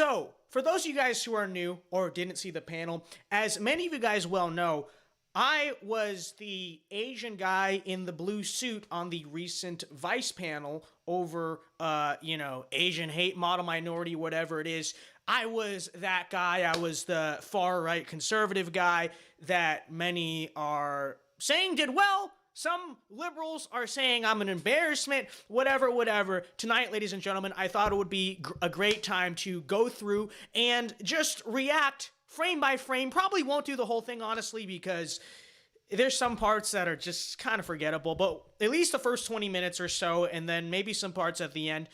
So, for those of you guys who are new or didn't see the panel, as many of you guys well know, I was the Asian guy in the blue suit on the recent Vice panel over, Asian hate, model minority, whatever it is. I was that guy. I was the far-right conservative guy that many are saying did well. Some liberals are saying I'm an embarrassment, whatever. Tonight, ladies and gentlemen, I thought it would be a great time to go through and just react frame by frame. Probably won't do the whole thing, honestly, because there's some parts that are just kind of forgettable, but at least the first 20 minutes or so, and then maybe some parts at the end,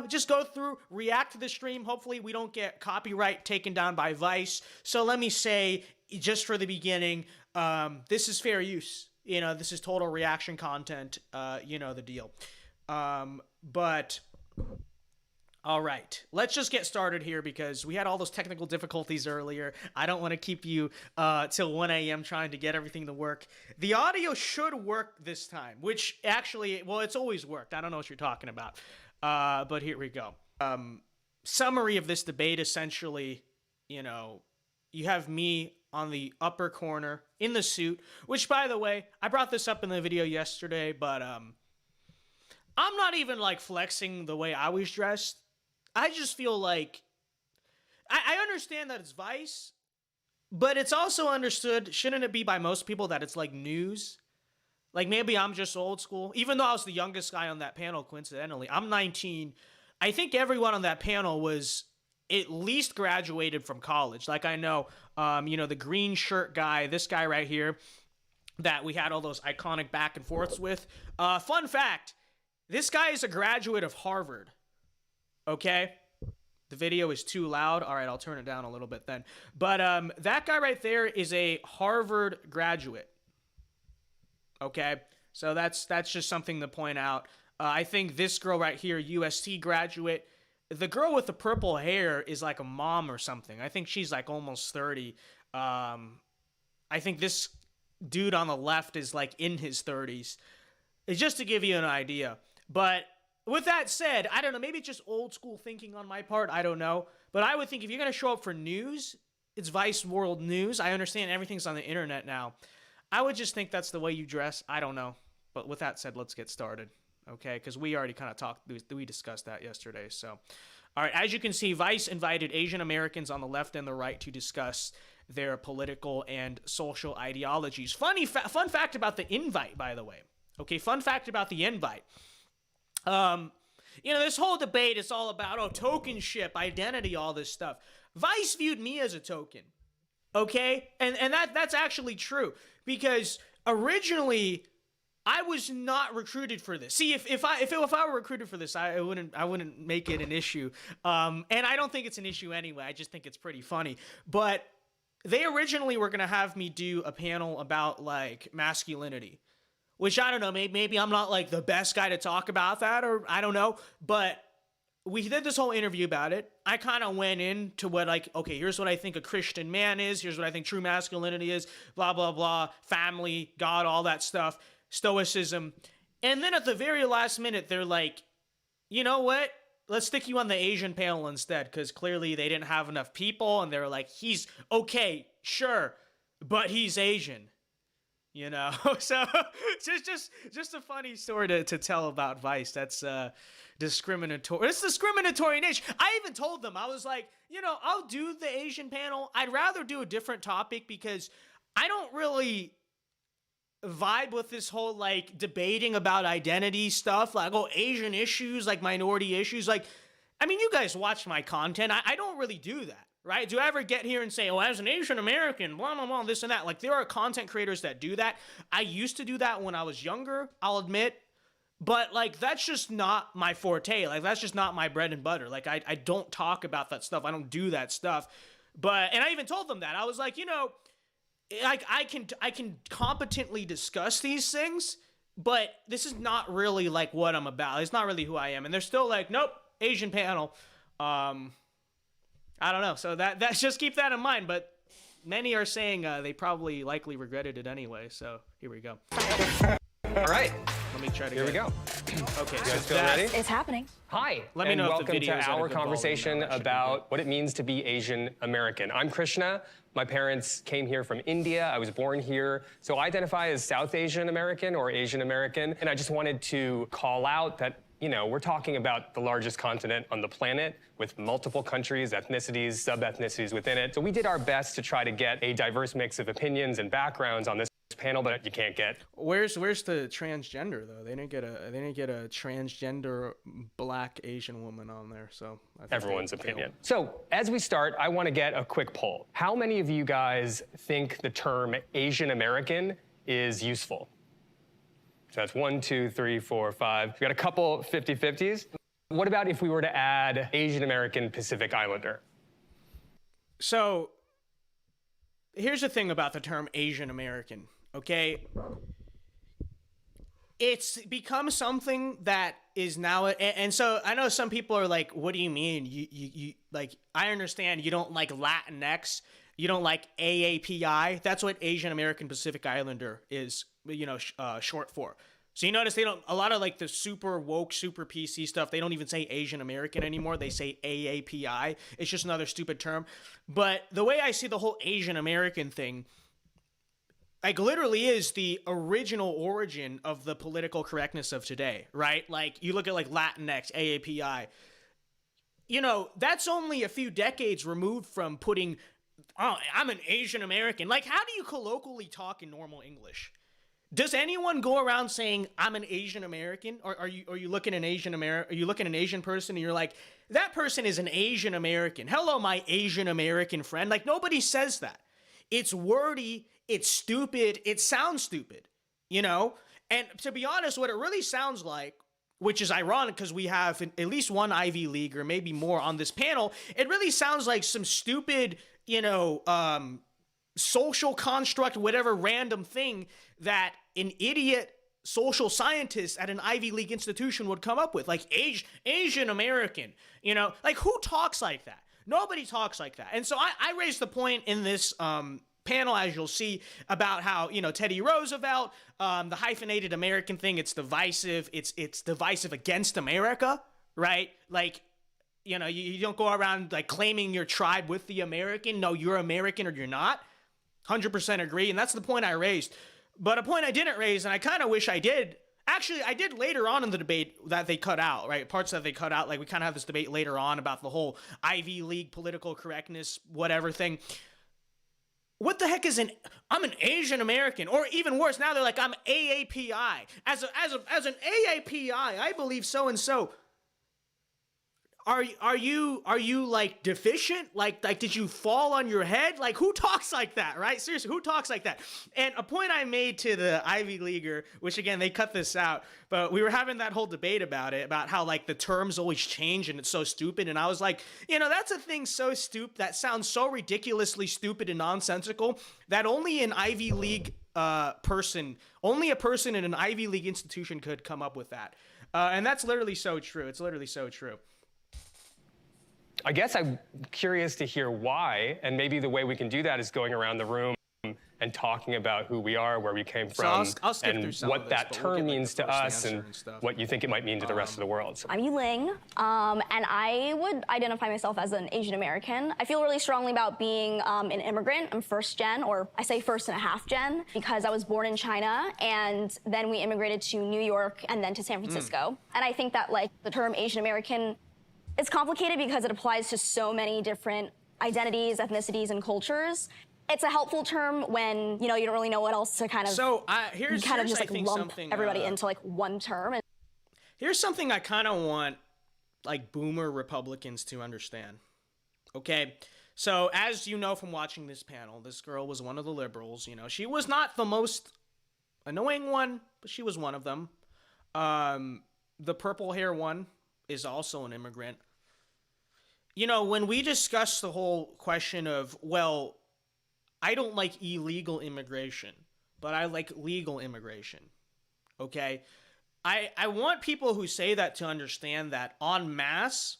just go through, react to the stream. Hopefully we don't get copyright taken down by Vice. So let me say, just for the beginning, this is fair use. This is total reaction content, the deal. But all right, let's just get started here because we had all those technical difficulties earlier. I don't want to keep you till 1 a.m. trying to get everything to work. The audio should work this time, which actually, well, it's always worked. I don't know what you're talking about. But here we go. Summary of this debate, essentially, you have me on the upper corner in the suit, which, by the way, I brought this up in the video yesterday, but I'm not even like flexing the way I was dressed. I just feel like I understand that it's Vice, but it's also understood, shouldn't it be by most people, that it's like news? Like maybe I'm just old school, even though I was the youngest guy on that panel, coincidentally. I'm 19. I think everyone on that panel was at least graduated from college. Like I know, the green shirt guy, this guy right here, that we had all those iconic back and forths with. Fun fact, this guy is a graduate of Harvard. Okay? The video is too loud. All right, I'll turn it down a little bit then. But that guy right there is a Harvard graduate. Okay? So that's just something to point out. I think this girl right here, USC graduate. The girl with the purple hair is like a mom or something. I think she's like almost 30. I think this dude on the left is like in his 30s. It's just to give you an idea. But with that said, I don't know. Maybe it's just old school thinking on my part. I don't know. But I would think if you're going to show up for news, it's Vice World News. I understand everything's on the internet now. I would just think that's the way you dress. I don't know. But with that said, let's get started. Okay, because we already kind of we discussed that yesterday. So, all right, as you can see, Vice invited Asian Americans on the left and the right to discuss their political and social ideologies. Fun fact about the invite, by the way. Okay, fun fact about the invite. This whole debate is all about, tokenship, identity, all this stuff. Vice viewed me as a token. Okay, and that's actually true because originally I was not recruited for this. See, if I were recruited for this, I wouldn't make it an issue. And I don't think it's an issue anyway. I just think it's pretty funny. But they originally were gonna have me do a panel about like masculinity, which I don't know. Maybe I'm not like the best guy to talk about that, or I don't know. But we did this whole interview about it. I kind of went into what here's what I think a Christian man is. Here's what I think true masculinity is. Blah blah blah. Family, God, all that stuff. Stoicism. And then at the very last minute, they're like, you know what? Let's stick you on the Asian panel instead, because clearly they didn't have enough people, and they're like, he's okay, sure, but he's Asian. So just a funny story to tell about Vice. That's discriminatory. It's discriminatory nature. I even told them, I was like, I'll do the Asian panel. I'd rather do a different topic because I don't really vibe with this whole like debating about identity stuff, like Asian issues, like minority issues. Like, I mean, you guys watch my content. I don't really do that, right? Do I ever get here and say, as an Asian American, blah blah blah, this and that? Like, there are content creators that do that. I used to do that when I was younger, I'll admit, but like that's just not my forte. Like, that's just not my bread and butter. Like, I don't talk about that stuff. I don't do that stuff. And I even told them that. I was like, like I can competently discuss these things, but this is not really like what I'm about. It's not really who I am. And they're still like, nope, Asian panel. I don't know. So that's just keep that in mind. But many are saying they probably likely regretted it anyway. So here we go. All right. Let me try to Here we go. Okay, You so guys feel ready? It's happening. Hi, Let me and know if the welcome to video's at a our good volume conversation now. That should be about what it means to be Asian American. I'm Krishna. My parents came here from India. I was born here. So I identify as South Asian American or Asian American. And I just wanted to call out that, you know, we're talking about the largest continent on the planet with multiple countries, ethnicities, sub-ethnicities within it. So we did our best to try to get a diverse mix of opinions and backgrounds on this panel, but you can't get. Where's the transgender though? They didn't get a transgender black Asian woman on there, so I think Everyone's opinion. So as we start, I want to get a quick poll. How many of you guys think the term Asian American is useful? So that's 1, 2, 3, 4, 5. We got a couple 50-50s. What about if we were to add Asian American Pacific Islander? So here's the thing about the term Asian American, okay? It's become something that is now, and so I know some people are like, what do you mean? You like, I understand you don't like Latinx, you don't like AAPI. That's what Asian American Pacific Islander is, you know, short for. So you notice they don't, a lot of like the super woke, super PC stuff, they don't even say Asian American anymore. They say AAPI. It's just another stupid term. But the way I see the whole Asian American thing, like literally is the original origin of the political correctness of today, right? Like you look at like Latinx, AAPI, you know, that's only a few decades removed from putting, oh, I'm an Asian American. Like how do you colloquially talk in normal English? Does anyone go around saying I'm an Asian American? Or are you looking at an Asian person and you're like, that person is an Asian American. Hello, my Asian American friend. Like nobody says that. It's wordy, it's stupid, it sounds stupid, you know? And to be honest, what it really sounds like, which is ironic because we have at least one Ivy League or maybe more on this panel, it really sounds like some stupid, you know, social construct, whatever random thing that an idiot social scientist at an Ivy League institution would come up with, like Asian American, you know, like who talks like that? Nobody talks like that. And so I raised the point in this panel, as you'll see, about how, you know, Teddy Roosevelt, the hyphenated American thing, it's divisive. It's divisive against America, right? Like, you know, you don't go around like claiming your tribe with the American. No, you're American or you're not. 100% agree. And that's the point I raised. But a point I didn't raise, and I kind of wish I did. Actually, I did later on in the debate that they cut out, right? Parts that they cut out. Like we kind of have this debate later on about the whole Ivy League political correctness, whatever thing. What the heck is I'm an Asian American, or even worse, now they're like, I'm AAPI. As an AAPI, I believe so and so. Are you like deficient? Like did you fall on your head? Like who talks like that, right? Seriously, who talks like that? And a point I made to the Ivy Leaguer, which again they cut this out, but we were having that whole debate about it, about how like the terms always change and it's so stupid. And I was like, you know, that's a thing so stupid that sounds so ridiculously stupid and nonsensical that only an Ivy League only a person in an Ivy League institution could come up with that. And that's literally so true. It's literally so true. I guess I'm curious to hear why, and maybe the way we can do that is going around the room and talking about who we are, where we came from, I'll skip and through some what of this, that but we'll term get, like, means the to first us answer and and stuff. what you think it might mean to the rest of the world. So. I'm Yiling, and I would identify myself as an Asian American. I feel really strongly about being an immigrant. I'm first gen, or I say first and a half gen, because I was born in China, and then we immigrated to New York and then to San Francisco. And I think that like the term Asian American, it's complicated because it applies to so many different identities, ethnicities, and cultures. It's a helpful term when, you know, you don't really know what else to kind of, here's just I like think lump something, everybody into like one term. Here's something I kind of want like boomer Republicans to understand. Okay, so as you know from watching this panel, this girl was one of the liberals. You know, she was not the most annoying one, but she was one of them. The purple hair one is also an immigrant. You know, when we discuss the whole question of, well, I don't like illegal immigration, but I like legal immigration, okay? I want people who say that to understand that en masse,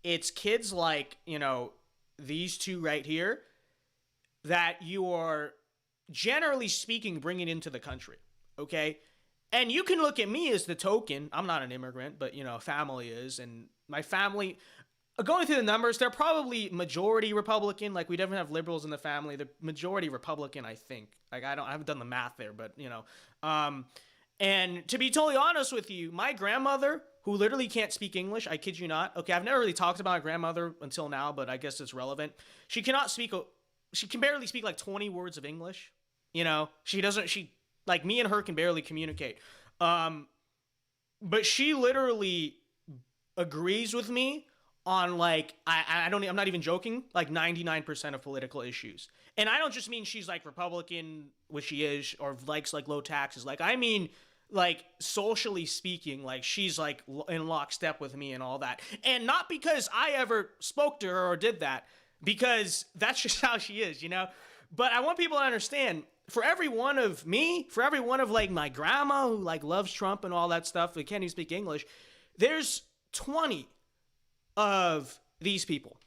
it's kids like, you know, these two right here that you are, generally speaking, bringing into the country, okay? And you can look at me as the token. I'm not an immigrant, but, you know, family is. And my family, going through the numbers, they're probably majority Republican. Like, we definitely have liberals in the family. They're majority Republican, I think. Like, I haven't done the math there, but, you know. And to be totally honest with you, my grandmother, who literally can't speak English, I kid you not. Okay, I've never really talked about my grandmother until now, but I guess it's relevant. She can barely speak like 20 words of English. You know, like, me and her can barely communicate. But she literally agrees with me on, like, I'm not even joking, like 99% of political issues. And I don't just mean she's like Republican, which she is, or likes like low taxes. Like, I mean, like, socially speaking, like, she's like in lockstep with me and all that. And not because I ever spoke to her or did that, because that's just how she is, you know? But I want people to understand, for every one of me, for every one of, like, my grandma who, like, loves Trump and all that stuff, they can't even speak English, there's 20 of these people,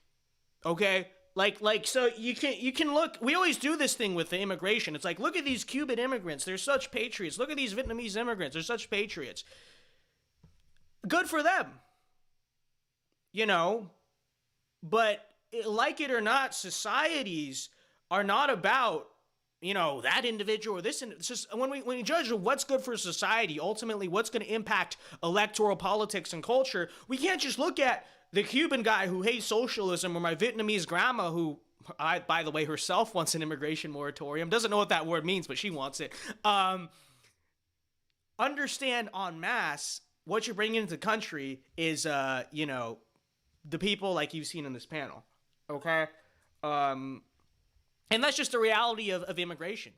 okay? Like, so you can look, we always do this thing with the immigration. It's like, look at these Cuban immigrants, they're such patriots. Look at these Vietnamese immigrants, they're such patriots. Good for them, you know? But, like it or not, societies are not about, you know, that individual or this. It's just when we judge what's good for society, ultimately what's going to impact electoral politics and culture, we can't just look at the Cuban guy who hates socialism or my Vietnamese grandma who, by the way, herself wants an immigration moratorium. Doesn't know what that word means, but she wants it. Understand en masse what you're bringing into the country is, you know, the people like you've seen in this panel. Okay? And that's just the reality of immigration.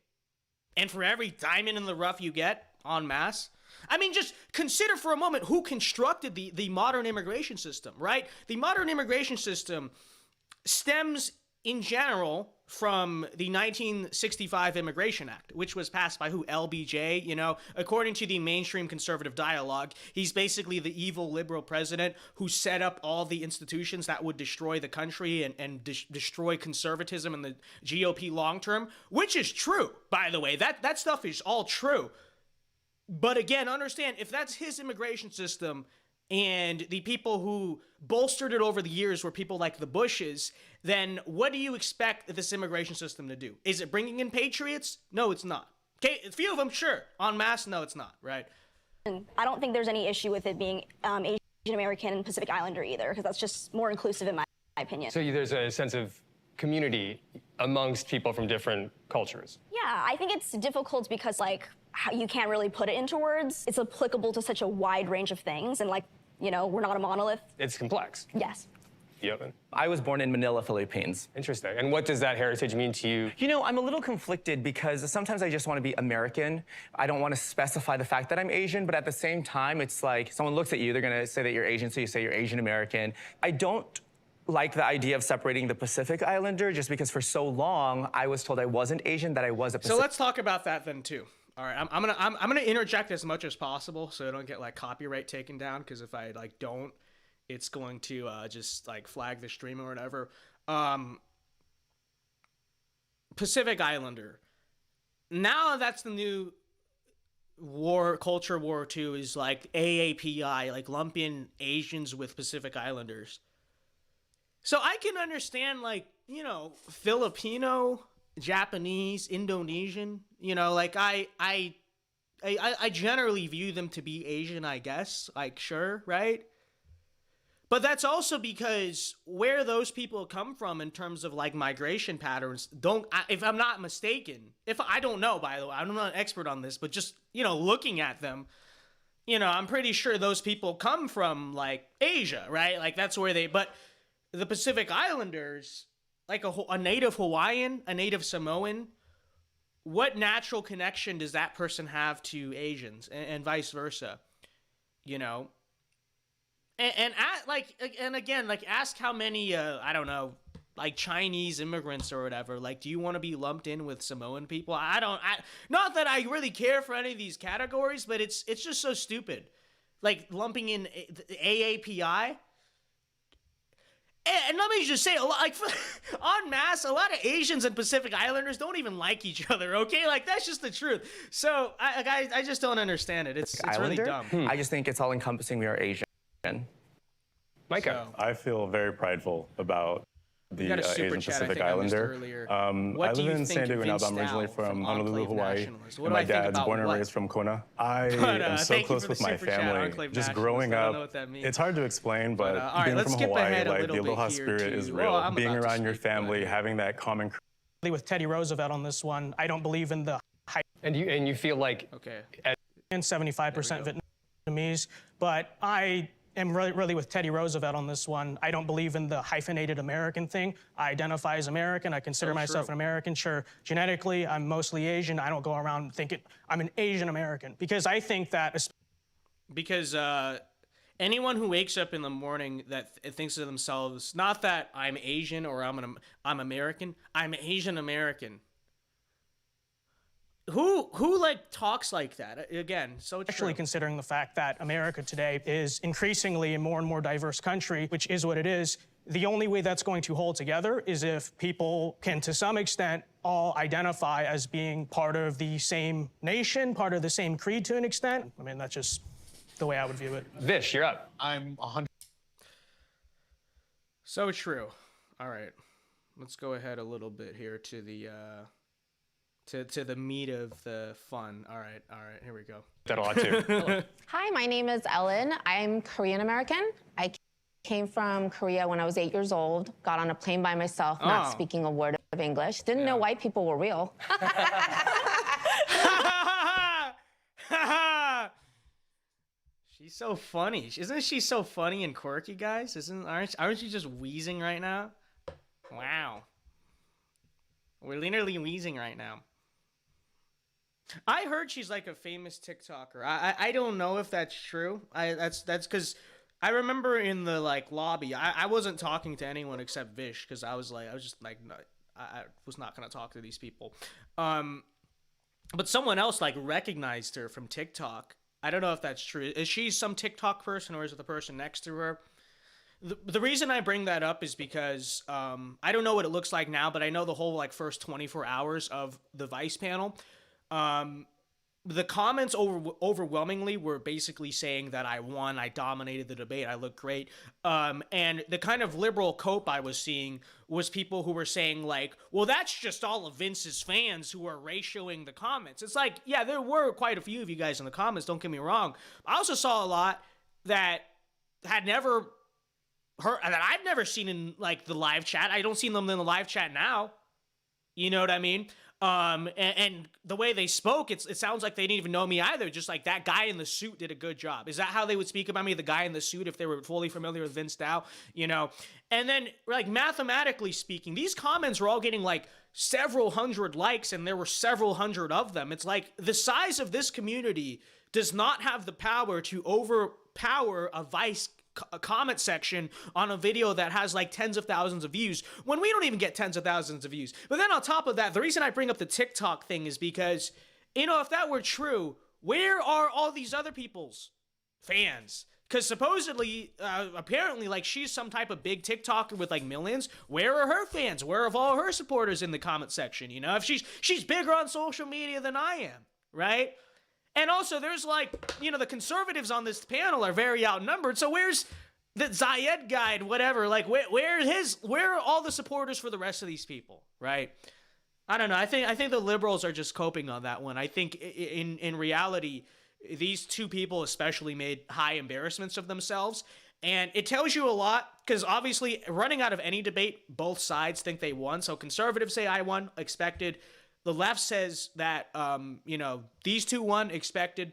And for every diamond in the rough you get en masse, I mean, just consider for a moment who constructed the modern immigration system, right? The modern immigration system stems in general from the 1965 Immigration Act, which was passed by who? LBJ, you know? According to the mainstream conservative dialogue, he's basically the evil liberal president who set up all the institutions that would destroy the country and destroy conservatism and the GOP long term, which is true, by the way. That stuff is all true. But again, understand, if that's his immigration system and the people who bolstered it over the years were people like the Bushes, then what do you expect this immigration system to do? Is it bringing in patriots? No, it's not. Okay, a few of them, sure. En masse, no, it's not, right? I don't think there's any issue with it being Asian American and Pacific Islander either, because that's just more inclusive in my opinion. So there's a sense of community amongst people from different cultures. Yeah, I think it's difficult because, like, you can't really put it into words. It's applicable to such a wide range of things, and, like, you know, we're not a monolith. It's complex. Yes. Yovan. I was born in Manila, Philippines. Interesting. And what does that heritage mean to you? You know, I'm a little conflicted because sometimes I just want to be American. I don't want to specify the fact that I'm Asian, but at the same time, it's like someone looks at you, they're going to say that you're Asian, so you say you're Asian American. I don't like the idea of separating the Pacific Islander just because for so long I was told I wasn't Asian, that I was a Pacific. So let's talk about that then too. All right, I'm gonna interject as much as possible so I don't get like copyright taken down, because if I like don't, it's going to just like flag the stream or whatever. Pacific Islander. Now that's the new culture war too, is like AAPI, like lump in Asians with Pacific Islanders. So I can understand, like, you know, Filipino, Japanese, Indonesian, you know, like I generally view them to be Asian, I guess, like, sure, right? But that's also because where those people come from in terms of like migration patterns if I'm not mistaken, if I don't know, by the way, I'm not an expert on this, but just, you know, looking at them, you know, I'm pretty sure those people come from like Asia, right? Like that's where but the Pacific Islanders, like a native Hawaiian, a native Samoan, what natural connection does that person have to Asians and vice versa, you know? And again, like, ask how many, I don't know, like Chinese immigrants or whatever, like, do you want to be lumped in with Samoan people? Not that I really care for any of these categories, but it's just so stupid. Like, lumping in the AAPI. And let me just say, a lot, like, en masse, a lot of Asians and Pacific Islanders don't even like each other, okay? Like, that's just the truth. So, I just don't understand it. It's really dumb. I just think it's all encompassing. We are Asian. Micah. I feel very prideful about the got a super Asian chat, I Pacific think I missed Islander. earlier. I What do live you in think San Diego of now, Vince but I'm originally Dow from Enclave Honolulu, Hawaii. Nationalist? What And do I my think dad's about born and what? raised from Kona. I am so thank you close for with the my super chat, family. Enclave Just Nationalist. growing I don't up, know what that means. it's hard to explain, but all right, being let's from skip Hawaii, ahead a like little the bit aloha here spirit to- is oh, real. I'm Being about to around your speak, go family, ahead. having that common With Teddy Roosevelt on this one, I don't believe in the And you feel like Okay. and 75% Vietnamese, but I am really with Teddy Roosevelt on this one. I don't believe in the hyphenated American thing. I identify as American. I consider myself an American. Sure, genetically, I'm mostly Asian. I don't go around thinking I'm an Asian American because I think that. Because anyone who wakes up in the morning that thinks to themselves, not that I'm Asian or I'm American, I'm Asian American. Who like talks like that? Again, so true. Especially considering the fact that America today is increasingly a more and more diverse country, which is what it is. The only way that's going to hold together is if people can, to some extent, all identify as being part of the same nation, part of the same creed to an extent. I mean, that's just the way I would view it. Vish, you're up. I'm 100. So true. All right, let's go ahead a little bit here to the to the meat of the fun. All right, here we go. That a lot too. Hi, my name is Ellen. I'm Korean American. I came from Korea when I was 8 years old, got on a plane by myself, not speaking a word of English. Didn't know white people were real. She's so funny. Isn't she so funny and quirky, guys? Aren't you just wheezing right now? Wow. We're literally wheezing right now. I heard she's like a famous TikToker. I don't know if that's true. That's because I remember in the like lobby, I wasn't talking to anyone except Vish because I was just like no, I was not gonna talk to these people. But someone else like recognized her from TikTok. I don't know if that's true. Is she some TikTok person or is it the person next to her? The reason I bring that up is because I don't know what it looks like now, but I know the whole like first 24 hours of the Vice panel. The comments overwhelmingly were basically saying that I won, I dominated the debate, I looked great. And the kind of liberal cope I was seeing was people who were saying like, well, that's just all of Vince's fans who are ratioing the comments. It's like, yeah, there were quite a few of you guys in the comments, don't get me wrong. I also saw a lot that had never heard, that I've never seen in like the live chat. I don't see them in the live chat now. You know what I mean? And the way they spoke, it sounds like they didn't even know me either. Just like that guy in the suit did a good job. Is that how they would speak about me? The guy in the suit, if they were fully familiar with Vince Dow, you know? And then like mathematically speaking, these comments were all getting like several hundred likes and there were several hundred of them. It's like the size of this community does not have the power to overpower a Vice comment section on a video that has like tens of thousands of views when we don't even get tens of thousands of views. But then on top of that, the reason I bring up the TikTok thing is because, you know, if that were true, where are all these other people's fans? Because supposedly, apparently, like she's some type of big TikToker with like millions. Where are her fans? Where are all her supporters in the comment section? You know, if she's bigger on social media than I am, right? And also, there's like, you know, the conservatives on this panel are very outnumbered. So where's the Zayed guide, whatever? Like, where are all the supporters for the rest of these people, right? I don't know. I think the liberals are just coping on that one. I think in reality, these two people especially made high embarrassments of themselves. And it tells you a lot because obviously running out of any debate, both sides think they won. So conservatives say I won, expected. The left says that, you know, these two won, expected.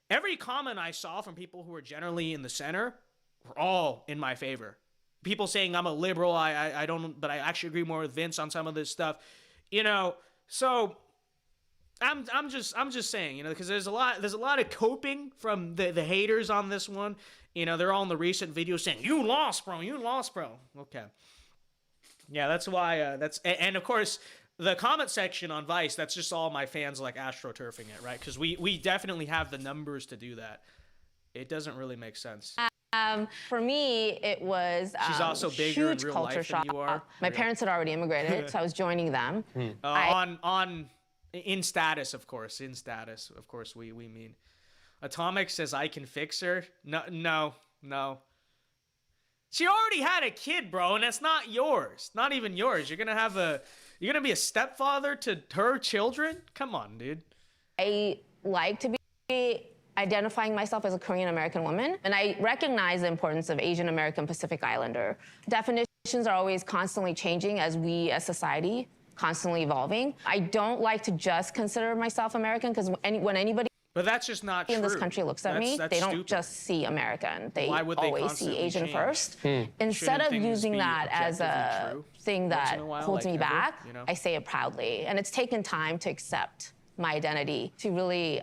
Every comment I saw from people who were generally in the center were all in my favor. People saying I'm a liberal, I don't, but I actually agree more with Vince on some of this stuff. You know, so I'm just saying, you know, because there's a lot of coping from the haters on this one. You know, they're all in the recent video saying, you lost, bro. Okay. Yeah, that's why, and of course, the comment section on Vice, that's just all my fans like astroturfing it, right? Because we definitely have the numbers to do that. It doesn't really make sense. For me, it was She's also bigger in huge real culture life than shock. you are. My parents had already immigrated, so I was joining them. In status, of course. In status, of course, we mean. Atomic says I can fix her. No. She already had a kid, bro, and that's not yours. Not even yours. You're gonna be a stepfather to her children? Come on, dude. I like to be identifying myself as a Korean American woman, and I recognize the importance of Asian American Pacific Islander. Definitions are always constantly changing as we as society constantly evolving. I don't like to just consider myself American because when anybody But that's just not in true. this country looks at me, That's they don't stupid. just see American. They Why would they always see constantly Asian change? first. Instead Shouldn't of things using be that as a objectively true thing once that in a while, holds like me ever, back, you know? I say it proudly. And it's taken time to accept my identity, to really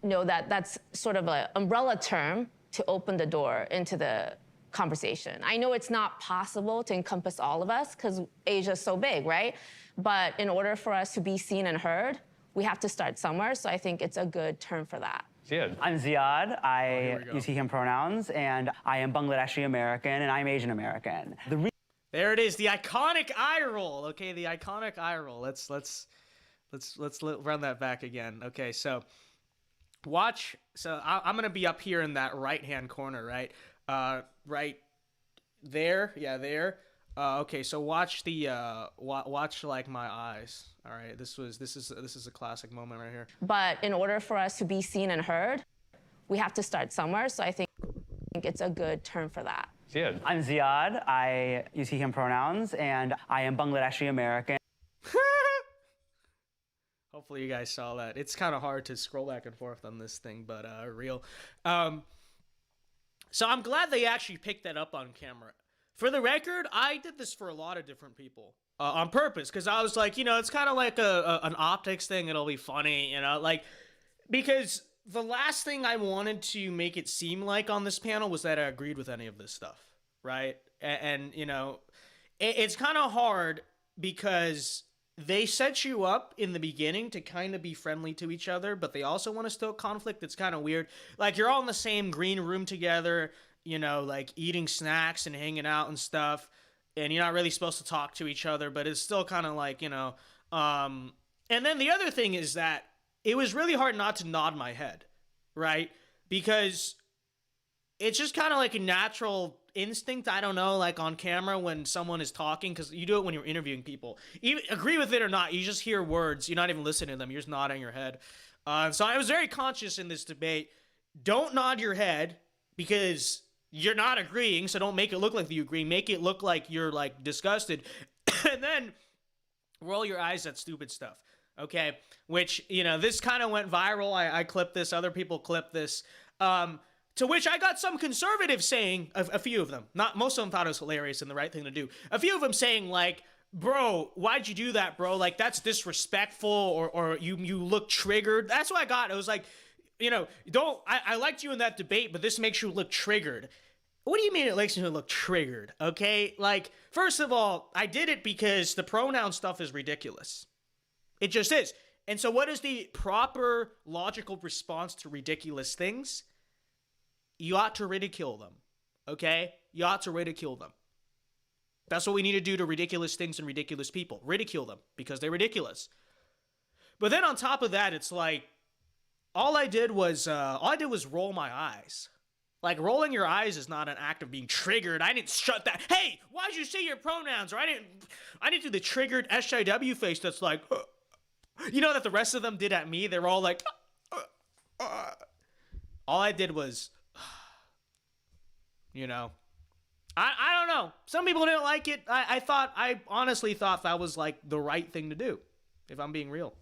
know that that's sort of an umbrella term to open the door into the conversation. I know it's not possible to encompass all of us because Asia's so big, right? But in order for us to be seen and heard, we have to start somewhere. So I think it's a good term for that. Yeah. I'm Ziad. I we go. use he, him pronouns, and I am Bangladeshi American, and I'm Asian American. There it is, the iconic eye roll. Okay, the iconic eye roll. Let's run that back again. Okay, so watch. So I'm gonna be up here in that right-hand corner, right? Right there. Yeah, there. Okay, so watch the watch like my eyes. All right, this is a classic moment right here. But in order for us to be seen and heard, we have to start somewhere. So I think it's a good term for that. Yeah. I'm Ziad. I use he, him pronouns, and I am Bangladeshi American. Hopefully you guys saw that. It's kind of hard to scroll back and forth on this thing, but real. So I'm glad they actually picked that up on camera. For the record, I did this for a lot of different people on purpose because I was like, it's kind of like an optics thing. It'll be funny, like because the last thing I wanted to make it seem like on this panel was that I agreed with any of this stuff, right? And it's kind of hard because they set you up in the beginning to kind of be friendly to each other, but they also want to stoke conflict. It's kind of weird. Like you're all in the same green room together, like eating snacks and hanging out and stuff, and you're not really supposed to talk to each other, but it's still kind of like, and then the other thing is that it was really hard not to nod my head, right? Because it's just kind of like a natural instinct, I don't know, like on camera when someone is talking, because you do it when you're interviewing people. Even agree with it or not, you just hear words. You're not even listening to them. You're just nodding your head. So I was very conscious in this debate. Don't nod your head because you're not agreeing, so don't make it look like you agree. Make it look like you're, like, disgusted. And then roll your eyes at stupid stuff, okay? Which, this kind of went viral. I clipped this. Other people clipped this. To which I got some conservatives saying, a few of them, not most of them thought it was hilarious and the right thing to do. A few of them saying, like, bro, why'd you do that, bro? Like, that's disrespectful, or you look triggered. That's what I got. It was like, I liked you in that debate, but this makes you look triggered. What do you mean it makes you look triggered, okay? Like, first of all, I did it because the pronoun stuff is ridiculous. It just is. And so what is the proper logical response to ridiculous things? You ought to ridicule them, okay? You ought to ridicule them. That's what we need to do to ridiculous things and ridiculous people. Ridicule them because they're ridiculous. But then on top of that, it's like, all I did was roll my eyes. Like, rolling your eyes is not an act of being triggered. I didn't shut that. Hey, why'd you say your pronouns? Or I didn't do the triggered SJW face that's like, that the rest of them did at me. They were all like, all I did was, I don't know. Some people didn't like it. I honestly thought that was like the right thing to do, if I'm being real.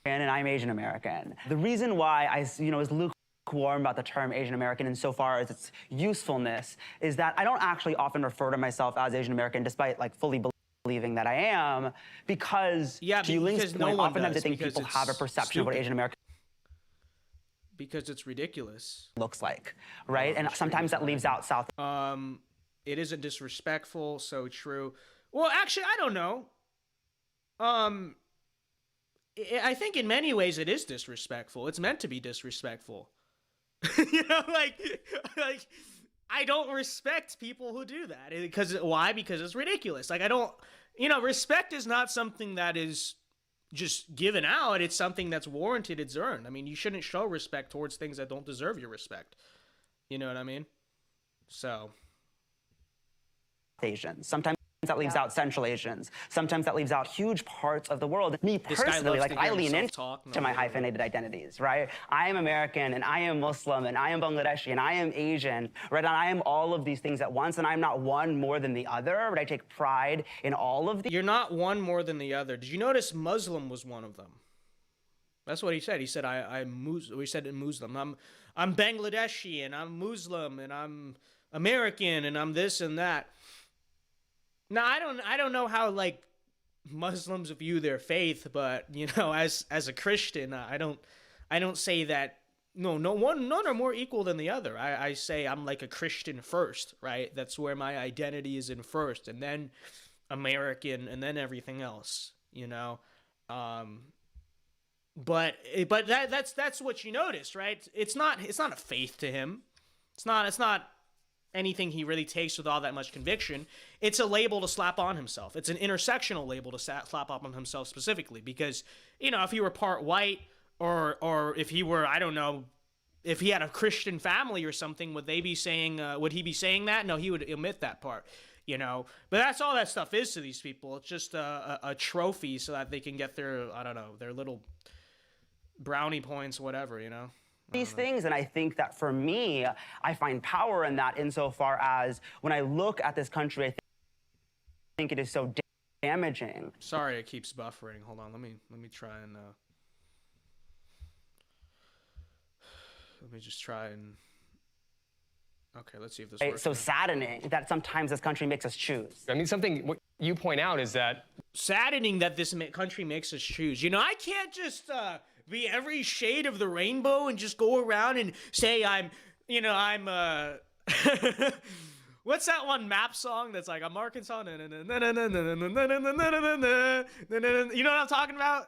And I'm Asian American. The reason why I was lukewarm about the term Asian American insofar as its usefulness is that I don't actually often refer to myself as Asian American, despite like fully believing that I am, because to Yulin's point, oftentimes I think people have a perception of what Asian American because it's ridiculous looks like, right? And sometimes that leaves out South. It isn't disrespectful, so true. Well, actually, I don't know. I think in many ways it is disrespectful. It's meant to be disrespectful. like I don't respect people who do that. Why? Because it's ridiculous. Like, respect is not something that is just given out. It's something that's warranted. It's earned. I mean, you shouldn't show respect towards things that don't deserve your respect. You know what I mean? So. Asians. Sometimes that leaves out Central Asians. Sometimes that leaves out huge parts of the world. Me personally, like, I lean into my hyphenated identities, right? I am American, and I am Muslim, and I am Bangladeshi, and I am Asian, right? And I am all of these things at once, and I'm not one more than the other, but I take pride in all of these. You're not one more than the other. Did you notice Muslim was one of them? That's what he said. He said, we said in Muslim. I'm Bangladeshi, and I'm Muslim, and I'm American, and I'm this and that. Now, I don't know how, like, Muslims view their faith, but, as a Christian, I don't say that, none are more equal than the other. I say I'm like a Christian first, right? That's where my identity is in first, and then American, and then everything else, But that's what you notice, right? It's not a faith to him. It's not anything he really takes with all that much conviction. It's a label to slap on himself. It's an intersectional label to slap up on himself specifically, because, if he were part white, or if he were, I don't know, if he had a Christian family or something, would he be saying that? No, he would omit that part, But that's all that stuff is to these people. It's just a trophy so that they can get their, I don't know, their little brownie points, whatever, These things, and I think that for me, I find power in that insofar as when I look at this country, I think it is so damaging. Sorry, it keeps buffering. Hold on, let me try and let me just try and. Okay, let's see if this works. It's so saddening that sometimes this country makes us choose. I mean, what you point out is that saddening that this country makes us choose. I can't just be every shade of the rainbow and just go around and say I'm what's that one map song that's like, I'm Arkansas, you know what I'm talking about?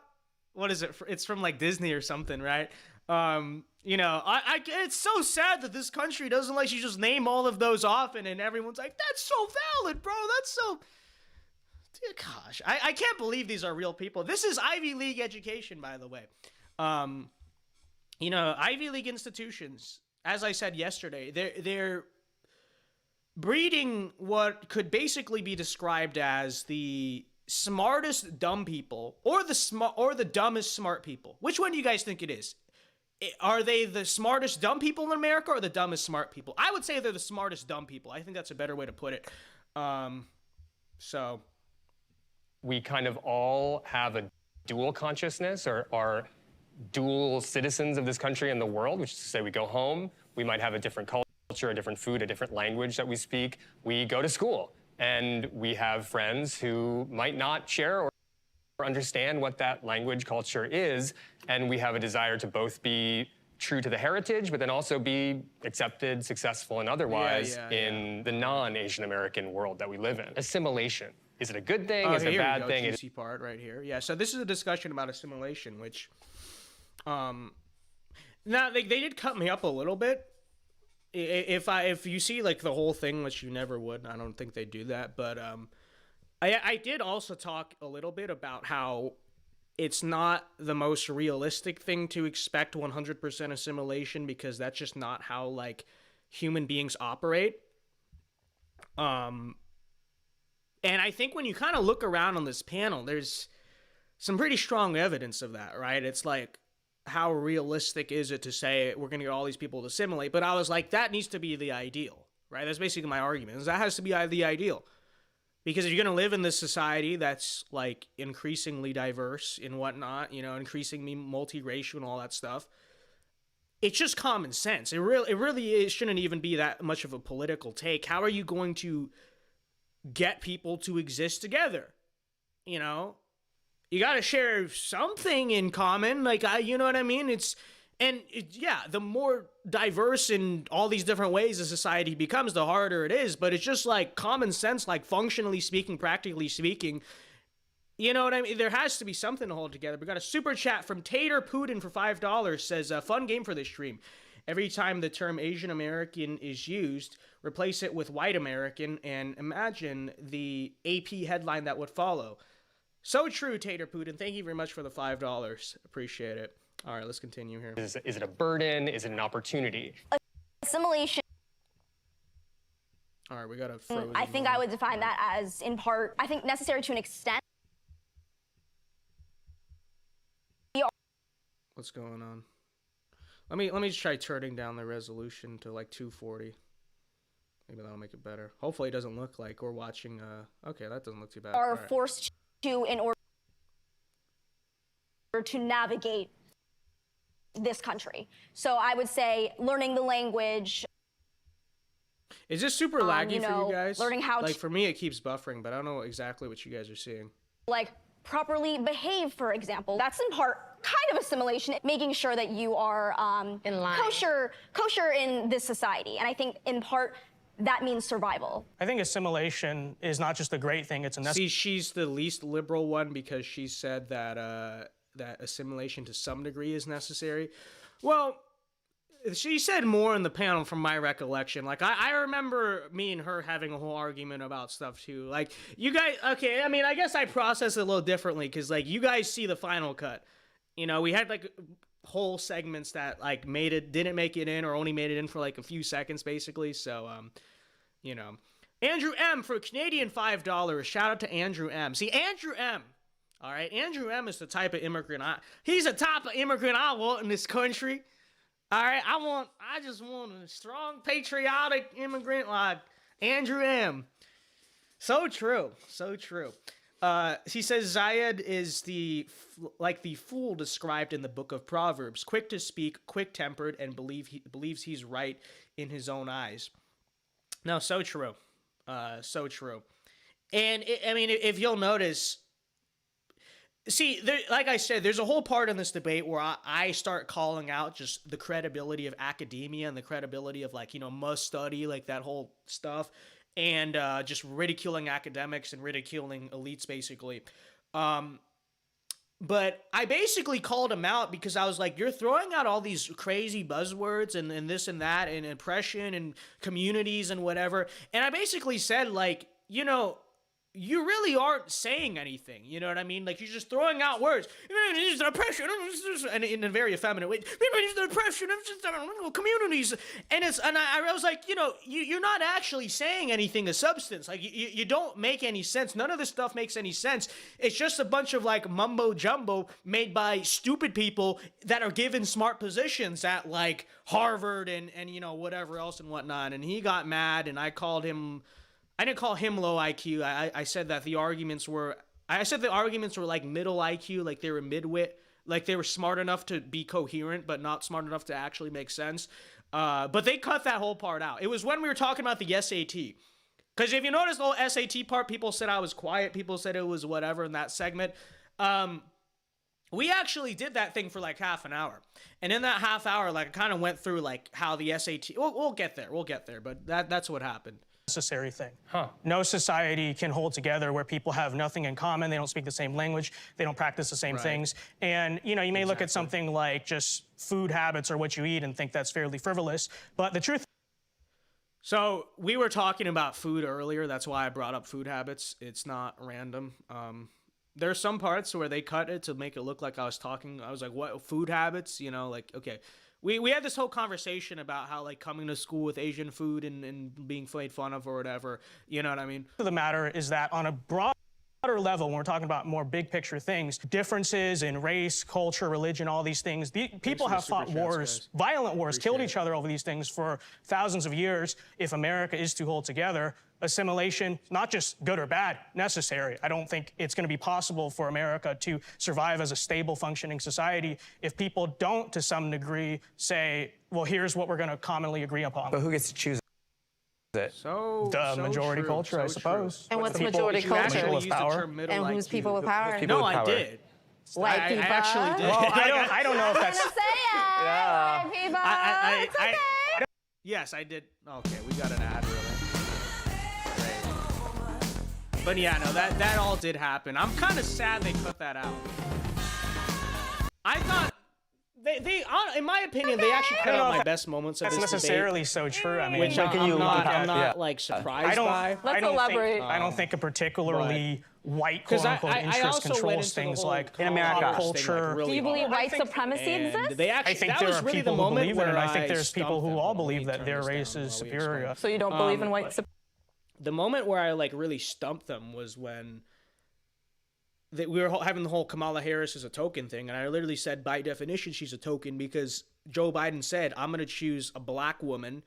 What is it? It's from like Disney or something, right? It's so sad that this country doesn't let you just name all of those off, and everyone's like, that's so valid, bro. That's so. Gosh, I can't believe these are real people. This is Ivy League education, by the way. Ivy League institutions, as I said yesterday, they're breeding what could basically be described as the smartest dumb people, or the dumbest smart people. Which one do you guys think it is? Are they the smartest dumb people in America, or the dumbest smart people? I would say they're the smartest dumb people. I think that's a better way to put it. So we kind of all have a dual consciousness, or are dual citizens of this country and the world, which is to say we go home, we might have a different culture, a different food, a different language that we speak. We go to school, and we have friends who might not share or understand what that language culture is, and we have a desire to both be true to the heritage, but then also be accepted, successful, and otherwise in the non-Asian American world that we live in. Assimilation. Is it a good thing? Is it a bad thing? Juicy part right here. Yeah, so this is a discussion about assimilation, which, now they did cut me up a little bit. If you see like the whole thing, which you never would, I don't think they do that, but I did also talk a little bit about how it's not the most realistic thing to expect 100% assimilation, because that's just not how like human beings operate. And I think when you kind of look around on this panel, there's some pretty strong evidence of that, right? It's like, how realistic is it to say we're going to get all these people to assimilate? But I was like, that needs to be the ideal, right? That's basically my argument. That has to be the ideal. Because if you're going to live in this society that's like increasingly diverse and whatnot, increasingly multiracial and all that stuff, it's just common sense. It really shouldn't even be that much of a political take. How are you going to get people to exist together? You got to share something in common. Like, you know what I mean? The more diverse in all these different ways a society becomes, the harder it is. But it's just like common sense, like functionally speaking, practically speaking. You know what I mean? There has to be something to hold together. We got a super chat from Tater Putin for $5. Says, fun game for this stream. Every time the term Asian American is used, replace it with white American, and imagine the AP headline that would follow. So true, Tater Putin. Thank you very much for the $5. Appreciate it. All right, let's continue here. Is it a burden? Is it an opportunity? Assimilation. All right, we got a frozen. I think I would define that as, in part, I think necessary to an extent. What's going on? Let me just try turning down the resolution to like 240. Maybe that'll make it better. Hopefully it doesn't look like we're watching, okay, that doesn't look too bad. Are forced to in order to navigate this country. So I would say learning the language. Is this super laggy for you guys? Learning how like for me it keeps buffering, but I don't know exactly what you guys are seeing. Like properly behave, for example. That's in part kind of assimilation, making sure that you are in line. kosher in this society. And I think in part that means survival. I think assimilation is not just a great thing, it's a necessary. See, she's the least liberal one because she said that that assimilation to some degree is necessary. Well, she said more in the panel from my recollection. Like, I remember me and her having a whole argument about stuff, too. Like, you guys, okay, I mean, I guess I process it a little differently because, like, you guys see the final cut. You know, we had, like, whole segments that, like, didn't make it in or only made it in for, like, a few seconds, basically. So, you know. Andrew M. for Canadian $5. Shout out to Andrew M. See, Andrew M., all right, Andrew M. is the type of immigrant he's the type of immigrant I want in this country. All right, I just want a strong, patriotic immigrant like Andrew M. So true, so true. He says Zayed is like the fool described in the book of Proverbs, quick to speak, quick-tempered, and believes he's right in his own eyes. No, so true, so true. And I mean, if you'll notice. See, like I said, there's a whole part in this debate where I start calling out just the credibility of academia and the credibility of, like, you know, must study, like that whole stuff, and just ridiculing academics and ridiculing elites, basically. But I basically called him out because I was like, you're throwing out all these crazy buzzwords and this and that and oppression and communities and whatever. And I basically said, like, you know, you really aren't saying anything, you know what I mean? Like, you're just throwing out words. It's oppression, and in a very effeminate way. It's oppression of communities, and I was like, you know, you're not actually saying anything of substance. Like, you don't make any sense. None of this stuff makes any sense. It's just a bunch of, like, mumbo jumbo made by stupid people that are given smart positions at, like, Harvard and you know, whatever else and whatnot. And he got mad, and I didn't call him low IQ. I said that the arguments were like middle IQ, like they were midwit, like they were smart enough to be coherent, but not smart enough to actually make sense. But they cut that whole part out. It was when we were talking about the SAT. Because if you notice the whole SAT part, people said I was quiet. People said it was whatever in that segment. We actually did that thing for like half an hour. And in that half hour, like, I kind of went through like how the SAT, we'll get there, but that's what happened. Necessary thing. No society can hold together where people have nothing in common. They don't speak the same language. They don't practice the same things. And, you know, you may look at something like just food habits or what you eat and think that's fairly frivolous. But the truth. So we were talking about food earlier. That's why I brought up food habits. It's not random. There are some parts where they cut it to make it look like I was like, what, food habits? You know, like, okay. We had this whole conversation about how, like, coming to school with Asian food and being made fun of or whatever. You know what I mean? The matter is that on a broader level, when we're talking about more big picture things, differences in race, culture, religion, all these things, people have fought wars, violent wars, killed each other over these things for thousands of years. If America is to hold together, assimilation, not just good or bad, necessary. I don't think it's going to be possible for America to survive as a stable, functioning society if people don't, to some degree, say, well, here's what we're going to commonly agree upon. But who gets to choose it? The majority culture, I suppose. And what's the majority culture? And who's people with power? No, I did. White people. I actually did. Well, I don't know if that's. Yeah. White people. It's okay. Yes, I did. Okay, we got an ad really. But yeah, no, that all did happen. I'm kind of sad they cut that out. I thought in my opinion, they actually cut out my best moments of That's this necessarily so true. I mean, debate, which I'm not like surprised by. Let's elaborate. I don't think a particularly white Because quote-unquote I interest also went controls into the things whole like In America. Holocaust culture. thing, like, really Do you believe hard. white supremacy And exists? they actually, I think that there was are really people the who moment believe it, where and I think there's people stumped who them. all Let me believe that turn their this down race while is we explain. superior. So you don't believe in white supremacy? The moment where I like really stumped them was when we were having the whole Kamala Harris is a token thing, and I literally said by definition she's a token because Joe Biden said I'm going to choose a black woman.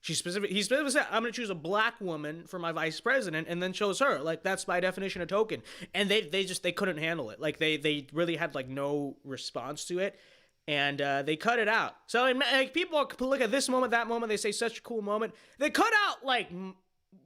He specifically said I'm going to choose a black woman for my vice president, and then chose her. Like that's by definition a token, and they couldn't handle it. Like they really had like no response to it. And they cut it out. So like, people look at this moment, that moment. They say such a cool moment. They cut out like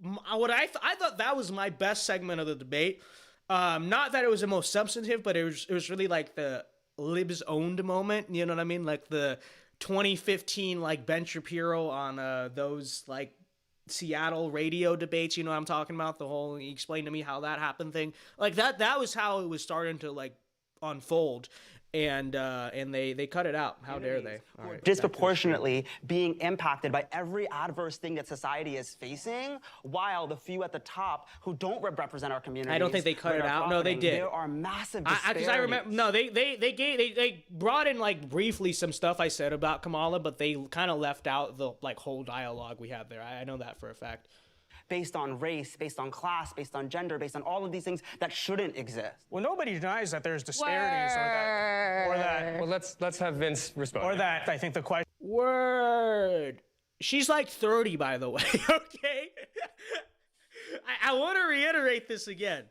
what I thought that was my best segment of the debate. Not that it was the most substantive, but it was really like the libs owned moment. You know what I mean? Like the 2015 like Ben Shapiro on those like Seattle radio debates. You know what I'm talking about? The whole he explained to me how that happened thing. Like that was how it was starting to like unfold. And they cut it out. How dare they? All right, Disproportionately being impacted by every adverse thing that society is facing, while the few at the top who don't represent our communities. I don't think they cut it out. No, they did. There are massive disparities. Because I remember, no, they brought in like briefly some stuff I said about Kamala, but they kind of left out the like whole dialogue we had there. I know that for a fact. Based on race, based on class, based on gender, based on all of these things that shouldn't exist. Well, nobody denies that there's disparities or that Well, let's have Vince respond. or that I think the question Word. She's like 30, by the way. Okay. I want to reiterate this again.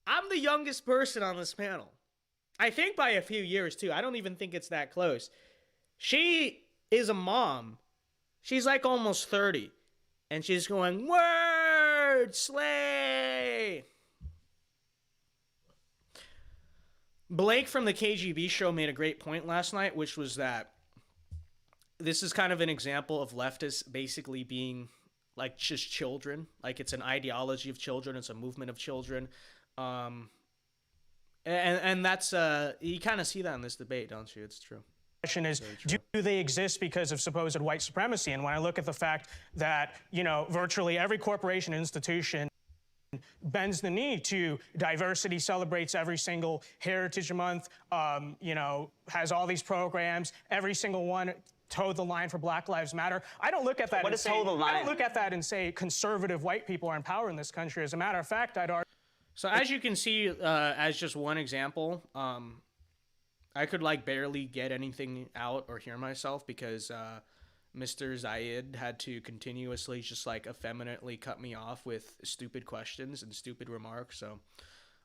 I'm the youngest person on this panel. I think by a few years too. I don't even think it's that close. She is a mom. She's like almost 30. And she's going, word, slay. Blake from the KGB show made a great point last night, which was that this is kind of an example of leftists basically being like just children. Like it's an ideology of children. It's a movement of children. And that's, you kind of see that in this debate, don't you? It's true. is, do they exist because of supposed white supremacy? And when I look at the fact that, you know, virtually every corporation and institution bends the knee to diversity, celebrates every single Heritage Month, you know, has all these programs, every single one towed the line for Black Lives Matter. I don't look at that and say, I don't look at that and say conservative white people are in power in this country. As a matter of fact, I'd argue. So as you can see, as just one example, I could like barely get anything out or hear myself because Mr. Zayed had to continuously just like effeminately cut me off with stupid questions and stupid remarks. So,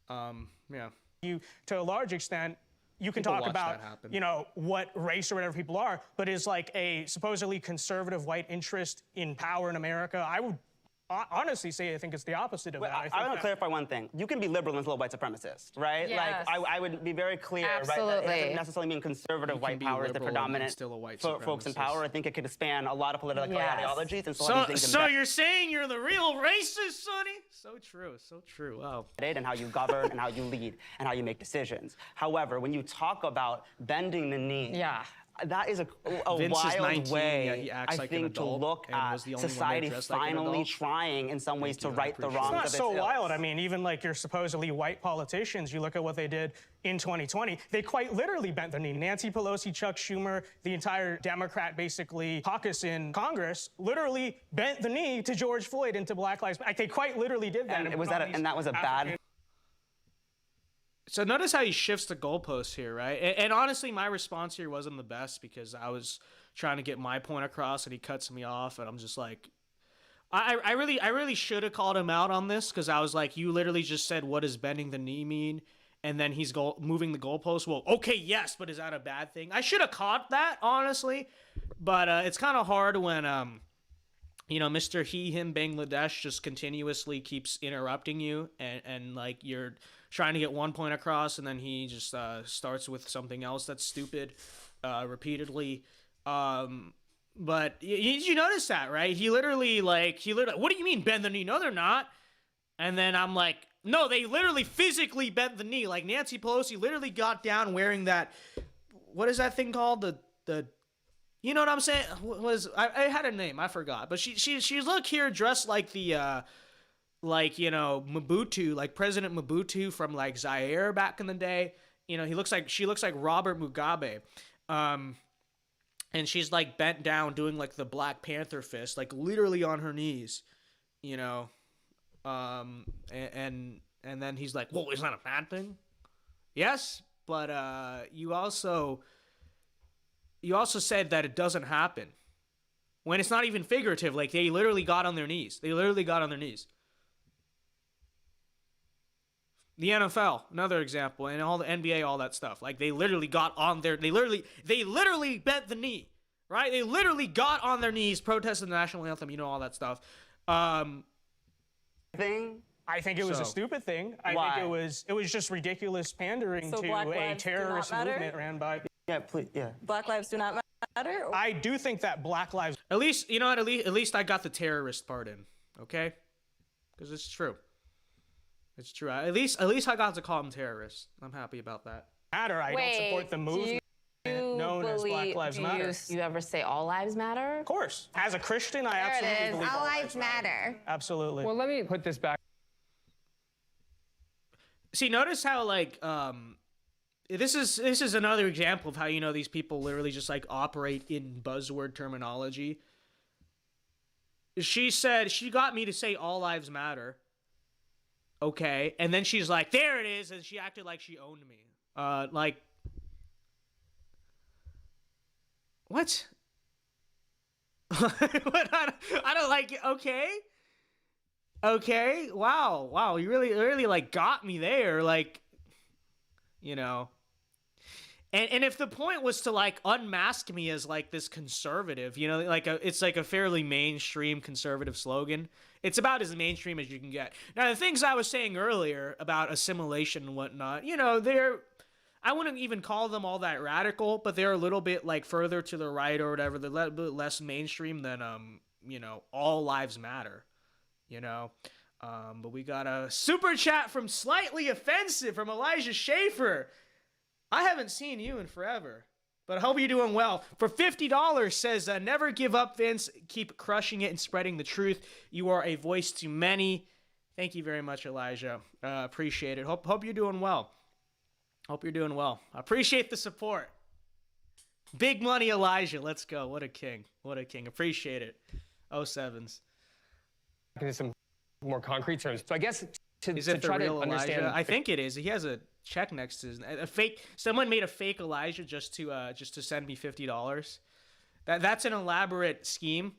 yeah. You, to a large extent, you can talk about, you know, what race or whatever people are, but is like a supposedly conservative white interest in power in America. I would honestly say I think it's the opposite of that. I want to clarify one thing. You can be liberal and still a white supremacist, right? Yes. Like, I would be very clear, Absolutely. right? That it doesn't necessarily mean conservative white power is the predominant folks in power. I think it could span a lot of political ideologies and so things. So you're saying you're the real racist, Sonny? So true, so true. Wow. And how you govern and how you lead and how you make decisions. However, when you talk about bending the knee, that is a wild way, I think, to look at society finally trying, in some ways, to right the wrongs of its ills. It's not so wild. I mean, even like your supposedly white politicians, you look at what they did in 2020, they quite literally bent the knee. Nancy Pelosi, Chuck Schumer, the entire Democrat, basically, caucus in Congress, literally bent the knee to George Floyd and to Black Lives Matter. Like, they quite literally did that. And that was a bad... So notice how he shifts the goalposts here, right? And honestly, my response here wasn't the best because I was trying to get my point across and he cuts me off and I'm just like, I really should have called him out on this because I was like, you literally just said, what does bending the knee mean? And then he's moving the goalpost. Well, okay, yes, but is that a bad thing? I should have caught that, honestly. But it's kind of hard when, you know, Mr. Him Bangladesh just continuously keeps interrupting you and like you're trying to get one point across and then he just starts with something else that's stupid repeatedly. But did you notice that, right? He literally, what do you mean bend the knee? No, they're not. And then I'm like, no, they literally physically bent the knee. Like Nancy Pelosi literally got down wearing that what is that thing called? The you know what I'm saying? I had a name, I forgot. But she's look here dressed like the like, you know, Mobutu, like President Mobutu from like Zaire back in the day. You know, she looks like Robert Mugabe. And she's like bent down doing like the Black Panther fist, like literally on her knees, you know. And then he's like, "Whoa, is that a bad thing?" Yes, but you also said that it doesn't happen when it's not even figurative. Like they literally got on their knees. They literally got on their knees. The NFL, another example, and all the NBA, all that stuff. Like they literally got on their, they literally bent the knee, right? They literally got on their knees, protested the national anthem, you know, all that stuff. Thing. I think it was a So- stupid thing. I Why? think it was just ridiculous pandering So to Black a lives do not terrorist matter? movement ran by. Yeah, please. Yeah. Black lives do not matter? I do think that Black Lives At least, you know what? At least I got the terrorist part in, okay? Because it's true. It's true. At least I got to call them terrorists. I'm happy about that. Matter. I don't support the movement known as Black Lives Matter. You ever say all lives matter? Of course. As a Christian, I There absolutely it is. believe All lives matter. Absolutely. Well, let me put this back. See, notice how like this is another example of how, you know, these people literally just like operate in buzzword terminology. She said she got me to say all lives matter. Okay, and then she's like, "There it is," and she acted like she owned me. Like what? What? I don't like it. Okay. Wow. You really like got me there. Like, you know. And if the point was to like unmask me as like this conservative, you know, like it's like a fairly mainstream conservative slogan. It's about as mainstream as you can get. Now, the things I was saying earlier about assimilation and whatnot, you know, I wouldn't even call them all that radical, but they're a little bit like further to the right or whatever. They're a little bit less mainstream than, you know, all lives matter, you know. But we got a super chat from Slightly Offensive from Elijah Schaefer. I haven't seen you in forever, but I hope you're doing well. For $50, says, never give up, Vince. Keep crushing it and spreading the truth. You are a voice to many. Thank you very much, Elijah. Appreciate it. Hope you're doing well. Hope you're doing well. I appreciate the support. Big money, Elijah. Let's go. What a king. What a king. Appreciate it. 07s. Into some more concrete terms. So I guess Is to it the try real to understand. Elijah? I think it is. He has a check next to his a fake. Someone made a fake Elijah just to send me $50. That's an elaborate scheme,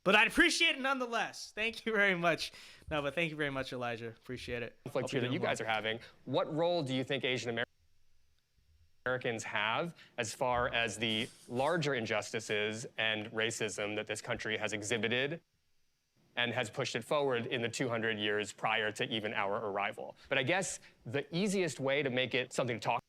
but I'd appreciate it nonetheless. Thank you very much. No, but thank you very much, Elijah. Appreciate it. conflict here that you guys are having. What role do you think Asian Americans have as far as the larger injustices and racism that this country has exhibited and has pushed it forward in the 200 years prior to even our arrival? But I guess the easiest way to make it something to talk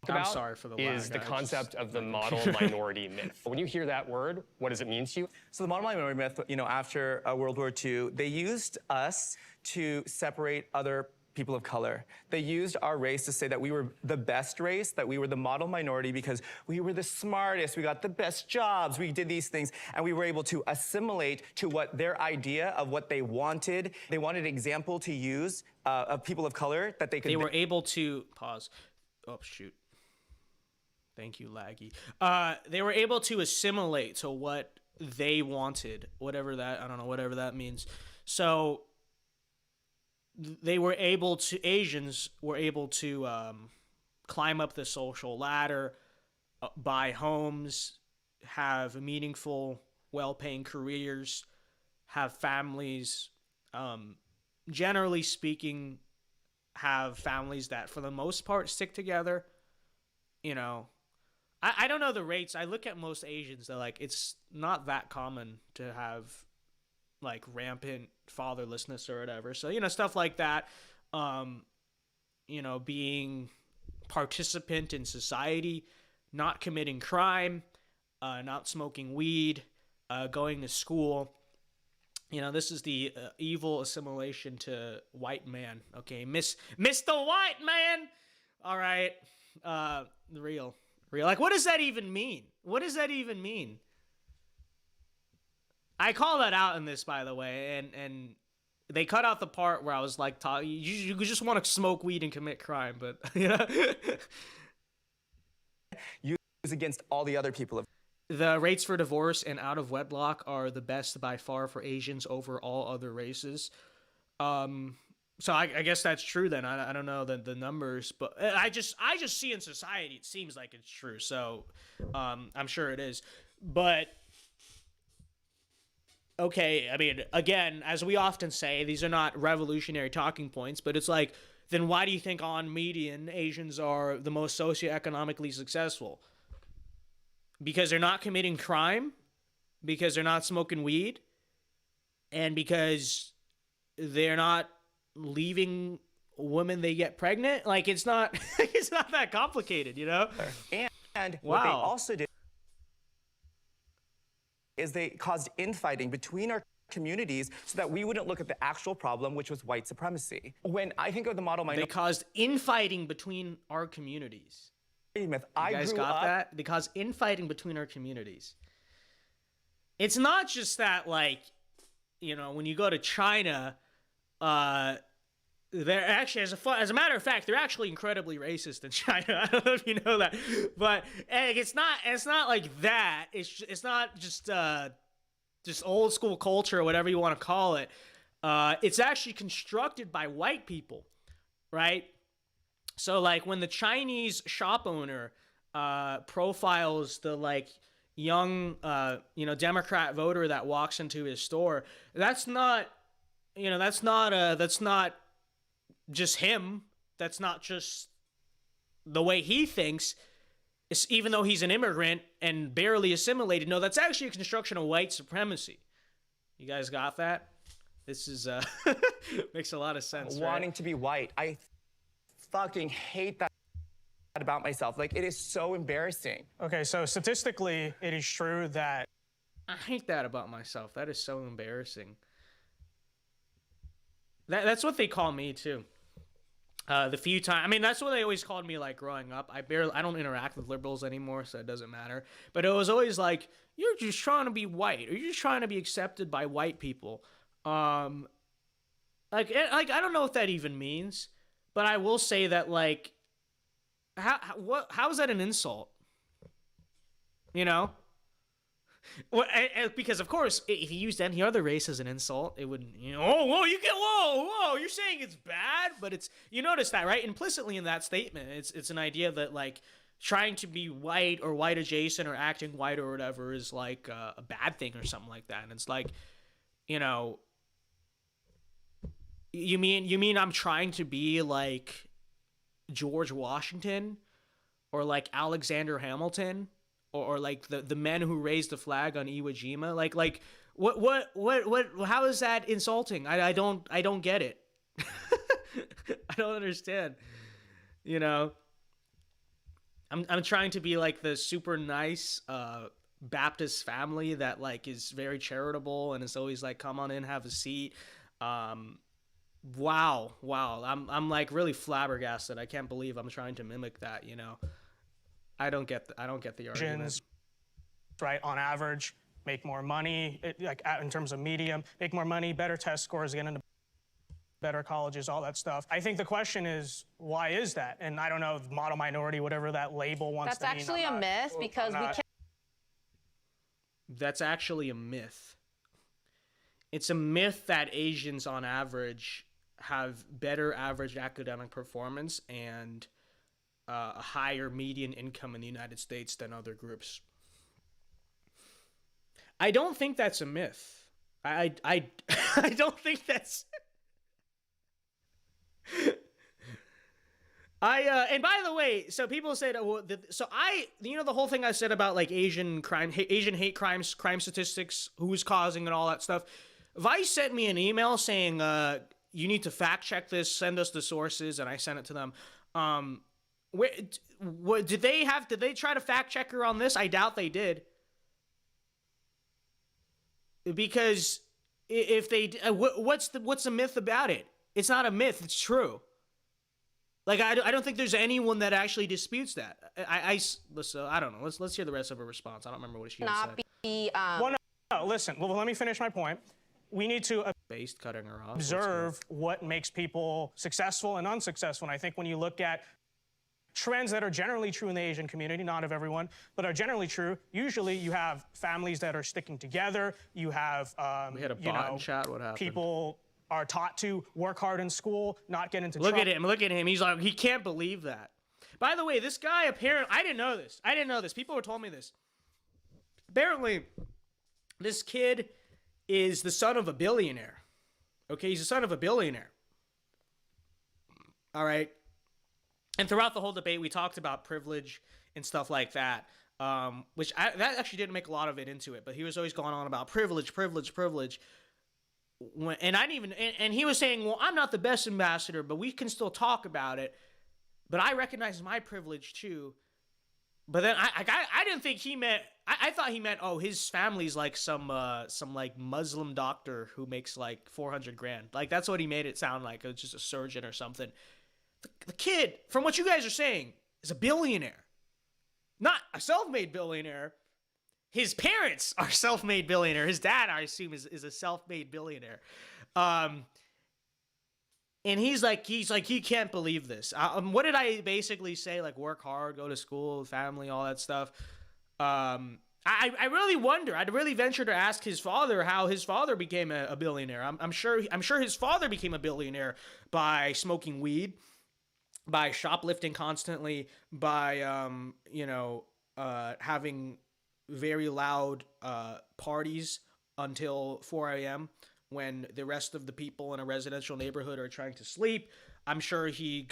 about sorry for the is lag. the I concept just- of the model minority myth. When you hear that word, what does it mean to you? So the model minority myth, you know, after World War II, they used us to separate other people of color. They used our race to say that we were the best race, that we were the model minority because we were the smartest, we got the best jobs, we did these things, and we were able to assimilate to what their idea of what they wanted. They wanted an example to use of people of color that they could. They were able to pause. Oh shoot. Thank you, Laggy. They were able to assimilate to what they wanted, whatever that means. So Asians were able to climb up the social ladder, buy homes, have meaningful, well-paying careers, have families. Generally speaking, have families that, for the most part, stick together. You know, I don't know the rates. I look at most Asians, they're like, it's not that common to have like rampant fatherlessness or whatever. So, you know, stuff like that. You know, being participant in society, not committing crime, not smoking weed, going to school. You know, this is the evil assimilation to white man. Okay, Mr. White Man. All right, the real. Like, what does that even mean? What does that even mean? I call that out in this, by the way, and they cut out the part where I was like, you just want to smoke weed and commit crime, but you know. Use against all the other people. The rates for divorce and out of wedlock are the best by far for Asians over all other races. So I guess that's true then. I don't know the numbers, but I just see in society it seems like it's true. So I'm sure it is. But okay, I mean, again, as we often say, these are not revolutionary talking points, but it's like, then why do you think on median Asians are the most socioeconomically successful? Because they're not committing crime, because they're not smoking weed, and because they're not leaving women they get pregnant. Like, it's not it's not that complicated, you know? And what they also did is they caused infighting between our communities so that we wouldn't look at the actual problem, which was white supremacy. When I think of the model minority, They caused infighting between our communities. myth, You guys got that? They cause infighting between our communities. It's not just that, like, you know, when you go to China, they're actually, as a matter of fact, they're actually incredibly racist in China. I don't know if you know that, but it's not like that. It's not just old school culture or whatever you want to call it. It's actually constructed by white people, right? So, like, when the Chinese shop owner profiles the, like, young, Democrat voter that walks into his store, that's not just him. That's not just the way he thinks. It's, even though he's an immigrant and barely assimilated. No, that's actually a construction of white supremacy. You guys got that? This is makes a lot of sense. Wanting to be white. I fucking hate that about myself. Like, it is so embarrassing. Okay, so statistically, it is true that I hate that about myself. That is so embarrassing. That's what they call me too. The few times, I mean, that's what they always called me, like, growing up. I don't interact with liberals anymore, so it doesn't matter. But it was always like, you're just trying to be white, or you're just trying to be accepted by white people. I don't know what that even means, but I will say that, like, how is that an insult? You know? Well, because of course, if you used any other race as an insult, it would, whoa, you're saying it's bad, but it's, you notice that, right? Implicitly in that statement, it's an idea that, like, trying to be white or white adjacent or acting white or whatever is, like, a bad thing or something like that. And it's like, you mean I'm trying to be like George Washington or like Alexander Hamilton? Or like the men who raised the flag on Iwo Jima, like what? How is that insulting? I don't get it. I don't understand. You know, I'm trying to be like the super nice Baptist family that, like, is very charitable and is always like, come on in, have a seat. Wow. I'm like really flabbergasted. I can't believe I'm trying to mimic that. You know. I don't get the argument. Right, on average, make more money, in terms of medium, make more money, better test scores, get into better colleges, all that stuff. I think the question is, why is that? And I don't know, model minority, whatever that label wants to mean. That's actually a myth because we can't. That's actually a myth. It's a myth that Asians on average have better average academic performance and a higher median income in the United States than other groups. I don't think that's a myth. I don't think that's. And by the way, so people say that. The whole thing I said about, like, Asian hate crimes, crime statistics, who's causing and all that stuff. Vice sent me an email saying, you need to fact check this, send us the sources, and I sent it to them. Did they try to fact check her on this? I doubt they did. Because if they, what's the myth about it? It's not a myth. It's true. Like, I don't think there's anyone that actually disputes that. Listen, I don't know. Let's hear the rest of her response. I don't remember what she said. Not be. Well, no, listen. Well, let me finish my point. We need to Based cutting her off. observe what makes people successful and unsuccessful. And I think when you look at trends that are generally true in the Asian community, not of everyone, but are generally true, usually you have families that are sticking together. You have, We had a bot in chat. What happened? people are taught to work hard in school, not get into Look trouble. at him. Look at him. He's like, he can't believe that. By the way, this guy apparently, I didn't know this. People have told me this. Apparently, this kid is the son of a billionaire. Okay, he's the son of a billionaire. All right. And throughout the whole debate, we talked about privilege and stuff like that, that actually didn't make a lot of it into it. But he was always going on about privilege. And he was saying, well, I'm not the best ambassador, but we can still talk about it. But I recognize my privilege too. But then I didn't think he meant. I thought he meant, oh, his family's like some like Muslim doctor who makes like 400 grand. Like that's what he made it sound like. It was just a surgeon or something. The kid, from what you guys are saying, is a billionaire, not a self-made billionaire. His parents are self-made billionaire. His dad, I assume, is a self-made billionaire. And he's like, he can't believe this. What did I basically say? Like, work hard, go to school, family, all that stuff. I really wonder. I'd really venture to ask his father how his father became a billionaire. I'm sure his father became a billionaire by smoking weed, by shoplifting constantly, by having very loud parties until 4 a.m. when the rest of the people in a residential neighborhood are trying to sleep. I'm sure he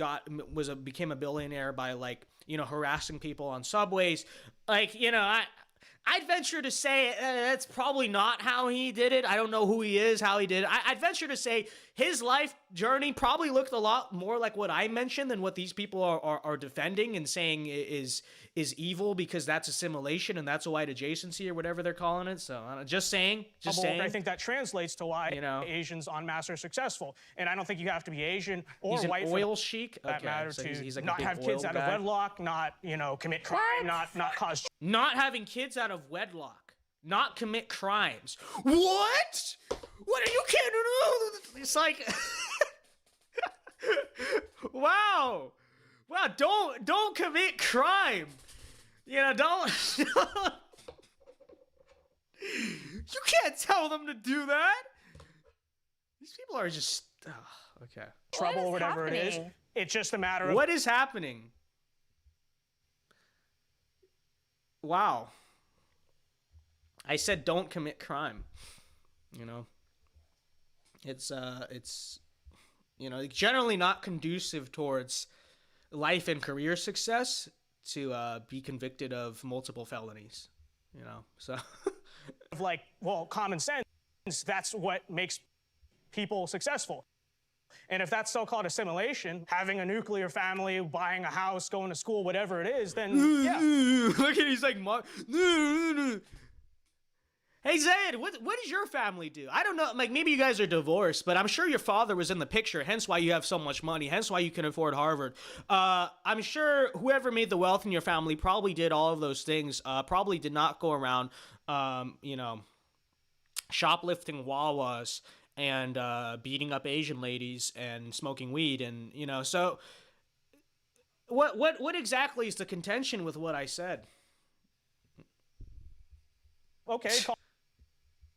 became a billionaire by harassing people on subways. I'd venture to say that's probably not how he did it. I don't know who he is, how he did it. I'd venture to say his life journey probably looked a lot more like what I mentioned than what these people are defending and saying is evil because that's assimilation and that's a white adjacency or whatever they're calling it. So just saying. I think that translates to why Asians en masse are successful. And I don't think you have to be Asian or he's white an oil chic. that Okay, matter so to he's like not have kids out of wedlock, not commit crime, not cause. Not having kids out of wedlock, not commit crimes. What? What are you kidding? It's like, wow. Don't commit crime. Don't. You can't tell them to do that. These people are just, okay. Trouble or whatever it is. It's just a matter of. What is happening? Wow. I said don't commit crime. It's generally not conducive towards life and career success to be convicted of multiple felonies. So common sense, that's what makes people successul. And if that's so-called assimilation, having a nuclear family, buying a house, going to school, whatever it is, then yeah. Look at he's like, hey Zed, what does your family do? I don't know, maybe you guys are divorced, but I'm sure your father was in the picture, hence why you have so much money, hence why you can afford Harvard. I'm sure whoever made the wealth in your family probably did all of those things, probably did not go around, shoplifting Wawas and beating up Asian ladies and smoking weed, and so what exactly is the contention with what I said? Okay,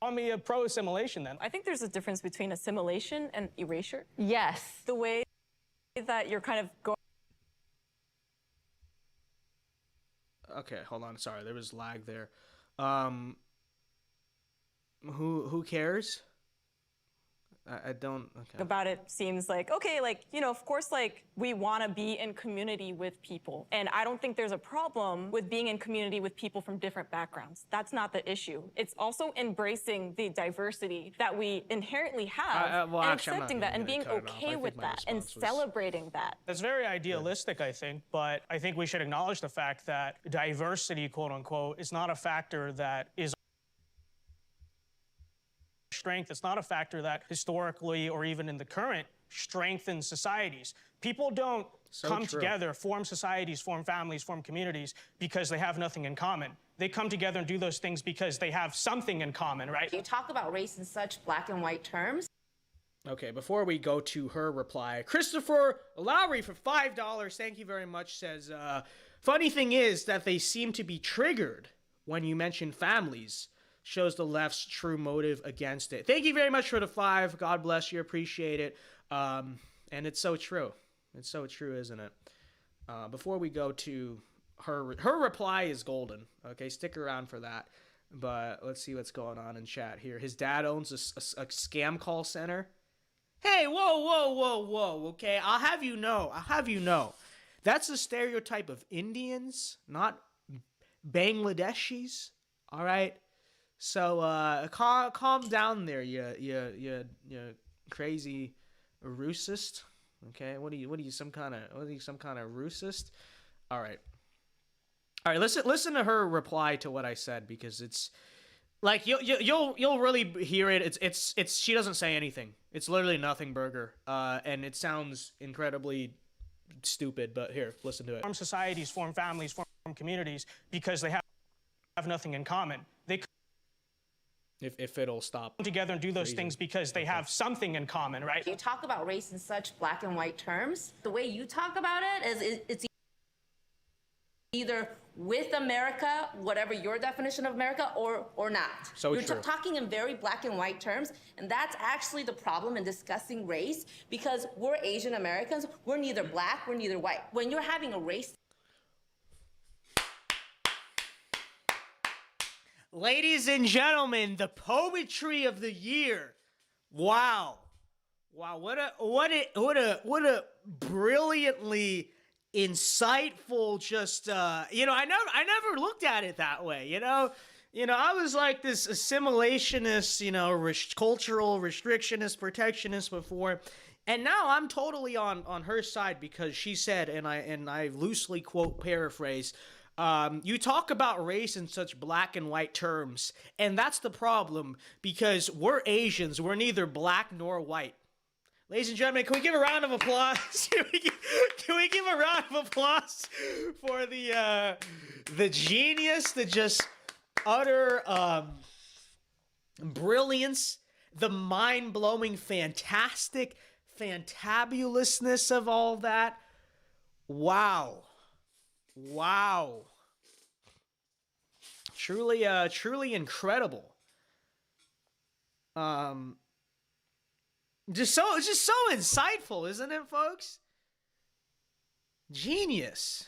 call me a pro-assimilation then. I think there's a difference between assimilation and erasure. Yes. The way that you're kind of going. Okay, hold on. Sorry, there was lag there. Who cares? I don't. Okay. About it seems like, okay, of course, we want to be in community with people. And I don't think there's a problem with being in community with people from different backgrounds. That's not the issue. It's also embracing the diversity that we inherently have and accepting that and being okay with that and celebrating that. That's very idealistic, I think, but I think we should acknowledge the fact that diversity, quote unquote, is not a factor that is strength. It's not a factor that historically or even in the current strengthen societies. People don't come together, form societies, form families, form communities because they have nothing in common. They come together and do those things because they have something in common, right? You talk about race in such black and white terms. Okay, before we go to her reply, Christopher Lowry for $5, thank you very much, says, funny thing is that they seem to be triggered when you mention families. Shows the left's true motive against it. Thank you very much for the 5. God bless you. Appreciate it. And it's so true. It's so true, isn't it? Before we go to her reply is golden. Okay, stick around for that. But let's see what's going on in chat here. His dad owns a scam call center. Hey, whoa. Okay, I'll have you know. That's a stereotype of Indians, not Bangladeshis. All right. So calm down there, you crazy racist. Okay, what are you some kind of racist? All right. Listen to her reply to what I said, because it's like you'll really hear it. It's she doesn't say anything. It's literally nothing burger. And it sounds incredibly stupid, but here, listen to it. Form societies, form families, form communities because they have nothing in common. They if it'll stop come together and do those things because they have something in common, right? You talk about race in such black and white terms. The way you talk about it is it's either with America, whatever your definition of America, or not. So You're true. Talking in very black and white terms, and that's actually the problem in discussing race, because we're Asian Americans, we're neither black, we're neither white. When you're having a race... Ladies and gentlemen, the poetry of the year. Wow, what a brilliantly insightful, just I never looked at it that way. I was like this assimilationist, cultural restrictionist, protectionist before, and now I'm totally on her side, because she said, and I loosely quote paraphrase, you talk about race in such black and white terms, and that's the problem, because we're Asians. We're neither black nor white. Ladies and gentlemen, can we give a round of applause? Can we give a round of applause for the genius, the just utter brilliance, the mind-blowing, fantabulousness of all that? Wow. Truly incredible. It's just so insightful, isn't it, folks? Genius.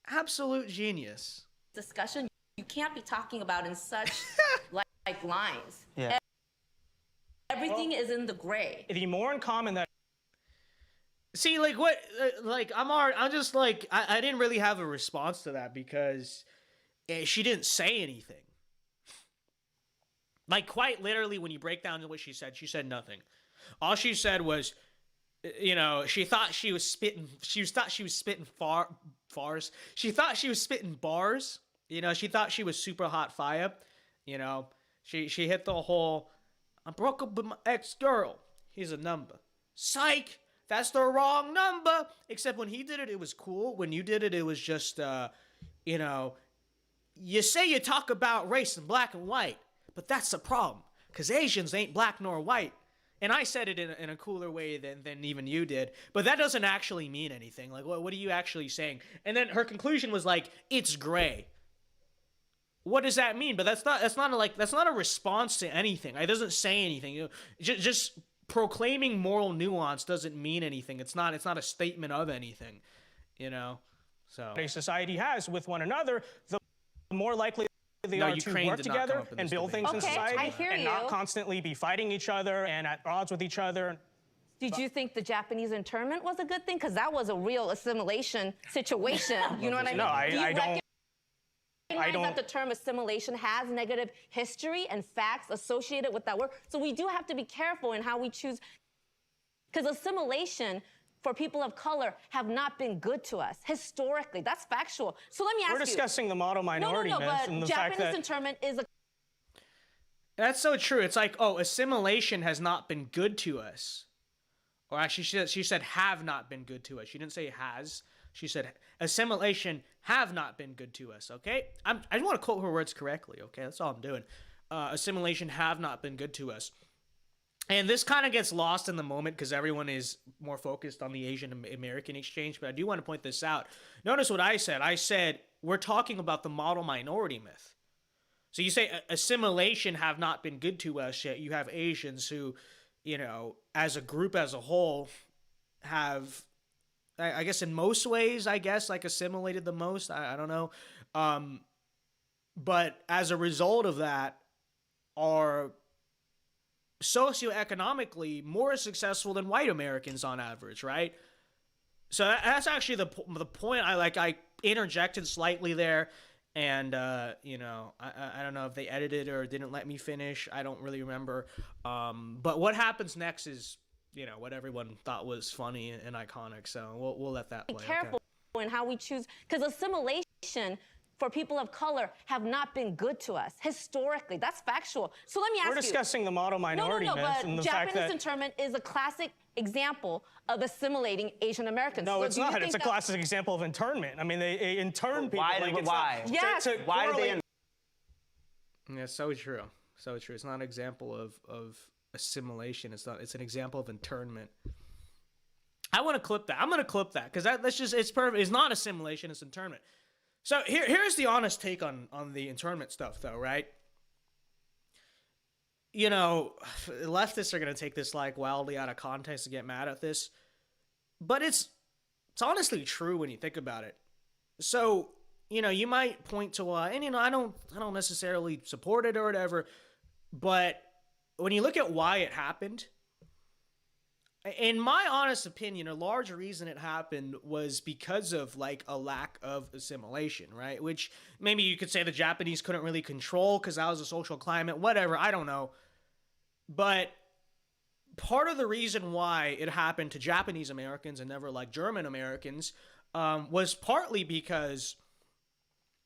Absolute genius. discussion you can't be talking about in such like lines. Yeah. Everything is in the gray. The more in common that See, like, what, like, I'm just, like, I didn't really have a response to that, because she didn't say anything. Like, quite literally, when you break down what she said nothing. All she said was, she thought she was spitting, she thought she was spitting bars. She thought she was spitting bars. She thought she was super hot fire. She hit the whole, I broke up with my ex-girl. Here's a number. Psych! That's the wrong number. Except when he did it, it was cool. When you did it, it was just, you say you talk about race in black and white, but that's the problem, because Asians ain't black nor white. And I said it in a cooler way than even you did, but that doesn't actually mean anything. Like, what are you actually saying? And then her conclusion was like, it's gray. What does that mean? But that's not a response to anything. It doesn't say anything. Just proclaiming moral nuance doesn't mean anything. It's not a statement of anything, So a society has with one another, the more likely they are to work together and build things in society and not constantly be fighting each other and at odds with each other. Did you think the Japanese internment was a good thing? Because that was a real assimilation situation. You know what I mean? No, I don't. That the term assimilation has negative history and facts associated with that word. So we do have to be careful in how we choose, because assimilation for people of color have not been good to us historically. That's factual. So let me ask you. We're discussing the model minority myth and the fact that Japanese internment is a. That's so true. It's like, oh, assimilation has not been good to us. or actually she said have not been good to us. She didn't say has. She said assimilation have not been good to us. Okay, I just want to quote her words correctly. Okay, that's all I'm doing. Assimilation have not been good to us. And this kind of gets lost in the moment because everyone is more focused on the Asian American exchange. But I do want to point this out. Notice what I said. I said we're talking about the model minority myth. So you say assimilation have not been good to us, yet you have Asians who, you know, as a group as a whole, have, I guess in most ways, like assimilated the most. I don't know. But as a result of that, are socioeconomically more successful than white Americans on average, right? So that's actually the point. I interjected slightly there, and you know, I don't know if they edited or didn't let me finish. I don't really remember. But what happens next is, you know, what everyone thought was funny and iconic. So we'll let that play. Be careful in how we choose, because assimilation for people of color have not been good to us historically. That's factual. So let me ask you. We're discussing the model minority myth and the fact that Japanese internment is a classic example of assimilating Asian Americans. No, So it's not. It's a classic example of internment. I mean, they intern people. Why? Yes. Why do they? Yeah, so true. So true. It's not an example of assimilation. It's not. It's an example of internment. I want to clip that. I'm going to clip that because that's just, it's perfect. It's not assimilation. It's internment. So here's the honest take on the internment stuff, though, right? You know, leftists are going to take this like wildly out of context and get mad at this, but it's honestly true when you think about it. So, you know, you might point to, and you know, I don't necessarily support it or whatever, but when you look at why it happened, in my honest opinion, a large reason it happened was because of like a lack of assimilation, right? Which maybe you could say the Japanese couldn't really control because that was a social climate, whatever, I don't know. But part of the reason why it happened to Japanese Americans and never like German Americans was partly because,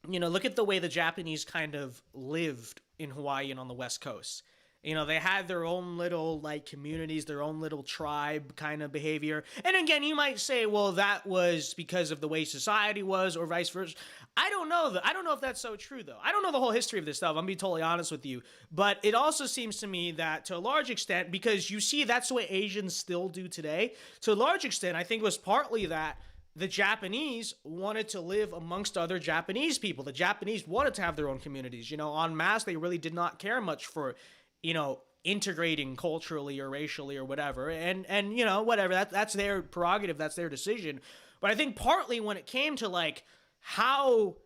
you know, look at the way the Japanese kind of lived in Hawaii and on the West Coast. You know, they had their own little, like, communities, their own little tribe kind of behavior. And again, you might say, well, that was because of the way society was or vice versa. I don't know. I don't know if that's so true, though. I don't know the whole history of this stuff. I'm going to be totally honest with you. But it also seems to me that to a large extent, because you see that's the way Asians still do today, to a large extent, I think it was partly that the Japanese wanted to live amongst other Japanese people. The Japanese wanted to have their own communities. You know, en masse, they really did not care much for, you know, integrating culturally or racially or whatever. And you know, whatever, that's their prerogative, that's their decision. But I think partly when it came to like how,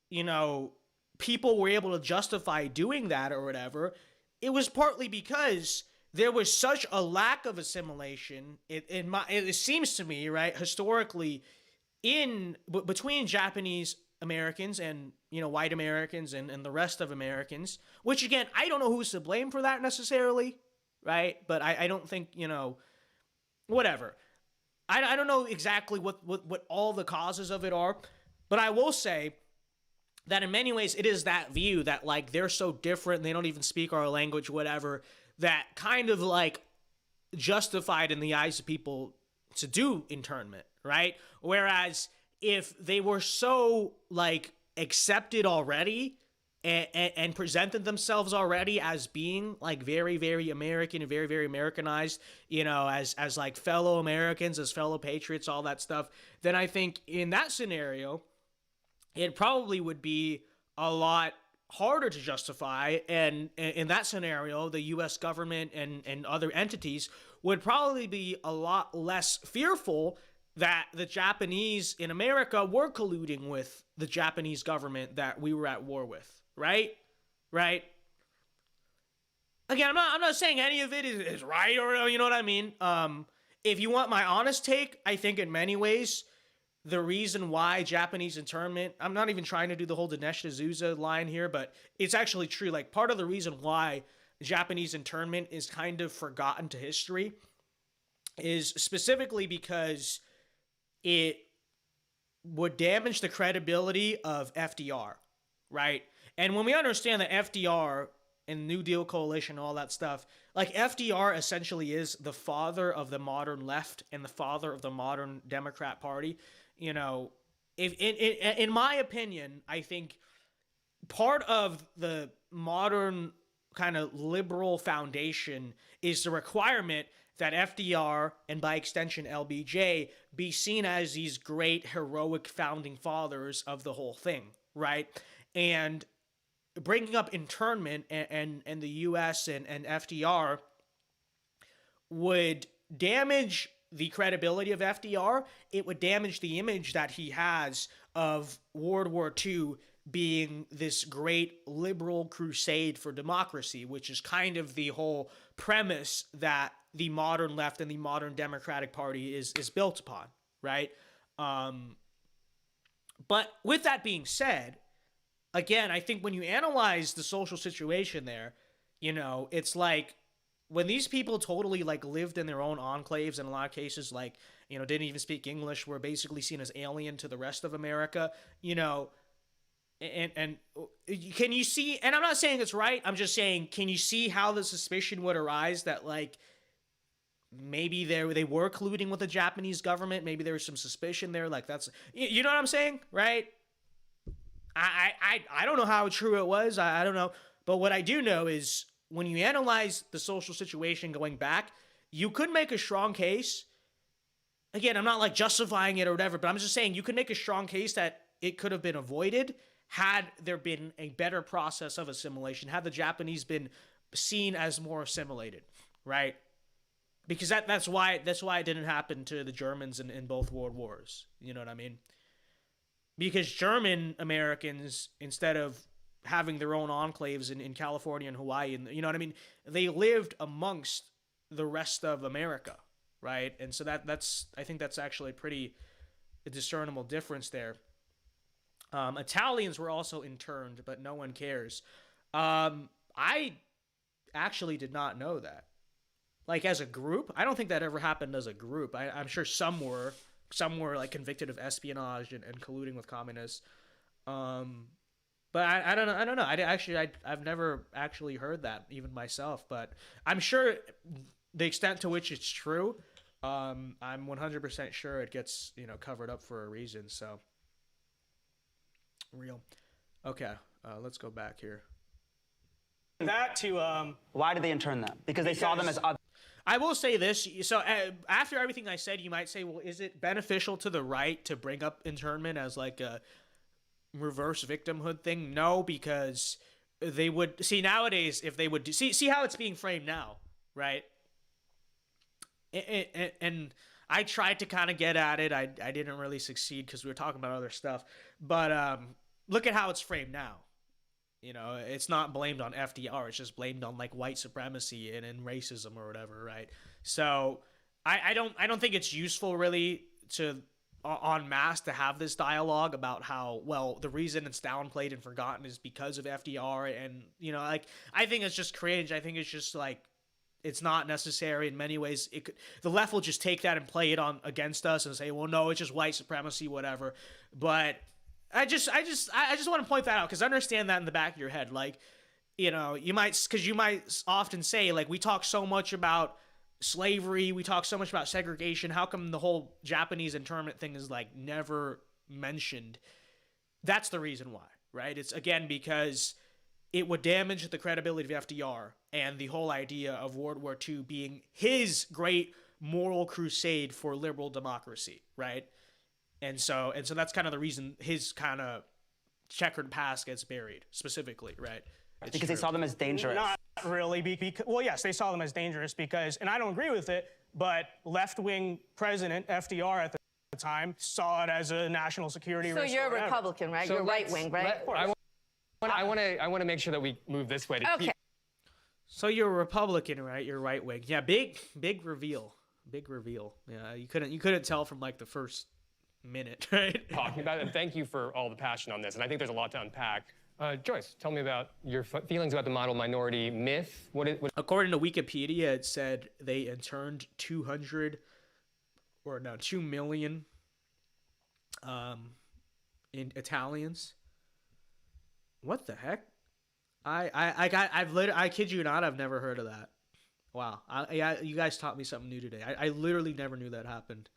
you know, people were able to justify doing that or whatever, it was partly because there was such a lack of assimilation, it seems to me, right, historically, between Japanese Americans and, you know, white Americans and the rest of Americans, which again, I don't know who's to blame for that necessarily, right? But I don't think, you know, whatever. I don't know exactly what all the causes of it are, but I will say that in many ways it is that view that like they're so different, they don't even speak our language, whatever, that kind of like justified in the eyes of people to do internment, right? Whereas if they were so like accepted already and presented themselves already as being like very, very American and very, very Americanized, you know, as like fellow Americans, as fellow patriots, all that stuff, then I think in that scenario, it probably would be a lot harder to justify. And in that scenario, the U.S. government and other entities would probably be a lot less fearful that the Japanese in America were colluding with the Japanese government that we were at war with, right? Right? Again, I'm not saying any of it is right or, you know what I mean? If you want my honest take, I think in many ways, the reason why Japanese internment, I'm not even trying to do the whole Dinesh D'Souza line here, but it's actually true. Like part of the reason why Japanese internment is kind of forgotten to history is specifically because it would damage the credibility of FDR, right? And when we understand that FDR and New Deal coalition, all that stuff. Like FDR essentially is the father of the modern left and the father of the modern Democrat Party. You know, if in my opinion, I think part of the modern kind of liberal foundation is the requirement that FDR and by extension LBJ be seen as these great heroic founding fathers of the whole thing, right? And bringing up internment and the US and FDR would damage the credibility of FDR. It would damage the image that he has of World War II being this great liberal crusade for democracy, which is kind of the whole premise that the modern left and the modern Democratic Party is built upon, right? But with that being said, again, I think when you analyze the social situation there, you know, it's like when these people totally like lived in their own enclaves, in a lot of cases, like, you know, didn't even speak English, were basically seen as alien to the rest of America, you know, and can you see, and I'm not saying it's right, I'm just saying, can you see how the suspicion would arise that like maybe they were colluding with the Japanese government, maybe there was some suspicion there, like that's, you know what I'm saying, right? I don't know how true it was, I don't know, but what I do know is when you analyze the social situation going back, you could make a strong case. Again, I'm not like justifying it or whatever, but I'm just saying you could make a strong case that it could have been avoided had there been a better process of assimilation, had the Japanese been seen as more assimilated, right? Because that's why it didn't happen to the Germans in both world wars. You know what I mean? Because German Americans, instead of having their own enclaves in California and Hawaii, and you know what I mean, they lived amongst the rest of America, right? And so that's I think that's actually a discernible difference there. Italians were also interned, but no one cares. I actually did not know that. Like as a group, I don't think that ever happened as a group. I'm sure some were like convicted of espionage and colluding with communists. But I don't know. I've never actually heard that even myself. But I'm sure the extent to which it's true, I'm 100% sure it gets covered up for a reason. So real. Okay, let's go back here. That to Why did they intern them? Because they saw them as other. I will say this. So after everything I said, you might say, well, is it beneficial to the right to bring up internment as like a reverse victimhood thing? No, because they would see nowadays if they would see how it's being framed now, right? And I tried to kind of get at it. I didn't really succeed because we were talking about other stuff. But look at how it's framed now. It's not blamed on FDR. It's just blamed on like white supremacy and racism or whatever, right? So I don't think it's useful really to en masse to have this dialogue about how, well, the reason it's downplayed and forgotten is because of FDR, and like I think it's just cringe. I think it's just like it's not necessary in many ways. The left will just take that and play it on against us and say, well, no, it's just white supremacy, whatever. But I just want to point that out because understand that in the back of your head, like, you might often say, like, we talk so much about slavery, we talk so much about segregation. How come the whole Japanese internment thing is like never mentioned? That's the reason why, right? It's again because it would damage the credibility of FDR and the whole idea of World War II being his great moral crusade for liberal democracy, right? And so that's kind of the reason his kind of checkered past gets buried specifically, right? Because they saw them as dangerous. not really. Well, yes, they saw them as dangerous because, and I don't agree with it, but left-wing president FDR at the time saw it as a national security risk. So you're a Republican, right? You're right-wing, right? I want to make sure that we move this way. Okay. So you're a Republican, right? You're right wing. Yeah, big reveal. Big reveal. Yeah, you couldn't tell from like the first minute, right? Talking about it. And thank you for all the passion on this. And I think there's a lot to unpack. Joyce, tell me about your feelings about the model minority myth. According to Wikipedia, it said they interned 2 million in Italians. What the heck? I kid you not, I've never heard of that. Wow. Yeah, you guys taught me something new today. I literally never knew that happened.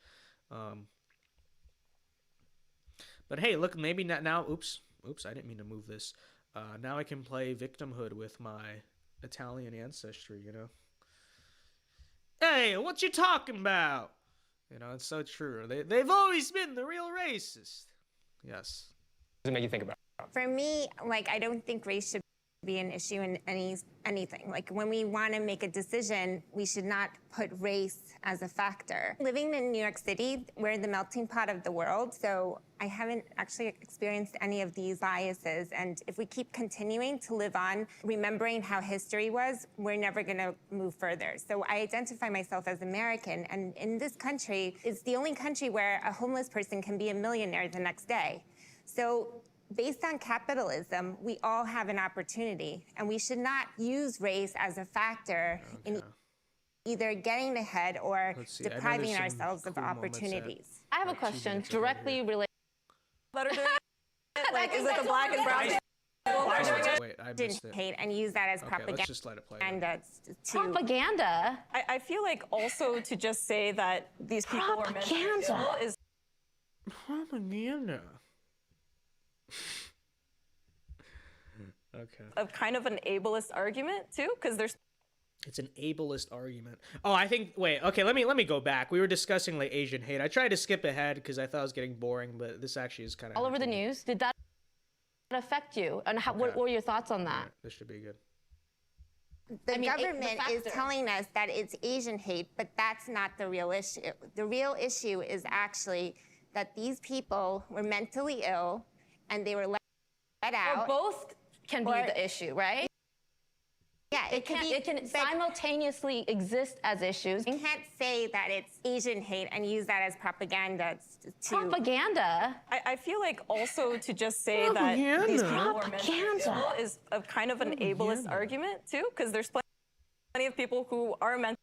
But hey, look, maybe now. Oops, I didn't mean to move this. Now I can play victimhood with my Italian ancestry. You know. Hey, what you talking about? You know, it's so true. They've always been the real racist. Yes. Does it make you think about? For me, like, I don't think race should be an issue in anything. Like, when we want to make a decision, we should not put race as a factor. Living in New York City, we're the melting pot of the world, so I haven't actually experienced any of these biases. And if we keep continuing to live on remembering how history was, we're never going to move further. So I identify myself as American, and in this country, it's the only country where a homeless person can be a millionaire the next day. So based on capitalism, we all have an opportunity, and we should not use race as a factor in either getting ahead or depriving ourselves of opportunities. I have a question directly related. Let her do it. Like, is it the black and brown? Wait, I missed it. Hate and use that as Okay, propaganda. let's just let it play. Propaganda? I feel like also to just say that these people are mentally ill is Propaganda. Okay. a kind of an ableist argument too, because there's It's an ableist argument. Oh, I think. Wait. Okay. Let me go back. We were discussing like Asian hate. I tried to skip ahead because I thought it was getting boring, but this actually is kind of All over the news. Did that affect you? And what were your thoughts on that? This should be good. The government is telling us that it's Asian hate, but that's not the real issue. The real issue is actually that these people were mentally ill and they were let out. Or both can be the issue, right? Yeah, It can simultaneously exist as issues. You can't say that it's Asian hate and use that as propaganda to... Propaganda? I feel like also to just say that these people are mentally ill is a kind of an ableist argument too, because there's plenty of people who are mentally.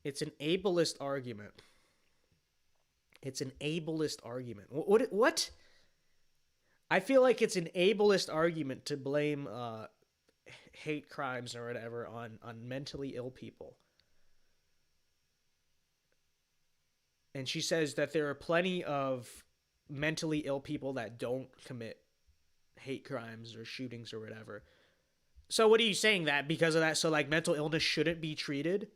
It's an ableist argument. It's an ableist argument. What? I feel like it's an ableist argument to blame hate crimes or whatever on mentally ill people. And she says that there are plenty of mentally ill people that don't commit hate crimes or shootings or whatever. So what are you saying, that because of that, so like mental illness shouldn't be treated?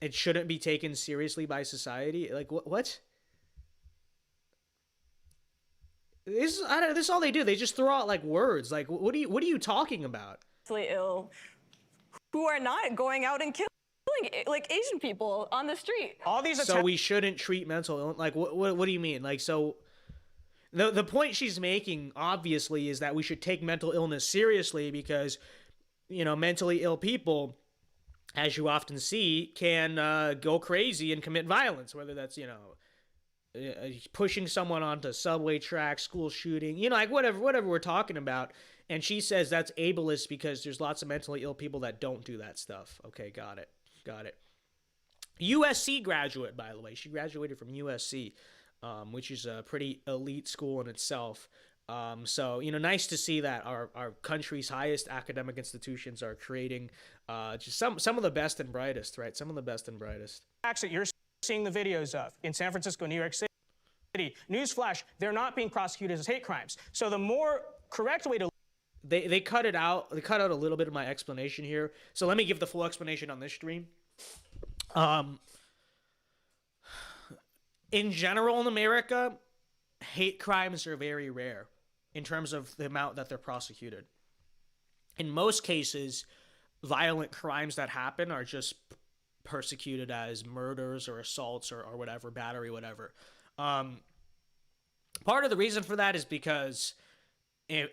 It shouldn't be taken seriously by society? Like what? This is all they do. They just throw out like words. Like what are you talking about? Ill who are not going out and killing like Asian people on the street. All these So we shouldn't treat mental illness. Like what do you mean? Like, so the point she's making obviously is that we should take mental illness seriously because, you know, mentally ill people, as you often see, can go crazy and commit violence, whether that's, you know, pushing someone onto subway tracks, school shooting, you know, like whatever we're talking about. And she says that's ableist because there's lots of mentally ill people that don't do that stuff. Okay, got it. USC graduate, by the way. She graduated from USC, which is a pretty elite school in itself. So, you know, nice to see that our country's highest academic institutions are creating just some of the best and brightest, right? Some of the best and brightest. Actually, you're seeing the videos of in San Francisco, New York City. Newsflash, they're not being prosecuted as hate crimes. So the more correct way to They cut it out. They cut out a little bit of my explanation here. So let me give the full explanation on this stream. In general in America, hate crimes are very rare in terms of the amount that they're prosecuted. In most cases, violent crimes that happen are just persecuted as murders or assaults or whatever, battery, whatever. Part of the reason for that is because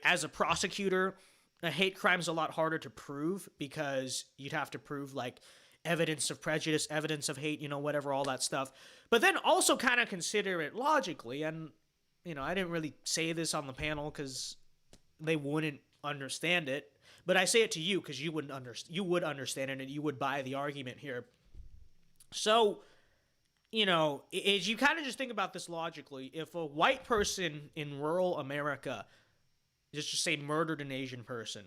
as a prosecutor, a hate crime is a lot harder to prove because you'd have to prove like evidence of prejudice, evidence of hate, you know, whatever, all that stuff. But then also kind of consider it logically. And, you know, I didn't really say this on the panel because they wouldn't understand it. But I say it to you because you would understand it and you would buy the argument here. So, you know, as you kind of just think about this logically, if a white person in rural America just say murdered an Asian person,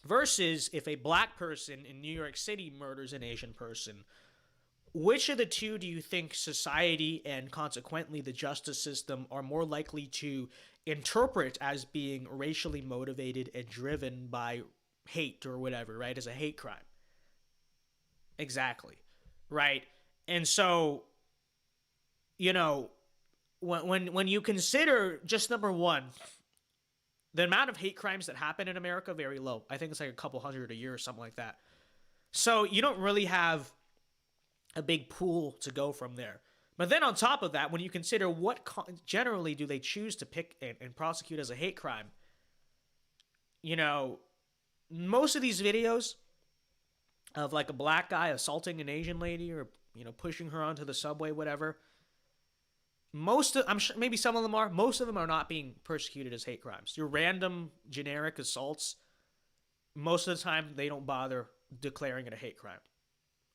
versus if a black person in New York City murders an Asian person. Which of the two do you think society and consequently the justice system are more likely to interpret as being racially motivated and driven by hate or whatever, right? As a hate crime. Exactly. Right? And so, you know, when you consider just number one, the amount of hate crimes that happen in America, very low. I think it's like a couple hundred a year or something like that. So you don't really have a big pool to go from there. But then on top of that, when you consider what generally do they choose to pick and prosecute as a hate crime, you know, most of these videos of like a black guy assaulting an Asian lady or, you know, pushing her onto the subway, whatever, I'm sure maybe some of them are, most of them are not being persecuted as hate crimes. Your random generic assaults, most of the time they don't bother declaring it a hate crime.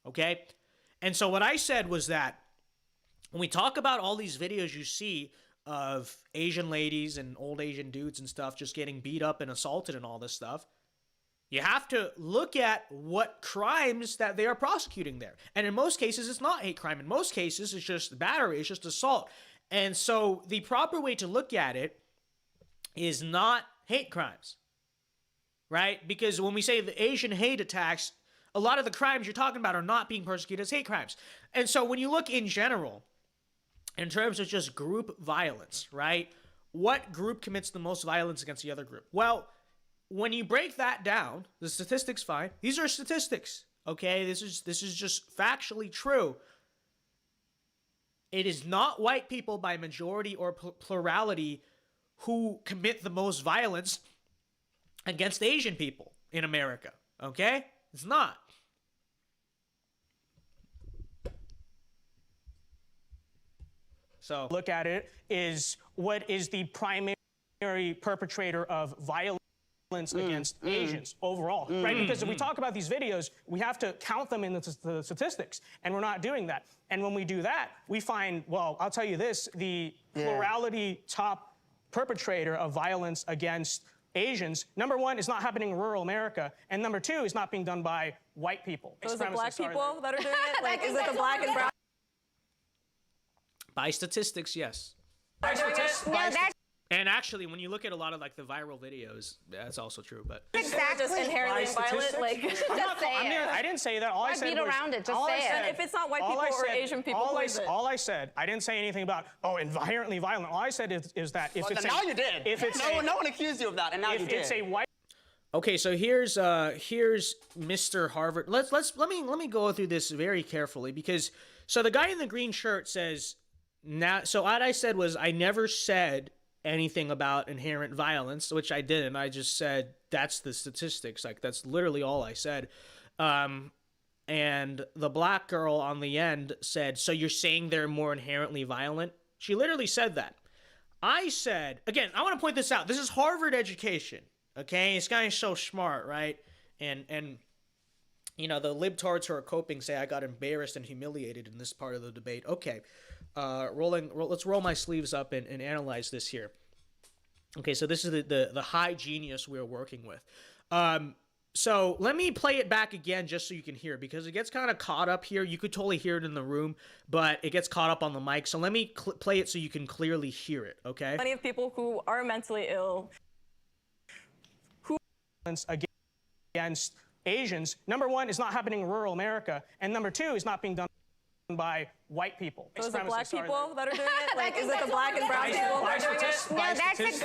Okay? And so what I said was that when we talk about all these videos you see of Asian ladies and old Asian dudes and stuff just getting beat up and assaulted and all this stuff, you have to look at what crimes that they are prosecuting there. And in most cases, it's not hate crime. In most cases, it's just battery, it's just assault. And so the proper way to look at it is not hate crimes, right? Because when we say the Asian hate attacks, a lot of the crimes you're talking about are not being persecuted as hate crimes. And so when you look in general, in terms of just group violence, right? What group commits the most violence against the other group? Well, when you break that down, the statistics fine. These are statistics, okay? This is just factually true. It is not white people by majority or plurality who commit the most violence against Asian people in America, okay? It's not. So Look at it is what is the primary perpetrator of violence against Asians overall, right? Because if we talk about these videos, we have to count them in the statistics, and we're not doing that. And when we do that, we find, well, I'll tell you this, the plurality top perpetrator of violence against Asians, number one, is not happening in rural America, and number two, is not being done by white people. So is it black people that are doing it? Like, is it the black and brown? by statistics, yes. Are doing it? No, that's And actually, when you look at a lot of like the viral videos, that's also true. But Just inherently violent, like. Just say it. I didn't say that. All I said beat was, around it. Just all I say it. said- If it's not white all people I or said- Asian people, all who I, is it? all I said, I didn't say anything about, inherently violent. All I said is that if it's now you did. If it's no one accused you of that, and now you if did. it's a white okay, so here's Mr. Harvard. Let me go through this very carefully because so the guy in the green shirt says now. So what I said was I never said anything about inherent violence, which I didn't. I just said that's the statistics. Like that's literally all I said. And the black girl on the end said, "So you're saying they're more inherently violent?" She literally said that. I said again. I want to point this out. This is Harvard education. Okay, this guy is so smart, right? And you know the libtards who are coping say I got embarrassed and humiliated in this part of the debate. Okay, let's roll my sleeves up and analyze this here. Okay, so this is the high genius we're working with. So let me play it back again just so you can hear because it gets kind of caught up here. You could totally hear it in the room, but it gets caught up on the mic. So let me play it so you can clearly hear it. Okay. Plenty of people who are mentally ill. against Asians, number one, is not happening in rural America, and number two, is not being done by white people. So is it black Extremists people that are doing it? Like, is it the black and brown people that are doing it? no, that's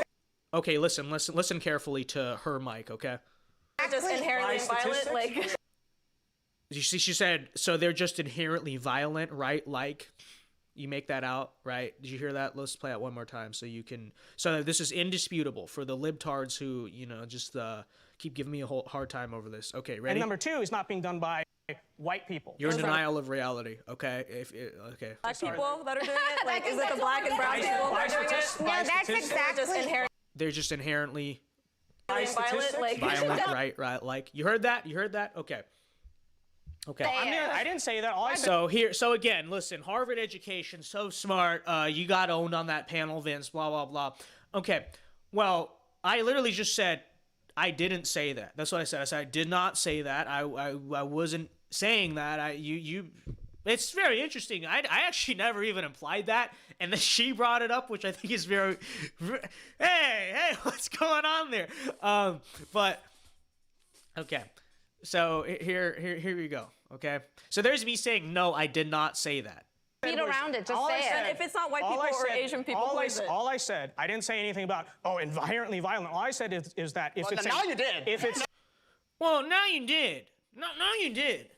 Okay, listen carefully to her mic, okay? Just inherently violent, like. You see, she said, so they're just inherently violent, right? Like, you make that out, right? Did you hear that? Let's play it one more time so you can. So this is indisputable for the libtards who, you know, just keep giving me a whole hard time over this. Okay, ready? And number two, is not being done by white people. You're in denial of reality, okay? Okay. Black people that are doing it? Like, is it the black and brown people that are doing it? no, that's exactly. Just inherently They're just inherently violent, like. violent, right? Like, you heard that? Okay. Okay. I didn't say that. All I said. So again, listen, Harvard education, so smart. You got owned on that panel, Vince, blah, blah, blah. Okay. Well, I literally just said, I didn't say that. That's what I said. I said I did not say that. I wasn't saying that. It's very interesting. I actually never even implied that, and then she brought it up, which I think is very. Hey, what's going on there? But okay, so here we go. Okay, so there's me saying no, I did not say that. Beat around it. Just All I say said- it. If it's not white people or Asian people, who is it? All I said, I didn't say anything about, inherently violent. All I said is that if it's now you did. If it's Well, now you did. No, you did.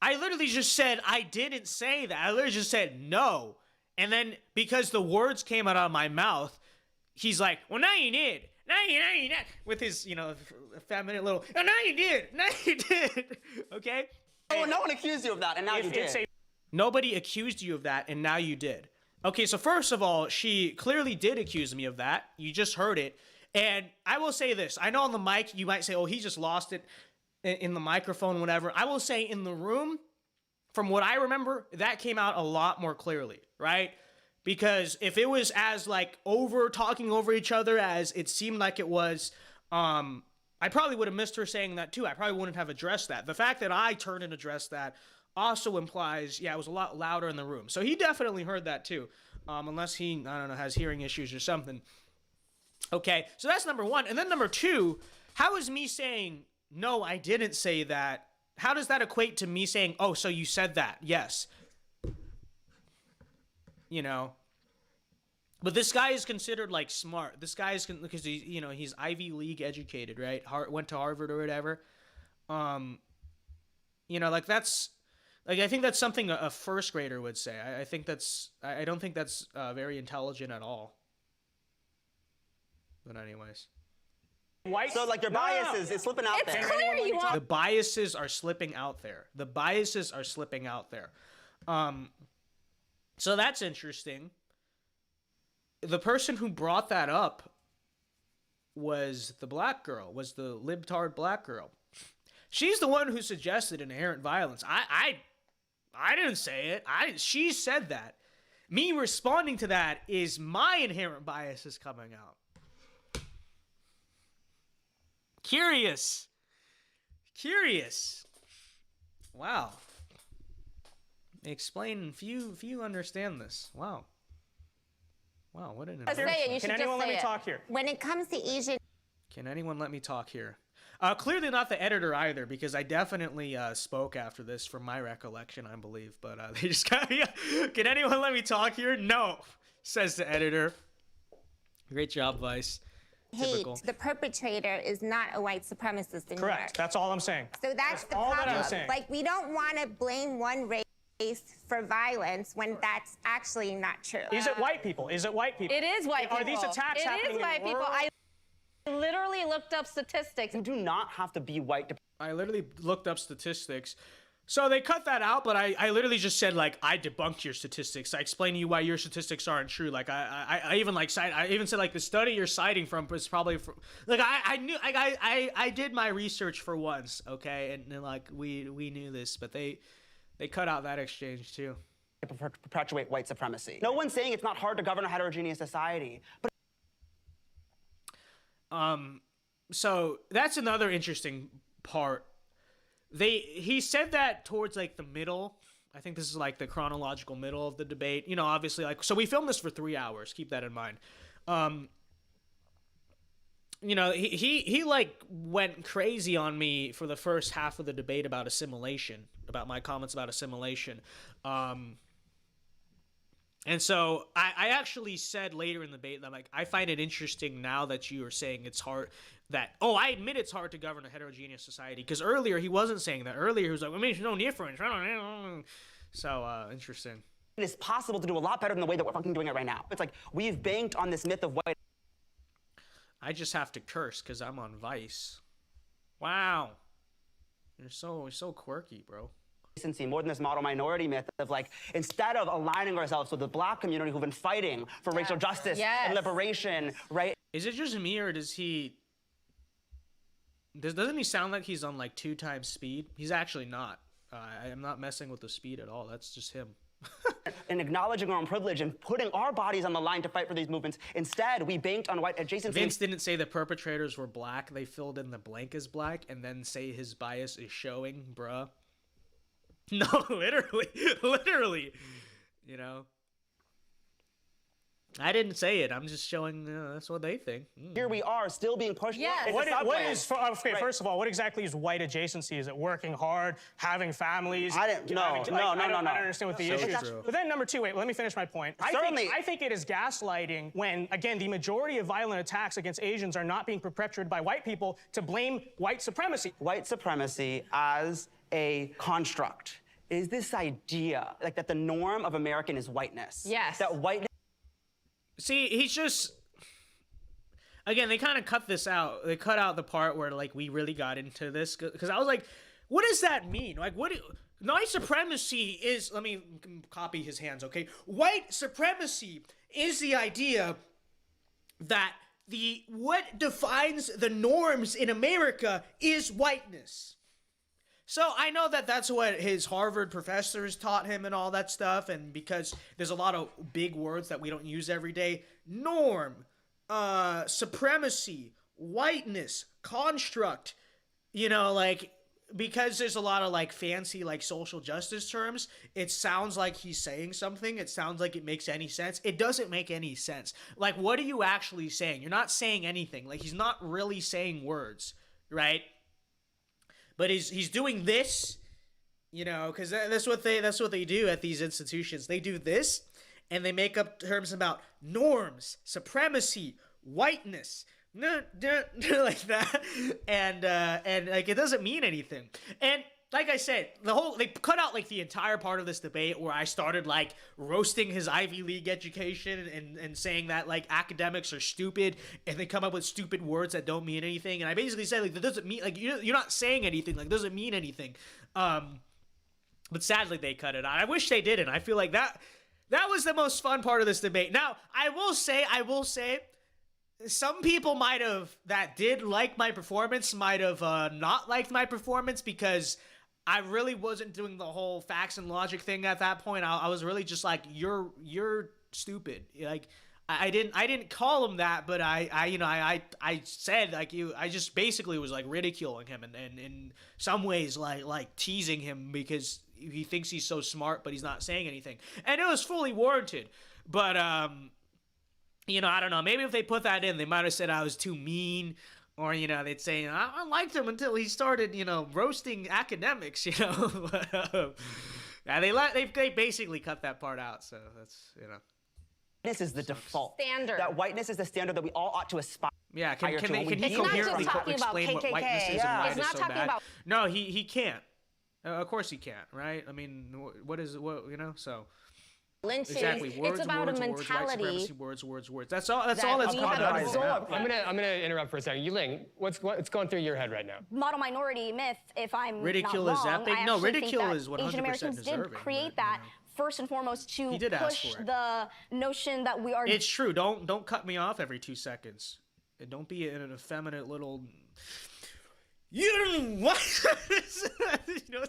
I literally just said I didn't say that. I literally just said no. And then because the words came out of my mouth, he's like, well, now you did. Now you did. With his, feminine little, oh, now you did. Now you did. Okay? Oh, no one accused you of that, and now you did. Nobody accused you of that, and now you did. Okay, so first of all, she clearly did accuse me of that. You just heard it. And I will say this. I know on the mic, you might say, oh, he just lost it in the microphone, whatever. I will say in the room, from what I remember, that came out a lot more clearly, right? Because if it was as talking over each other as it seemed like it was, I probably would have missed her saying that too. I probably wouldn't have addressed that. The fact that I turned and addressed that also implies, it was a lot louder in the room. So he definitely heard that too, unless he, I don't know, has hearing issues or something. Okay, so that's number one. And then number two, how is me saying, no, I didn't say that, how does that equate to me saying, oh, so you said that? Yes. But this guy is considered smart. This guy is, because he's Ivy League educated, right? Went to Harvard or whatever. That's, I think that's something a first grader would say. I think that's, I don't think that's very intelligent at all. But anyways. So your bias is slipping out there. It's clear you want. The biases are slipping out there. So that's interesting. The person who brought that up was the black girl, was the libtard black girl. She's the one who suggested inherent violence. I didn't say it. She said that. Me responding to that is my inherent biases coming out. Curious. Wow. Explain. Few understand this. Wow, what an Just say it. You should Can just anyone let say me it. talk here? When it comes to Asian Can anyone let me talk here? Clearly not the editor either, because I definitely spoke after this from my recollection, I believe. But they just got me. Can anyone let me talk here? No, says the editor. Great job, Vice. Typical. the perpetrator is not a white supremacist in New York. Correct. That's all I'm saying. So that's the all that problem. I'm saying. We don't want to blame one race for violence when that's actually not true. Is it white people? It is white people. Are these attacks happening It is white in the people. rural- I literally looked up statistics. You do not have to be white to. I literally looked up statistics. So they cut that out, but I literally just said I debunked your statistics. I explained to you why your statistics aren't true. I even said the study you're citing from is probably I knew I did my research for once, okay, and we knew this, but they cut out that exchange too. Perpetuate white supremacy. No one's saying it's not hard to govern a heterogeneous society, but So that's another interesting part. He said that towards the middle. I think this is the chronological middle of the debate. Obviously so we filmed this for 3 hours. Keep that in mind. He went crazy on me for the first half of the debate about assimilation, about my comments about assimilation. And so I actually said later in the debate that I find it interesting now that you are saying it's hard I admit it's hard to govern a heterogeneous society, because earlier he wasn't saying that. Earlier he was there's no difference. So interesting. it is possible to do a lot better than the way that we're fucking doing it right now. It's we've banked on this myth of white. I just have to curse because I'm on Vice. Wow. You're so quirky, bro. More than this model minority myth of instead of aligning ourselves with the black community who've been fighting for racial justice and liberation, right? Is it just me, or doesn't he sound like he's on 2 times speed? He's actually not. I'm not messing with the speed at all. That's just him. and acknowledging our own privilege and putting our bodies on the line to fight for these movements. Instead, we banked on white adjacency. Vince didn't say the perpetrators were black. They filled in the blank as black and then say his bias is showing, bruh. No, literally, you know. I didn't say it. I'm just showing that's what they think. Here we are, still being pushed. Yes. Okay, first of all, what exactly is white adjacency? Is it working hard, having families? I don't understand what the issue is. But then number two, wait, let me finish my point. I think it is gaslighting when, again, the majority of violent attacks against Asians are not being perpetrated by white people to blame white supremacy. White supremacy as a construct is this idea like that the norm of American is whiteness. Yes. That whiteness. See, he's just... Again, they kind of cut this out. They cut out the part where, like, we really got into this. Because I was like, what does that mean? Like, white supremacy is... Let me copy his hands, okay? White supremacy is the idea that what defines the norms in America is whiteness. So I know that that's what his Harvard professors taught him and all that stuff, and because there's a lot of big words that we don't use every day. Norm, supremacy, whiteness, construct, you know, like, because there's a lot of, like, fancy, like, social justice terms, it sounds like he's saying something. It sounds like it makes any sense. It doesn't make any sense. Like, what are you actually saying? You're not saying anything. Like, he's not really saying words, right? But he's doing this, you know, because that's what they do at these institutions. They do this, and they make up terms about norms, supremacy, whiteness, like that, and like it doesn't mean anything. And like I said, they cut out like the entire part of this debate where I started like roasting his Ivy League education and saying that like academics are stupid and they come up with stupid words that don't mean anything. And I basically said like that doesn't mean like you're not saying anything, like doesn't mean anything. But sadly they cut it out. I wish they didn't. I feel like that was the most fun part of this debate. Now I will say. Some people that did like my performance might have not liked my performance because I really wasn't doing the whole facts and logic thing at that point. I was really just like, you're stupid. Like, I didn't call him that, but I said like I just basically was like ridiculing him and in some ways like teasing him because he thinks he's so smart, but he's not saying anything. And it was fully warranted. But, you know, I don't know. Maybe if they put that in, they might have said I was too mean. Or, you know, they'd say, I liked him until he started, you know, roasting academics, you know. Yeah, they basically cut that part out, so that's, you know. Whiteness is the default. Standard. That whiteness is the standard that we all ought to aspire. Yeah, can he It's not coherently just talking about explain what whiteness is and why It's it is not so talking bad? about. No, he can't. Of course he can't, right? I mean, what you know, so. Lynching. Exactly. Words, it's about words, a mentality. Words, white supremacy, words. That's all that's coming out of his mouth. I'm gonna interrupt for a second. Yuling, what's going through your head right now? Model minority myth, if I'm ridicule not is wrong, that big? I No, actually ridicule think that is 100% Asian Americans deserving, did create but, that you know. first and foremost to He did ask push for it. the notion that we are. It's true. Don't cut me off every 2 seconds. And don't be an effeminate little. You don't what? You know.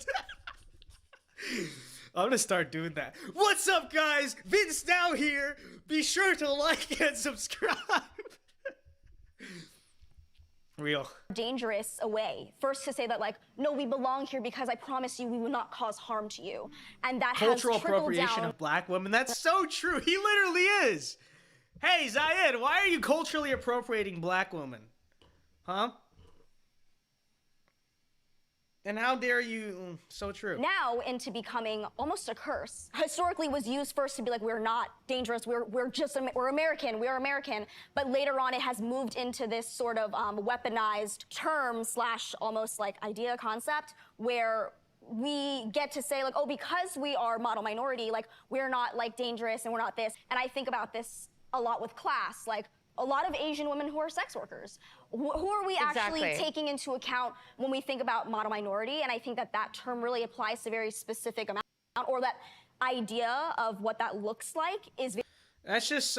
I'm gonna start doing that. What's up, guys? VinceDao here. Be sure to like and subscribe. Real. Dangerous away. First to say that like, no, we belong here because I promise you we will not cause harm to you. And that Cultural has trickled appropriation down. of black women. That's so true. He literally is. Hey, Zayed, why are you culturally appropriating black women? Huh? And how dare you? So true. Now into becoming almost a curse. Historically was used first to be like, we're not dangerous, we're American, we are American. But later on it has moved into this sort of weaponized term / almost like idea concept where we get to say like, oh, because we are model minority, like we're not like dangerous and we're not this. And I think about this a lot with class, like a lot of Asian women who are sex workers. Who are we actually taking into account when we think about model minority? And I think that that term really applies to very specific amount, or that idea of what that looks like is. That's just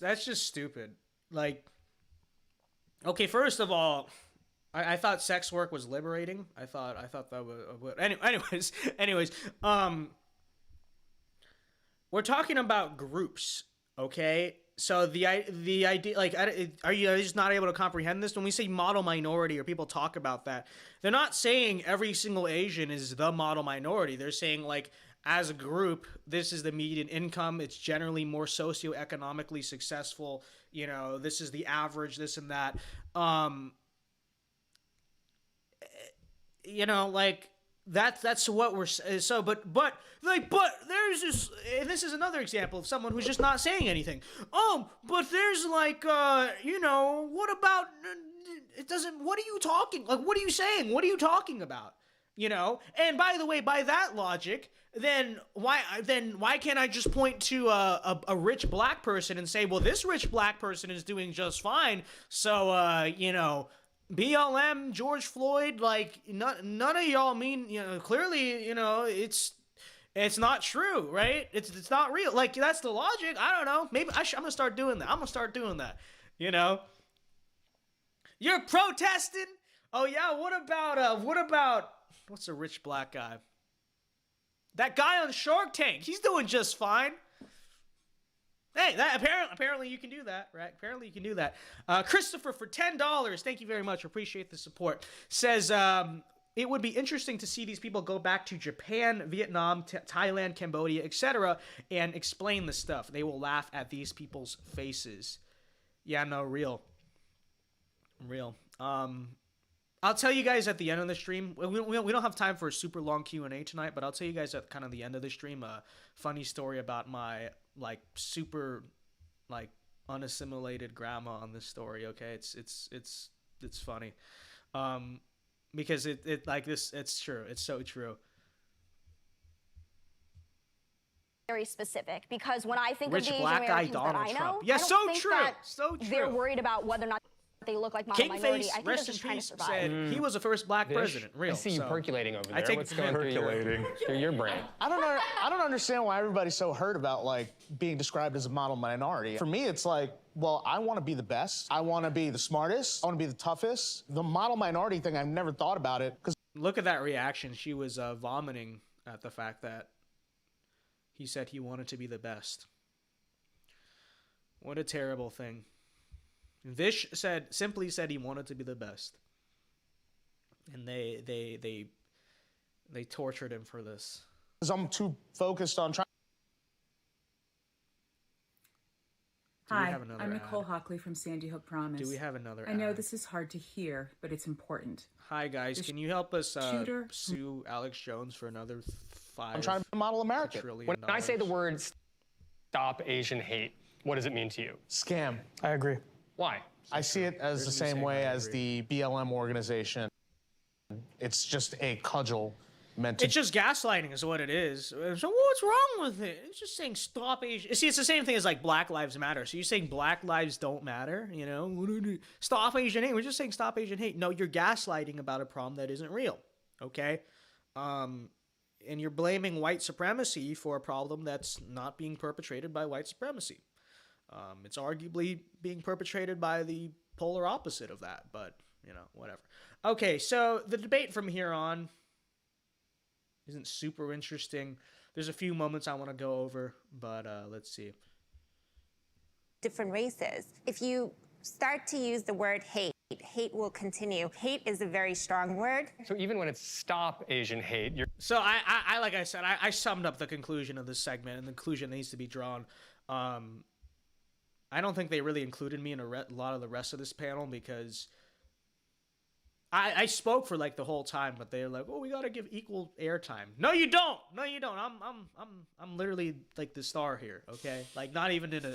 that's just stupid. Like, okay, first of all, I thought sex work was liberating. I thought that would. Anyways. We're talking about groups, okay? So the idea, like, are you just not able to comprehend this? When we say model minority or people talk about that, they're not saying every single Asian is the model minority. They're saying, like, as a group, this is the median income. It's generally more socioeconomically successful. You know, this is the average, this and that. You know, like, that's what we're so, but there's this, and this is another example of someone who's just not saying anything. Oh, but there's like, you know, what about, it doesn't, what are you talking, like, what are you saying? What are you talking about? You know? And by the way, by that logic, then why can't I just point to a rich black person and say, well, this rich black person is doing just fine, so, you know, BLM, George Floyd, like, none of y'all mean, you know, clearly, you know, it's not true, right? It's not real. Like, that's the logic. I don't know. Maybe I'm gonna start doing that. I'm gonna start doing that. You know? You're protesting? Oh yeah, what about what's a rich black guy? That guy on Shark Tank. He's doing just fine. Hey, that apparently you can do that, right? Apparently you can do that. Christopher for $10, thank you very much. Appreciate the support. Says it would be interesting to see these people go back to Japan, Vietnam, Thailand, Cambodia, etc., and explain the stuff. They will laugh at these people's faces. Yeah, no, real. I'll tell you guys at the end of the stream. We don't have time for a super long Q&A tonight, but I'll tell you guys at kind of the end of the stream a funny story about my, like, super, like, unassimilated grandma on this story. Okay, it's funny, because it like this. It's true. It's so true. Very specific, because when I think Rich of the Asian black guy Americans that Donald I know, Trump. Yeah, I don't so think true. that So true. they're worried about whether or not they look like model minority. I think they're rest in just trying to peace, survive. said he was the first black president. Real. I see you so. percolating over there. I take What's going through your brain? I don't understand why everybody's so hurt about, like, being described as a model minority. For me, it's like, well, I want to be the best. I want to be the smartest. I want to be the toughest. The model minority thing, I've never thought about it. Look at that reaction. She was vomiting at the fact that he said he wanted to be the best. What a terrible thing. Vish simply said he wanted to be the best, and they tortured him for this. Because I'm too focused on trying. Hi, I'm Nicole Hockley from Sandy Hook Promise. Do we have another I know ad? this is hard to hear, but it's important. Hi guys, can you help us sue Alex Jones for another $5 I'm trying to model American. trillion? When I say the word "stop Asian hate," what does it mean to you? Scam. I agree. Why? I see it as the same way as the BLM organization. It's just a cudgel meant to... It's just gaslighting is what it is. So what's wrong with it? It's just saying stop Asian... See, it's the same thing as, like, Black Lives Matter. So you're saying Black lives don't matter, you know? Stop Asian hate. We're just saying stop Asian hate. No, you're gaslighting about a problem that isn't real, okay? And you're blaming white supremacy for a problem that's not being perpetrated by white supremacy. It's arguably being perpetrated by the polar opposite of that, but, you know, whatever. Okay, so the debate from here on isn't super interesting. There's a few moments I want to go over, but let's see. Different races. If you start to use the word hate, hate will continue. Hate is a very strong word. So even when it's "stop Asian hate," you're... So I like I said, I summed up the conclusion of this segment, and the conclusion needs to be drawn. I don't think they really included me in a lot of the rest of this panel because I spoke for like the whole time, but they're like, "Oh, we gotta give equal airtime." No, you don't. No, you don't. I'm literally like the star here. Okay, like not even in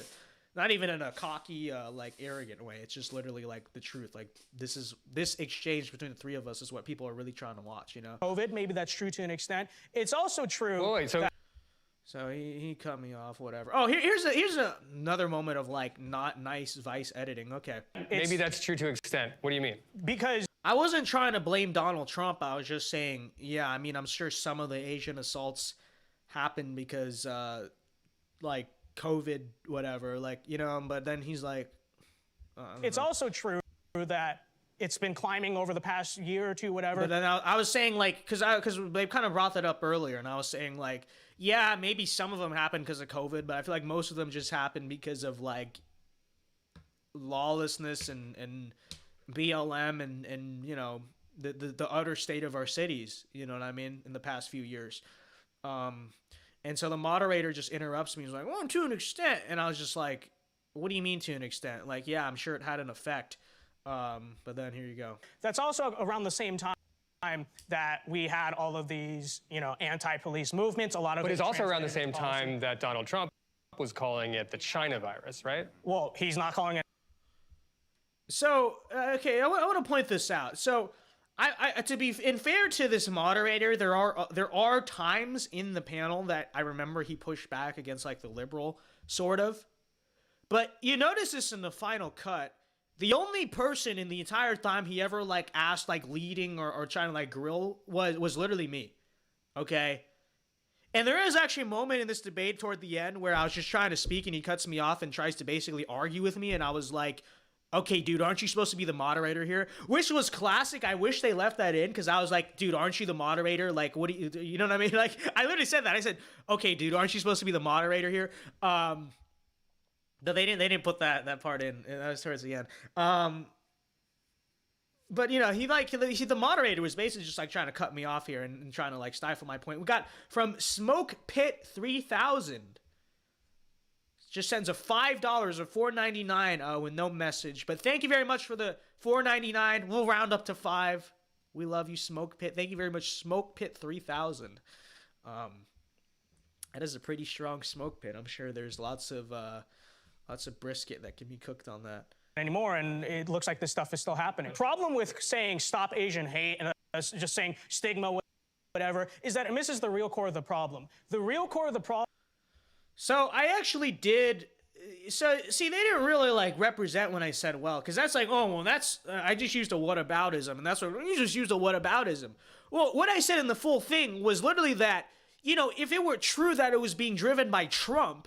a cocky like arrogant way. It's just literally like the truth. Like this exchange between the three of us is what people are really trying to watch. You know. COVID, maybe that's true to an extent. It's also true. Oh, wait, So he cut me off, whatever. Oh, here's another moment of like not nice Vice editing. Okay. Maybe that's true to an extent. What do you mean? Because I wasn't trying to blame Donald Trump. I was just saying, yeah, I mean, I'm sure some of the Asian assaults happened because like COVID, whatever, like, you know, but then he's like... it's also true that it's been climbing over the past year or two, whatever. But then I was saying, like, because they kind of brought that up earlier, and I was saying, like, yeah, maybe some of them happened because of COVID, but I feel like most of them just happened because of, like, lawlessness and BLM and you know, the utter state of our cities, you know what I mean, in the past few years. And so the moderator just interrupts me. He's like, well, to an extent. And I was just like, what do you mean to an extent? Like, yeah, I'm sure it had an effect. But then here you go. That's also around the same time that we had all of these, you know, anti-police movements. A lot of But it's also around the same policy. time that Donald Trump was calling it the China virus, right? Well, he's not calling it. So, okay, I want to point this out. So, I to be fair to this moderator, there are times in the panel that I remember he pushed back against, like, the liberal, sort of. But you notice this in the final cut. The only person in the entire time he ever, like, asked, like, leading or trying to, like, grill was literally me. Okay? And there is actually a moment in this debate toward the end where I was just trying to speak and he cuts me off and tries to basically argue with me, and I was like, okay, dude, aren't you supposed to be the moderator here? Which was classic. I wish they left that in, because I was like, dude, aren't you the moderator? Like, what do you know what I mean? Like, I literally said that. I said, okay, dude, aren't you supposed to be the moderator here? But they didn't put that part in. That was towards the end. But, you know, the moderator was basically just, like, trying to cut me off here and trying to, like, stifle my point. We got from Smoke Pit 3000. Just sends a $5 or $4.99 with no message. But thank you very much for the $4.99. We'll round up to $5. We love you, Smoke Pit. Thank you very much, Smoke Pit 3000. That is a pretty strong smoke pit. I'm sure there's lots of brisket that can be cooked on that. Anymore, and it looks like this stuff is still happening. Problem with saying stop Asian hate and just saying stigma, whatever, is that it misses the real core of the problem. The real core of the problem. So I actually did. So see, they didn't really, like, represent when I said well, because that's like, oh well, that's I just used a whataboutism, and that's what you just used a whataboutism. Well, what I said in the full thing was literally that, you know, if it were true that it was being driven by Trump,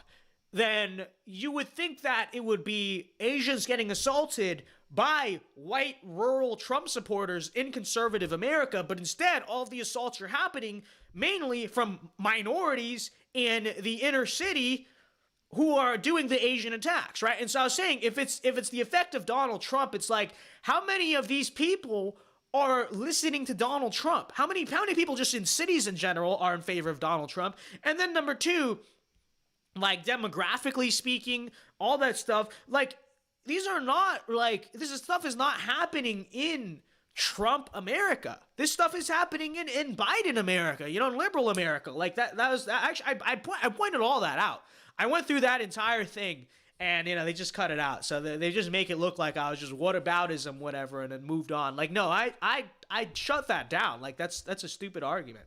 then you would think that it would be Asians getting assaulted by white rural Trump supporters in conservative America, but instead all of the assaults are happening mainly from minorities in the inner city who are doing the Asian attacks, right? And so I was saying, if it's the effect of Donald Trump, it's like, how many of these people are listening to Donald Trump? How many people just in cities in general are in favor of Donald Trump? And then number two, like, demographically speaking, all that stuff, like, these are not, like, this stuff is not happening in Trump America. This stuff is happening in Biden America, you know, in liberal America. Like, that was, actually, I pointed all that out. I went through that entire thing, and, you know, they just cut it out. So they just make it look like I was just whataboutism, whatever, and then moved on. Like, no, I shut that down. Like, that's a stupid argument.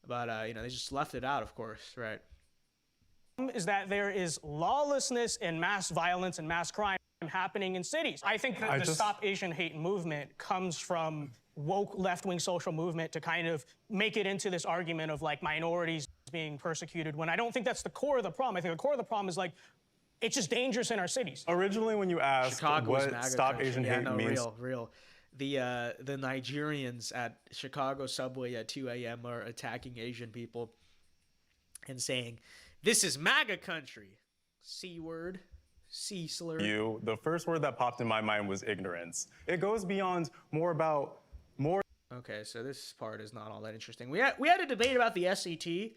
But, you know, they just left it out, of course, right? Is that there is lawlessness and mass violence and mass crime happening in cities. I think that the Stop Asian Hate movement comes from woke left-wing social movement to kind of make it into this argument of, like, minorities being persecuted, when I don't think that's the core of the problem. I think the core of the problem is, like, it's just dangerous in our cities. Originally, when you asked what Stop Asian Hate means... Real. The Nigerians at Chicago subway at 2 a.m. are attacking Asian people and saying, this is MAGA country. C-word. C-slur. The first word that popped in my mind was ignorance. It goes beyond Okay, so this part is not all that interesting. We had a debate about the SAT.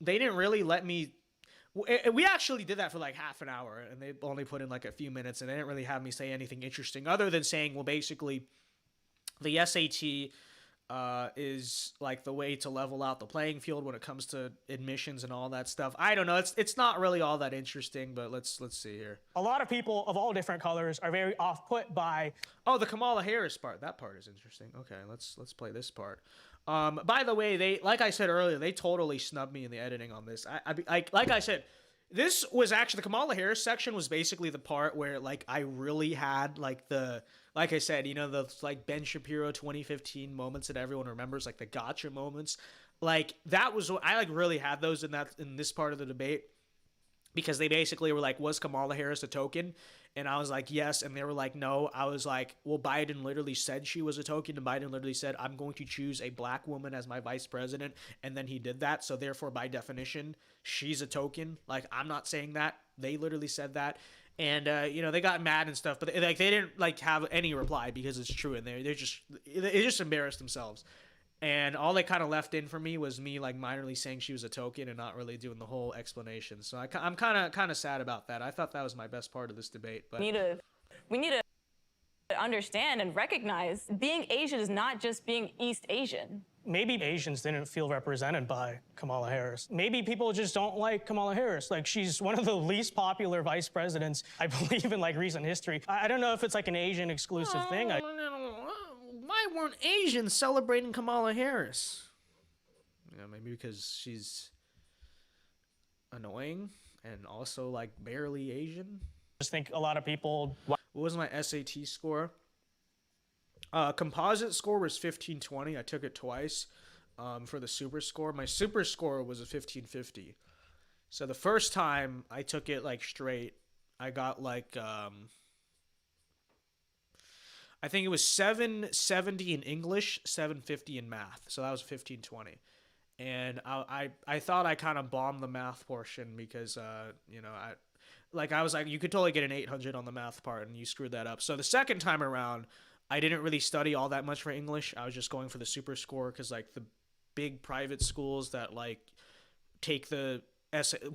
They didn't really let me... We actually did that for like half an hour, and they only put in like a few minutes, and they didn't really have me say anything interesting other than saying, well, basically, the SAT is like the way to level out the playing field when it comes to admissions and all that stuff. I don't know. It's not really all that interesting, but let's see here. A lot of people of all different colors are very off-put by... Oh, the Kamala Harris part. That part is interesting. Okay, let's play this part. By the way, they, like I said earlier, they totally snubbed me in the editing on this. Like I said, this was actually, the Kamala Harris section was basically the part where, like, I really had, like, like I said, you know, the, like, Ben Shapiro 2015 moments that everyone remembers, like the gotcha moments. Like, that was, I, like, really had those in this part of the debate, because they basically were like, was Kamala Harris a token? And I was like, yes. And they were like, no. I was like, well, Biden literally said she was a token. And Biden literally said, I'm going to choose a black woman as my vice president. And then he did that. So therefore, by definition, she's a token. Like, I'm not saying that. They literally said that. And, you know, they got mad and stuff. But like, they didn't like have any reply because it's true. And they just embarrassed themselves. And all they kind of left in for me was me like minorly saying she was a token and not really doing the whole explanation. So I'm kind of sad about that. I thought that was my best part of this debate. But We need to understand and recognize being Asian is not just being East Asian. Maybe Asians didn't feel represented by Kamala Harris. Maybe people just don't like Kamala Harris. Like, she's one of the least popular vice presidents, I believe, in like recent history. I don't know if it's like an Asian exclusive thing. Why weren't Asians celebrating Kamala Harris? You know, maybe because she's annoying and also like barely Asian. I just think a lot of people. What was my SAT score? Composite score was 1520. I took it twice. For the super score, my super score was a 1550. So the first time I took it like straight, I got like I think it was 770 in English, 750 in math. So that was 1520. And I thought I kind of bombed the math portion because you know, I was like, you could totally get an 800 on the math part and you screwed that up. So the second time around, I didn't really study all that much for English. I was just going for the super score because like the big private schools that like take the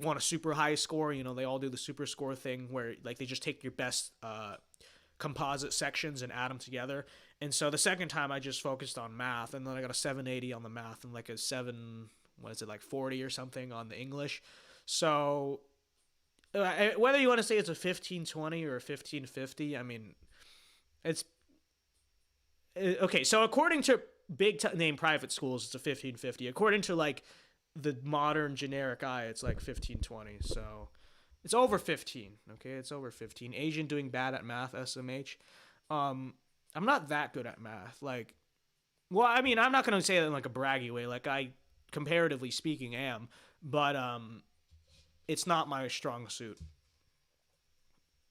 want a super high score, you know, they all do the super score thing where like they just take your best composite sections and add them together. And so the second time I just focused on math, and then I got a 780 on the math and like a 40 or something on the English. So whether you want to say it's a 1520 or a 1550, I mean, it's okay. So according to big name private schools, it's a 1550. According to like the modern generic eye, it's like 1520. So it's over 15, okay? It's over 15. Asian doing bad at math, SMH. I'm not that good at math. Like, well, I mean, I'm not going to say that in like a braggy way. Like, I, comparatively speaking, am. But it's not my strong suit.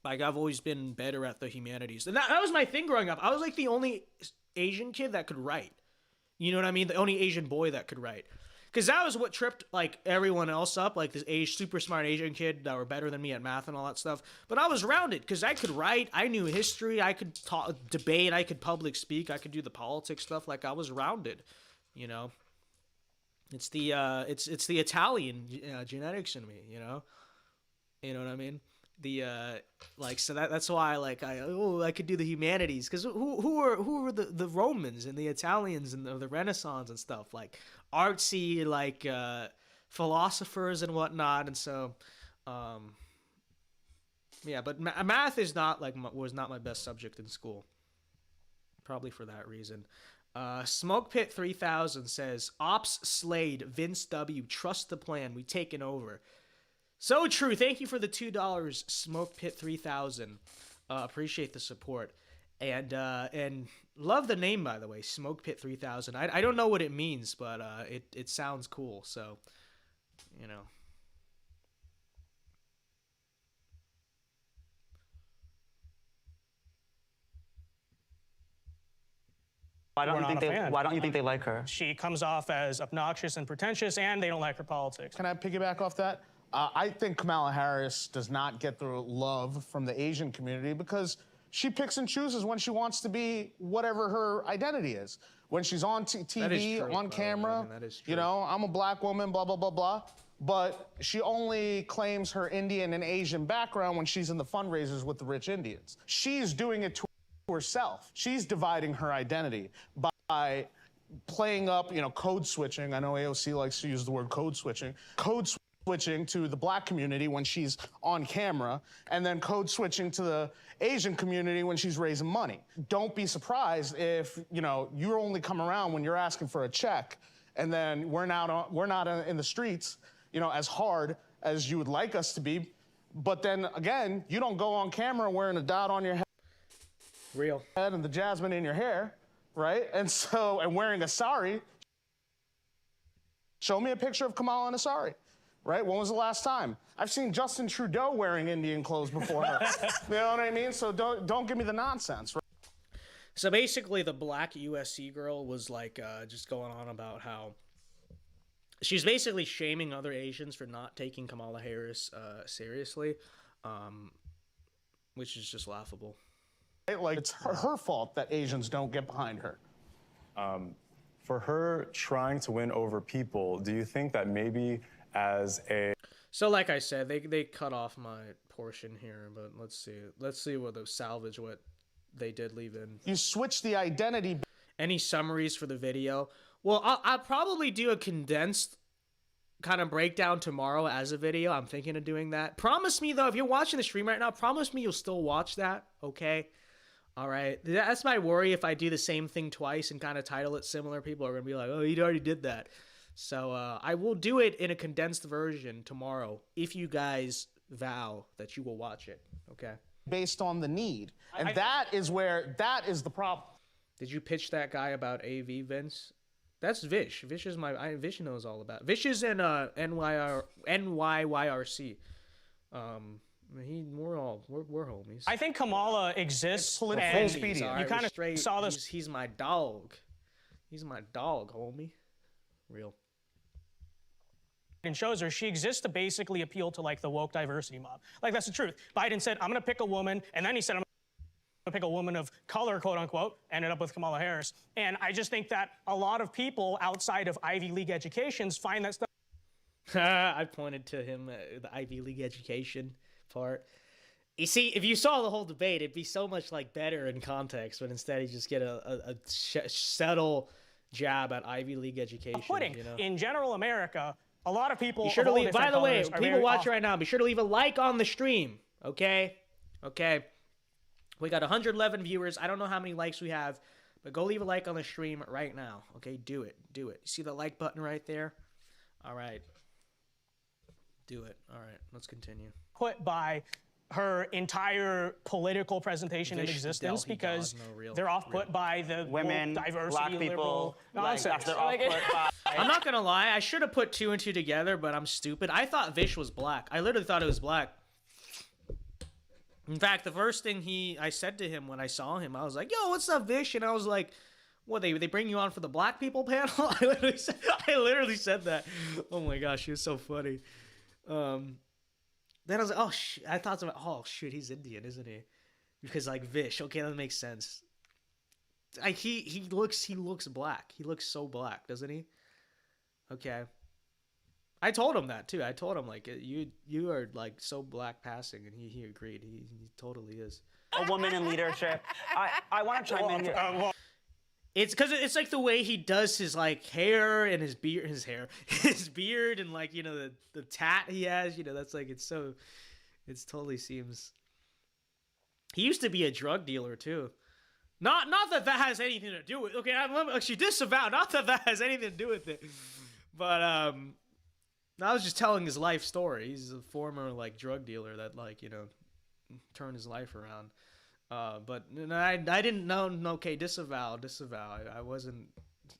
Like, I've always been better at the humanities. And that was my thing growing up. I was like the only Asian kid that could write. You know what I mean? The only Asian boy that could write. Because that was what tripped, like, everyone else up, like this super smart Asian kid that were better than me at math and all that stuff. But I was rounded because I could write, I knew history, I could talk, debate, I could public speak, I could do the politics stuff. Like, I was rounded, you know? It's the Italian genetics in me, you know? You know what I mean? So that's why like I could do the humanities, because who were the Romans and the Italians and the Renaissance and stuff, like artsy like philosophers and whatnot. And so yeah, but math is not like was not my best subject in school, probably for that reason. Smoke Pit 3000 says, Ops Slade, Vince W, trust the plan, we taking over. So true. Thank you for the $2, Smoke Pit 3000. Appreciate the support, and love the name, by the way, Smoke Pit 3000. I don't know what it means, but it sounds cool. So, you know. Why don't you think they like her? She comes off as obnoxious and pretentious, and they don't like her politics. Can I piggyback off that? I think Kamala Harris does not get the love from the Asian community because she picks and chooses when she wants to be whatever her identity is. When she's on TV, true, on camera, I mean, that is true. You know, I'm a black woman, blah, blah, blah, blah. But she only claims her Indian and Asian background when she's in the fundraisers with the rich Indians. She's doing it to herself. She's dividing her identity by playing up, you know, code switching. I know AOC likes to use the word code switching. Code switching to the black community when she's on camera, and then code switching to the Asian community when she's raising money. Don't be surprised if, you know, you only come around when you're asking for a check, and then we're not in the streets, you know, as hard as you would like us to be. But then again, you don't go on camera wearing a dot on your head. Real. And the jasmine in your hair, right? And wearing a sari. Show me a picture of Kamala in a sari. right? When was the last time? I've seen Justin Trudeau wearing Indian clothes before her. You know what I mean? So don't give me the nonsense. Right? So basically, the black USC girl was like just going on about how she's basically shaming other Asians for not taking Kamala Harris seriously, which is just laughable. Like, it's her fault that Asians don't get behind her. For her trying to win over people, do you think that maybe as a... So like I said, they cut off my portion here, but let's see what the salvage what they did leave in. You switch the identity. Any summaries for the video? Well, I'll probably do a condensed kind of breakdown tomorrow as a video. I'm thinking of doing that. Promise me though, if you're watching the stream right now, promise me you'll still watch that, okay? All right, that's my worry. If I do the same thing twice and kind of title it similar, people are gonna be like, oh, you already did that. So I will do it in a condensed version tomorrow if you guys vow that you will watch it, okay? Based on the need. And that is the problem. Did you pitch that guy about AV, Vince? That's Vish. Vish is Vish knows all about it. Vish is in NYYRC. We're homies. I think Kamala exists. And Homies, right? you kind of saw this. He's my dog. He's my dog, homie. Real. And shows her she exists to basically appeal to like the woke diversity mob. Like that's the truth. Biden said, I'm gonna pick a woman, and then he said, I'm gonna pick a woman of color, quote unquote, ended up with Kamala Harris. And I just think that a lot of people outside of Ivy League educations find that stuff. I pointed to him, the Ivy League education part. You see, if you saw the whole debate, it'd be so much like better in context, but instead you just get a subtle jab at Ivy League education. You know? In general America, a lot of people. Be sure to leave. By the way, people watching right now, be sure to leave a like on the stream. Okay, okay. We got 111 viewers. I don't know how many likes we have, but go leave a like on the stream right now. Okay, do it. Do it. See the like button right there? All right. Do it. All right. Let's continue. Put by her entire political presentation in existence because they're off put by the women, diversity, black people, liberal nonsense. They're off put by. I'm not gonna lie. I should have put 2 and 2 together, but I'm stupid. I thought Vish was black. I literally thought it was black. In fact, the first thing I said to him when I saw him, I was like, "Yo, what's up, Vish?" And I was like, "What? They bring you on for the black people panel?" I literally said that. Oh my gosh, he was so funny. Then I was like, "Oh I thought, oh shoot, he's Indian, isn't he?" Because like Vish, okay, that makes sense. Like he looks black. He looks so black, doesn't he? Okay. I told him that too. I told him like you are like so black passing, and he agreed. He totally is. A woman in leadership. I want to chime in here. It's because it's like the way he does his like hair and his beard, and like the tat he has. That's like it totally seems. He used to be a drug dealer too. Not that has anything to do with. Okay, she disavow. Not that has anything to do with it, but I was just telling his life story. He's a former like drug dealer that turned his life around. But I didn't know. Okay, disavow. I wasn't.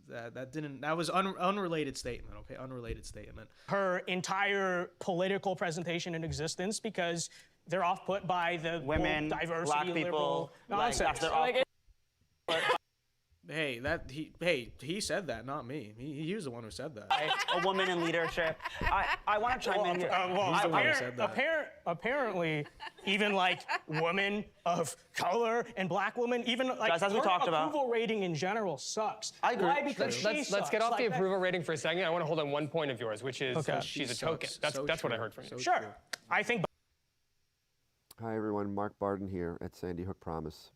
That was unrelated statement. Okay, unrelated statement. Her entire political presentation in existence because they're off put by the women, diversity, black people, liberal nonsense. Hey, he said that, not me. He was the one who said that. A woman in leadership. I want to chime in here. He's the one who said that. Apparently, even like women of color and black women, even like just as we talked about, approval rating in general sucks. I agree. Why? Because let's get off the approval rating for a second. I want to hold on one point of yours, which is she's a token. That's what I heard from you. Sure. I think. Hi everyone, Mark Barden here at Sandy Hook Promise.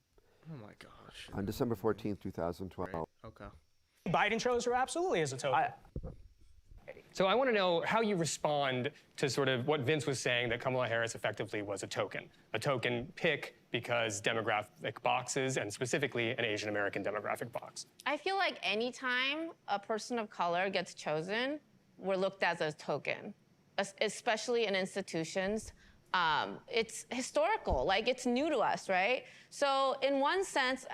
Oh my gosh. On December 14th, 2012. Great. Okay. Biden chose her absolutely as a token. So I want to know how you respond to sort of what Vince was saying, that Kamala Harris effectively was a token pick because demographic boxes, and specifically an Asian American demographic box. I feel like anytime a person of color gets chosen, we're looked at as a token, especially in institutions. It's historical, like it's new to us, right? So in one sense,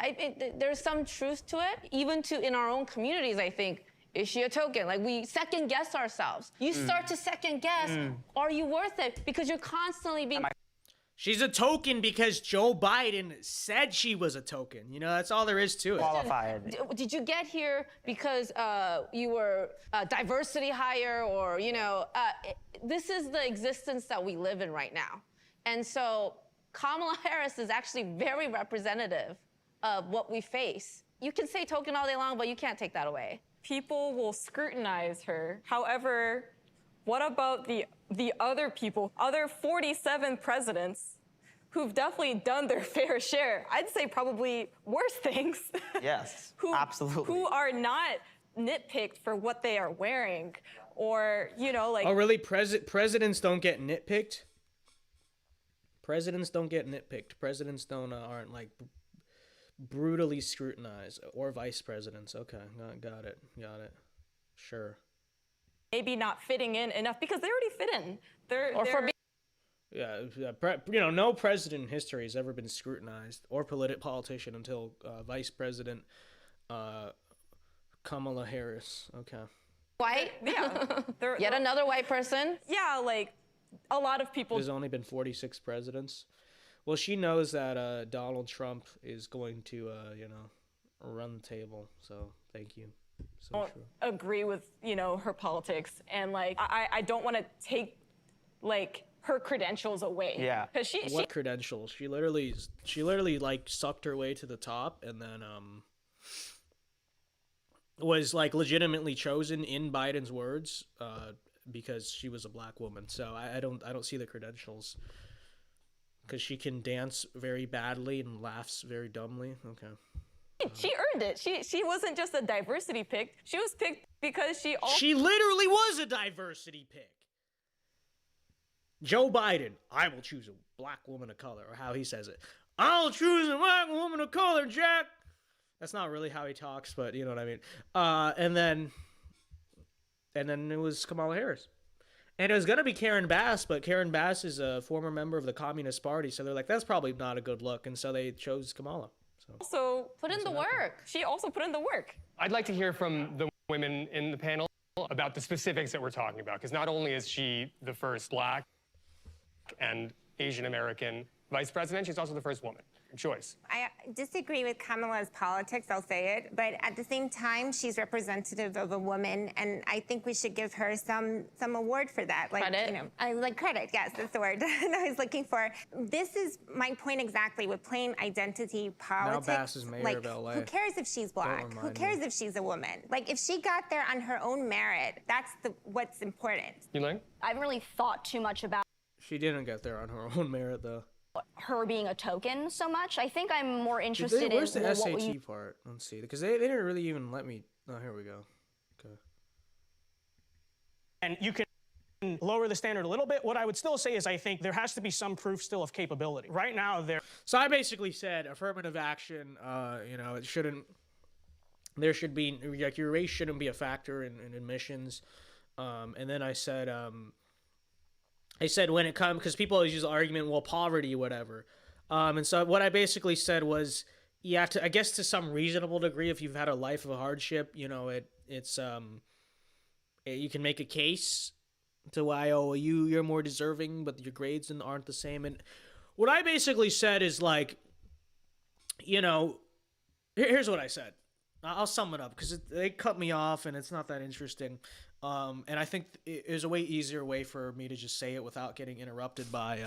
there's some truth to it. Even in our own communities, I think Is she a token? Like, we second guess ourselves. You start to second guess, are you worth it? Because you're constantly being... She's a token because Joe Biden said she was a token. You know, that's all there is to it. Qualified. Did you get here because you were diversity hire or, this is the existence that we live in right now. And so Kamala Harris is actually very representative of what we face. You can say token all day long, but you can't take that away. People will scrutinize her. However, what about the other people, other 47 presidents who've definitely done their fair share? I'd say probably worse things. Yes, absolutely. Who are not nitpicked for what they are wearing or, like... Oh, really? Presidents don't get nitpicked? Presidents don't get nitpicked. Presidents aren't like brutally scrutinized, or vice presidents. Okay, got it. Sure. Maybe not fitting in enough because they already fit in. No president in history has ever been scrutinized or politician until Vice President Kamala Harris. Okay. White? Yeah. Yet another white person? Yeah, like a lot of people. There's only been 46 presidents. Well, she knows that Donald Trump is going to, run the table. So thank you. So true. Agree with, her politics. And, like, I don't want to take, like, her credentials away. Yeah. Because What credentials? She literally, like, sucked her way to the top and then, was, like, legitimately chosen in Biden's words, because she was a black woman. So I don't see the credentials. Because she can dance very badly and laughs very dumbly. Okay. She earned it. She wasn't just a diversity pick. She was picked because she literally was a diversity pick. Joe Biden, I will choose a black woman of color, or how he says it. I'll choose a black woman of color, Jack. That's not really how he talks, but you know what I mean. And then it was Kamala Harris. And it was going to be Karen Bass, but Karen Bass is a former member of the Communist Party, so they're like, that's probably not a good look, and so they chose Kamala. So put in the work. She also put in the work. I'd like to hear from the women in the panel about the specifics that we're talking about, because not only is she the first black and Asian American vice president, she's also the first woman. Choice. I disagree with Kamala's politics, I'll say it, but at the same time, she's representative of a woman, and I think we should give her some award for that. Like, credit? I like credit, yes, that's the word that I was looking for. This is my point exactly with plain identity politics. Now Bass is mayor of LA. Who cares if she's black? Who cares if she's a woman? Like, if she got there on her own merit, that's what's important. Elaine? I haven't really thought too much about She didn't get there on her own merit, though. her being a token so much. I think I'm more interested in Where's the what SAT part? Let's see, because they didn't really even let me. Oh, here we go. Okay. And you can lower the standard a little bit. What I would still say is I think there has to be some proof still of capability. Right now, So I basically said affirmative action, it shouldn't, there should be, like, your race shouldn't be a factor in admissions. And then I said when it comes, because people always use the argument, well, poverty, whatever. And so what I basically said was, you have to, I guess to some reasonable degree, if you've had a life of hardship, it's you can make a case to why, you're more deserving, but your grades aren't the same. And what I basically said is, like, here's what I said. I'll sum it up because they cut me off and it's not that interesting. And I think there's a way easier way for me to just say it without getting interrupted by,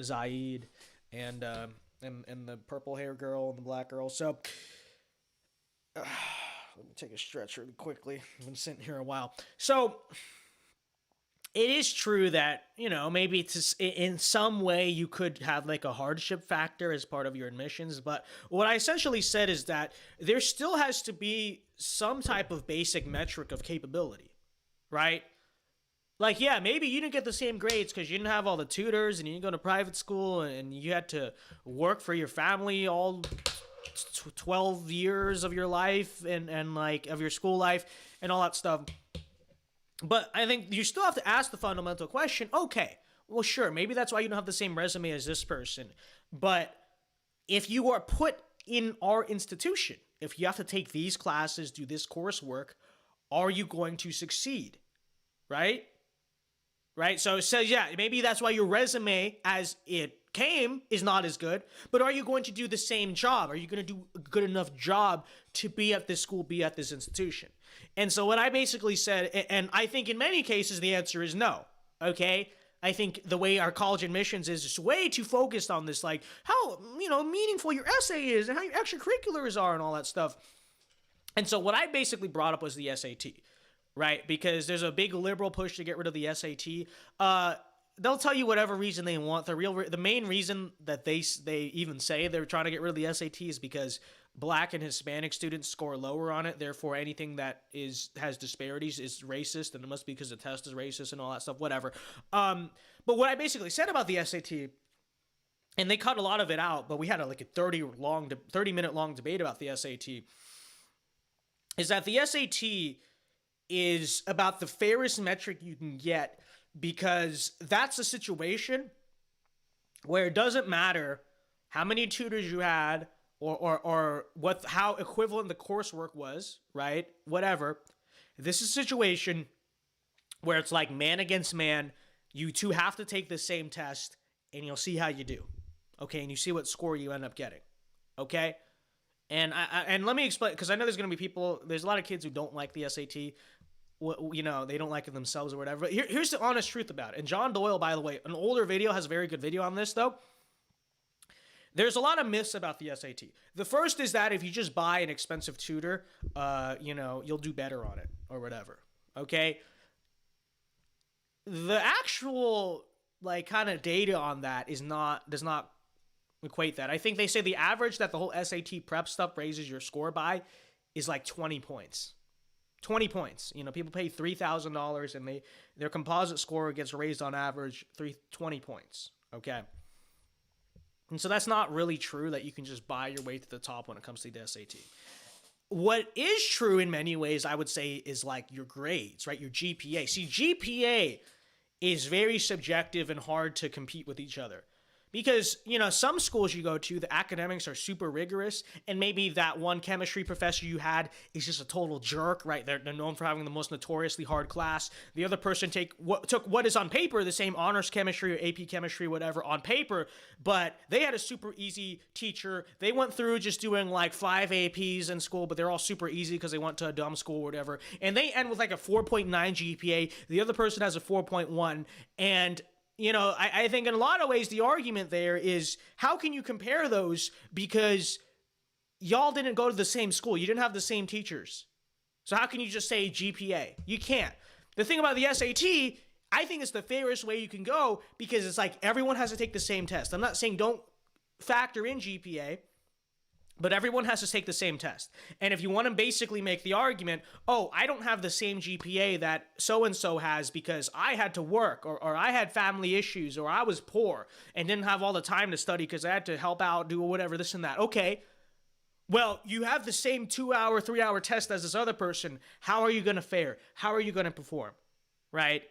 Zaid and the purple hair girl and the black girl. So let me take a stretch really quickly. I've been sitting here a while. So it is true that, maybe in some way you could have like a hardship factor as part of your admissions. But what I essentially said is that there still has to be some type of basic metric of capability, right? Like, yeah, maybe you didn't get the same grades because you didn't have all the tutors and you didn't go to private school and you had to work for your family all 12 years of your life and like of your school life and all that stuff. But I think you still have to ask the fundamental question, okay, well, sure, maybe that's why you don't have the same resume as this person. But if you are put in our institution, if you have to take these classes, do this coursework, are you going to succeed? Right? Right? So it says, yeah, maybe that's why your resume as it came is not as good, but are you going to do the same job? Are you going to do a good enough job to be at this school, be at this institution? And so what I basically said, and I think in many cases the answer is no, okay? I think the way our college admissions is just way too focused on this, like how, meaningful your essay is and how your extracurriculars are and all that stuff. And so what I basically brought up was the SAT, right? Because there's a big liberal push to get rid of the SAT. They'll tell you whatever reason they want. The main reason that they even say they're trying to get rid of the SAT is because Black and Hispanic students score lower on it. Therefore, anything that has disparities is racist, and it must be because the test is racist and all that stuff. Whatever. But what I basically said about the SAT, and they cut a lot of it out, but we had a 30-minute long debate about the SAT, is that the SAT is about the fairest metric you can get, because that's a situation where it doesn't matter how many tutors you had or how equivalent the coursework was, right? Whatever. This is a situation where it's like man against man. You two have to take the same test, and you'll see how you do. Okay, and you see what score you end up getting. Okay? And let me explain, because I know there's going to be people, there's a lot of kids who don't like the SAT. They don't like it themselves or whatever. But here's the honest truth about it. And John Doyle, by the way, an older video, has a very good video on this, though. There's a lot of myths about the SAT. The first is that if you just buy an expensive tutor, you'll do better on it or whatever. Okay? The actual, kind of data on that does not equate that. I think they say the average that the whole SAT prep stuff raises your score by is 20 points. 20 points. People pay $3,000 and their composite score gets raised on average 20 points. Okay. And so that's not really true that you can just buy your way to the top when it comes to the SAT. What is true in many ways, I would say, is your grades, right? Your GPA. See, GPA is very subjective and hard to compete with each other. Because, some schools you go to, the academics are super rigorous, and maybe that one chemistry professor you had is just a total jerk, right? They're known for having the most notoriously hard class. The other person took what is on paper the same honors chemistry or AP chemistry, whatever, on paper, but they had a super easy teacher. They went through just doing 5 APs in school, but they're all super easy because they went to a dumb school or whatever. And they end with a 4.9 GPA. The other person has a 4.1, and I think in a lot of ways the argument there is, how can you compare those, because y'all didn't go to the same school. You didn't have the same teachers. So how can you just say GPA? You can't. The thing about the SAT, I think it's the fairest way you can go, because it's everyone has to take the same test. I'm not saying don't factor in GPA, but everyone has to take the same test. And if you want to basically make the argument, I don't have the same GPA that so-and-so has because I had to work, or I had family issues, or I was poor and didn't have all the time to study because I had to help out, do whatever, this and that. Okay, well, you have the same 2-hour, 3-hour test as this other person. How are you going to fare? How are you going to perform? Right?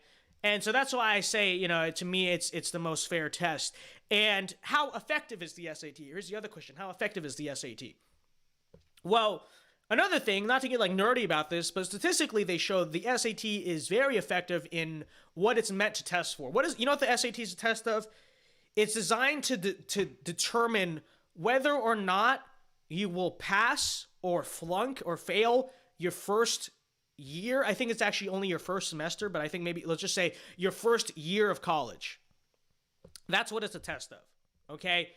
And so that's why I say, to me, it's the most fair test. And how effective is the SAT? Here's the other question. How effective is the SAT? Well, another thing, not to get nerdy about this, but statistically they show the SAT is very effective in what it's meant to test for. What the SAT is a test of? It's designed to determine whether or not you will pass or flunk or fail your first year. I think it's actually only your first semester, but I think maybe, let's just say, your first year of college. That's what it's a test of, okay?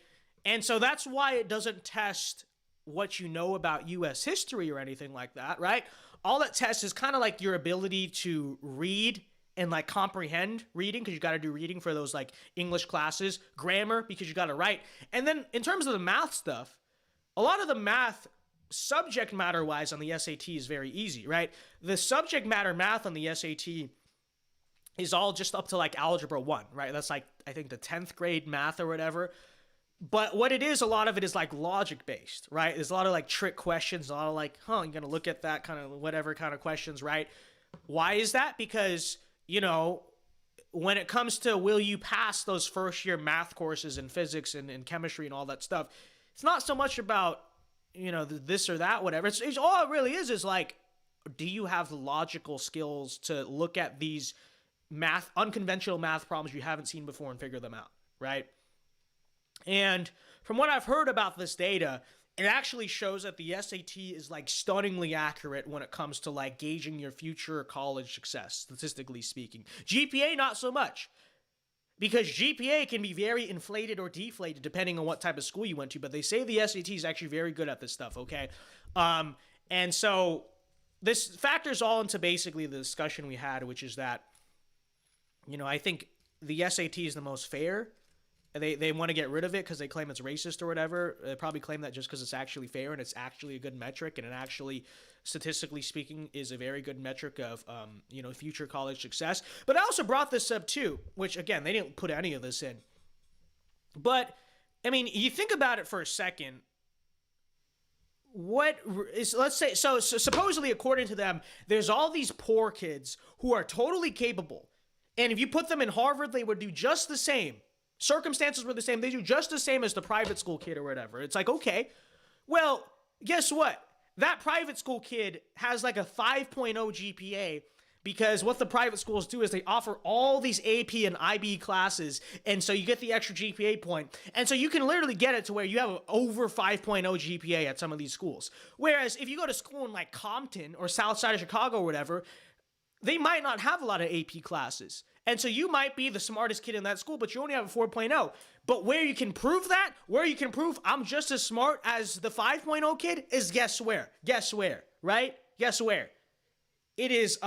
And so that's why it doesn't test what you know about U.S. history or anything like that, right? All it tests is kind of your ability to read and comprehend reading, because you got to do reading for those English classes, grammar because you got to write. And then in terms of the math stuff, a lot of the math subject matter wise on the SAT is very easy, right? The subject matter math on the SAT is all just up to algebra 1, right? That's I think the 10th grade math or whatever. But what it is, a lot of it is logic based, right? There's a lot of trick questions, a lot of you're going to look at that kind of whatever kind of questions, right? Why is that? Because, when it comes to will you pass those first year math courses in physics and chemistry and all that stuff, it's not so much about, this or that, whatever. It's all it really is do you have the logical skills to look at these unconventional math problems you haven't seen before and figure them out, right? And from what I've heard about this data, it actually shows that the SAT is like stunningly accurate when it comes to like gauging your future college success, statistically speaking. GPA, not so much. Because GPA can be very inflated or deflated depending on what type of school you went to, but they say the SAT is actually very good at this stuff, okay? And so this factors all into basically the discussion we had, which is that, you know, I think the SAT is the most fair. They want to get rid of it because they claim it's racist or whatever. They probably claim that just because it's actually fair and it's actually a good metric, and it actually, statistically speaking, is a very good metric of, you know, future college success. But I also brought this up too, which again, they didn't put any of this in. But, I mean, you think about it for a second. What is, let's say, so supposedly according to them, there's all these poor kids who are totally capable. And if you put them in Harvard, they would do just the same. Circumstances were the same. They do just the same as the private school kid or whatever. It's like, okay, well, guess what? That private school kid has like a 5.0 GPA because what the private schools do is they offer all these AP and IB classes, and so you get the extra GPA point. And so you can literally get it to where you have an over 5.0 GPA at some of these schools. Whereas if you go to school in like Compton or South Side of Chicago or whatever, they might not have a lot of AP classes. And so you might be the smartest kid in that school, but you only have a 4.0. But where you can prove that, where you can prove I'm just as smart as the 5.0 kid is guess where? Guess where, right? Guess where? It is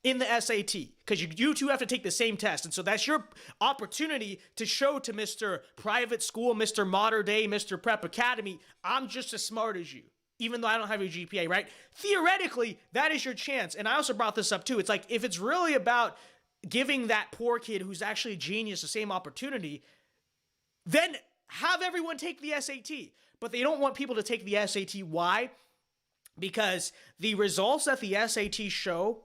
in the SAT, because you two have to take the same test. And so that's your opportunity to show to Mr. Private School, Mr. Modern Day, Mr. Prep Academy, I'm just as smart as you, even though I don't have your GPA, right? Theoretically, that is your chance. And I also brought this up too. It's like, if it's really about giving that poor kid who's actually a genius the same opportunity, then have everyone take the SAT. But they don't want people to take the SAT. Why? Because the results that the SAT show,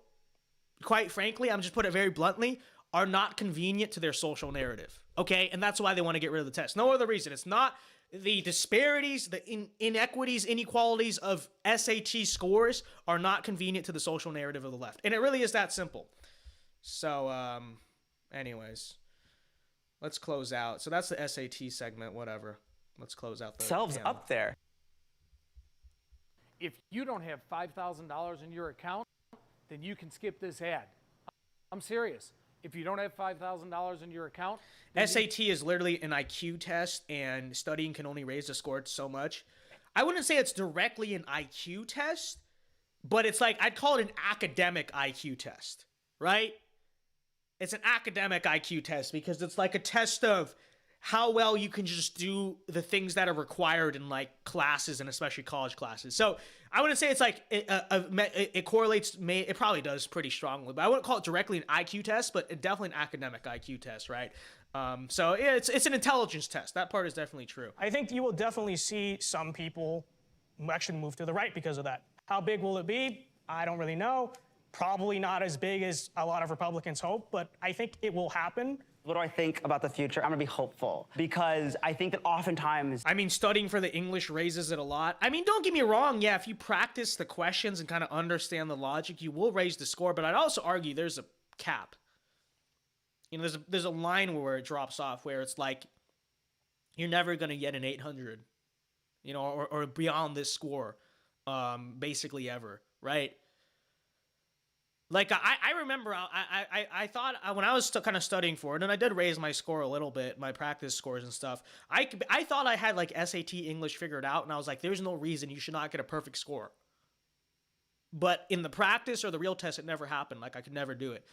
quite frankly, I'm just put it very bluntly, are not convenient to their social narrative. Okay? And that's why they want to get rid of the test. No other reason. It's not the disparities, the inequities, inequalities of SAT scores are not convenient to the social narrative of the left. And it really is that simple. So, anyways, let's close out. So that's the SAT segment, whatever. Let's close out the Selves panel. up there. If you don't have $5,000 in your account, then you can skip this ad. I'm serious. If you don't have $5,000 in your account, SAT is literally an IQ test, and studying can only raise the score so much. I wouldn't say it's directly an IQ test, but it's like, I'd call it an academic IQ test, right? It's an academic IQ test because it's like a test of how well you can just do the things that are required in like classes, and especially college classes. So I wouldn't say it's like it correlates. It probably does pretty strongly, but I wouldn't call it directly an IQ test, but definitely an academic IQ test, right? So it's an intelligence test. That part is definitely true. I think you will definitely see some people actually move to the right because of that. How big will it be? I don't really know. Probably not as big as a lot of Republicans hope, but I think it will happen. What do I think about the future? I'm gonna be hopeful because I think that oftentimes... I mean, studying for the English raises it a lot. I mean, don't get me wrong. Yeah, if you practice the questions and kind of understand the logic, you will raise the score, but I'd also argue there's a cap. You know, there's a line where it drops off where it's like, you're never gonna get an 800, you know, or beyond this score, basically ever, right? Like, I remember I thought when I was kind of studying for it, and I did raise my score a little bit, my practice scores and stuff, I thought I had, like, SAT English figured out, and I was like, there's no reason you should not get a perfect score. But in the practice or the real test, it never happened. Like, I could never do it.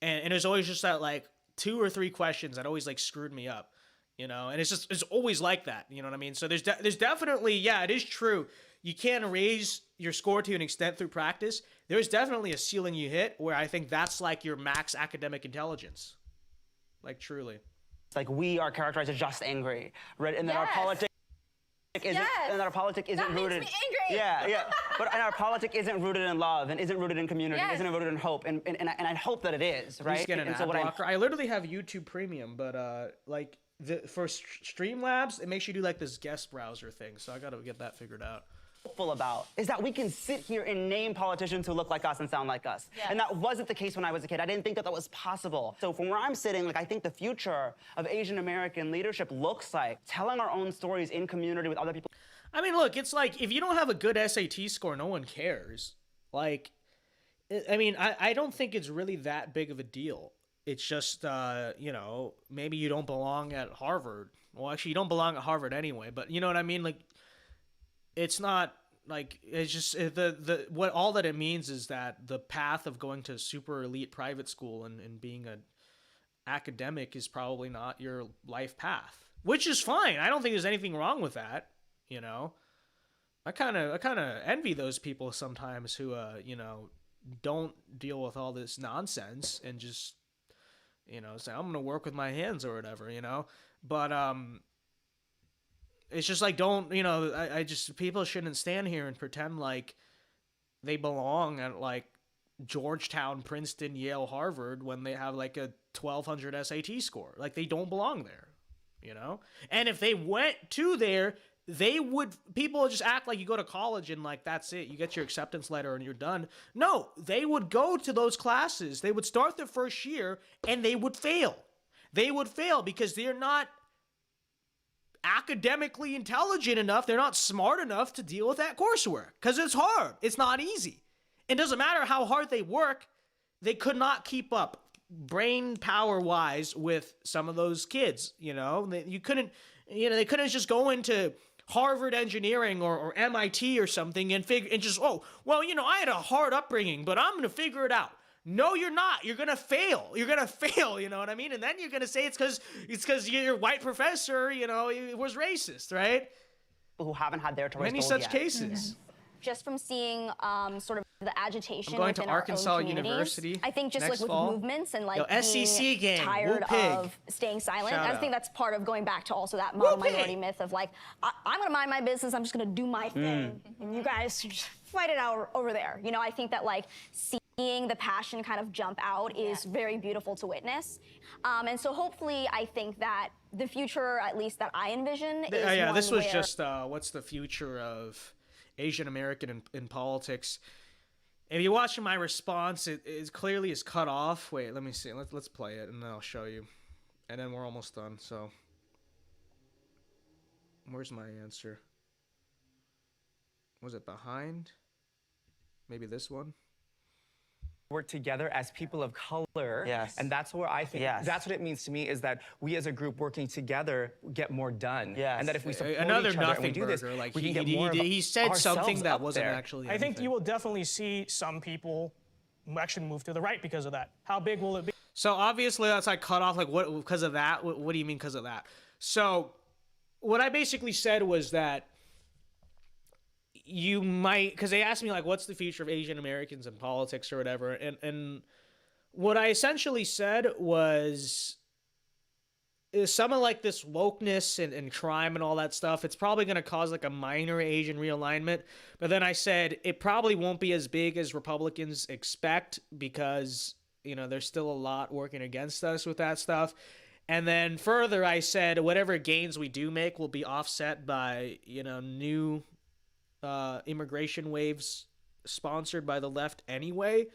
And there's always just that, like, 2 or 3 questions that always, like, screwed me up, you know? And it's always like that, you know what I mean? So there's definitely, yeah, it is true. You can raise your score to an extent through practice. There's definitely a ceiling you hit where I think that's like your max academic intelligence. Like, truly. It's like we are characterized as just angry, right? And then our politics isn't, and our politics isn't rooted. Makes me angry. Yeah. But our politics isn't rooted in love and isn't rooted in community, isn't rooted in hope. And I hope that it is, right? Just get an ad blocker. I literally have YouTube Premium, but like for Streamlabs, it makes you do like this guest browser thing. So I got to get that figured out. hopeful about is that we can sit here and name politicians who look like us and sound like us. Yes. And that wasn't the case when I was a kid. I didn't think that that was possible. So from where I'm sitting, like, I think the future of Asian American leadership looks like telling our own stories in community with other people. I mean, look, it's like if you don't have a good SAT score, no one cares. Like, I mean, I don't think it's really that big of a deal. It's just, you know, maybe you don't belong at Harvard. Well, actually, you don't belong at Harvard anyway, but you know what I mean? Like, it's not like, it's just what all that it means is that the path of going to super elite private school and being an academic is probably not your life path, which is fine. I don't think there's anything wrong with that. You know, I kind of envy those people sometimes who, you know, don't deal with all this nonsense and just, you know, say, I'm going to work with my hands or whatever, you know, but, it's just like, don't, you know, I just, people shouldn't stand here and pretend like they belong at like Georgetown, Princeton, Yale, Harvard when they have like a 1200 SAT score. Like, they don't belong there, you know? And if they went to there, people would just act like you go to college and like, that's it. You get your acceptance letter and you're done. No, they would go to those classes. They would start their first year and they would fail. They would fail because they're not academically intelligent enough. They're not smart enough to deal with that coursework because it's hard. It's not easy. It doesn't matter how hard they work. They could not keep up brain power wise with some of those kids. You know, they couldn't just go into Harvard engineering or MIT or something and just, oh, well, you know, I had a hard upbringing, but I'm going to figure it out. No, you're not. You're going to fail. You're going to fail, you know what I mean? And then you're going to say it's because your white professor, you know, was racist, right? Who haven't had their toys Many told such yet. cases. Just from seeing sort of the agitation I'm going to within our Arkansas own communities. University I think just next like with fall. movements and like Yo, SEC being gang, tired Woo Pig. of staying silent. Shout I out. think that's part of going back to also that model Woo Pig. minority myth of like, I'm gonna mind my business, I'm just gonna do my thing. And you guys just fight it out over there. You know, I think that like seeing the passion kind of jump out is very beautiful to witness. And so hopefully I think that the future, at least that I envision, is one this was where just what's the future of Asian American in politics. If you watch my response, it clearly is cut off. Wait, let me see. Let's play it, and then I'll show you. And then we're almost done, so. Where's my answer? Was it behind? Maybe this one? Work together as people of color. Yes. And that's where I think, Yes. that's what it means to me, is that we as a group working together get more done. Yes. And that if we support Another each other and we nothing do this, burger. Like we can get he, more he of said something ourselves that up wasn't there. actually I think anything. you will definitely see some people actually move to the right because of that. How big will it be? So obviously that's like cut off. Like what? Because of that? What do you mean because of that? So what I basically said was that you might, because they asked me like, what's the future of Asian Americans in politics or whatever, and what I essentially said was, is some of like this wokeness and crime and all that stuff, it's probably going to cause like a minor Asian realignment. But then I said it probably won't be as big as Republicans expect because, you know, there's still a lot working against us with that stuff. And then further, I said whatever gains we do make will be offset by, you know, new immigration waves sponsored by the left anyway.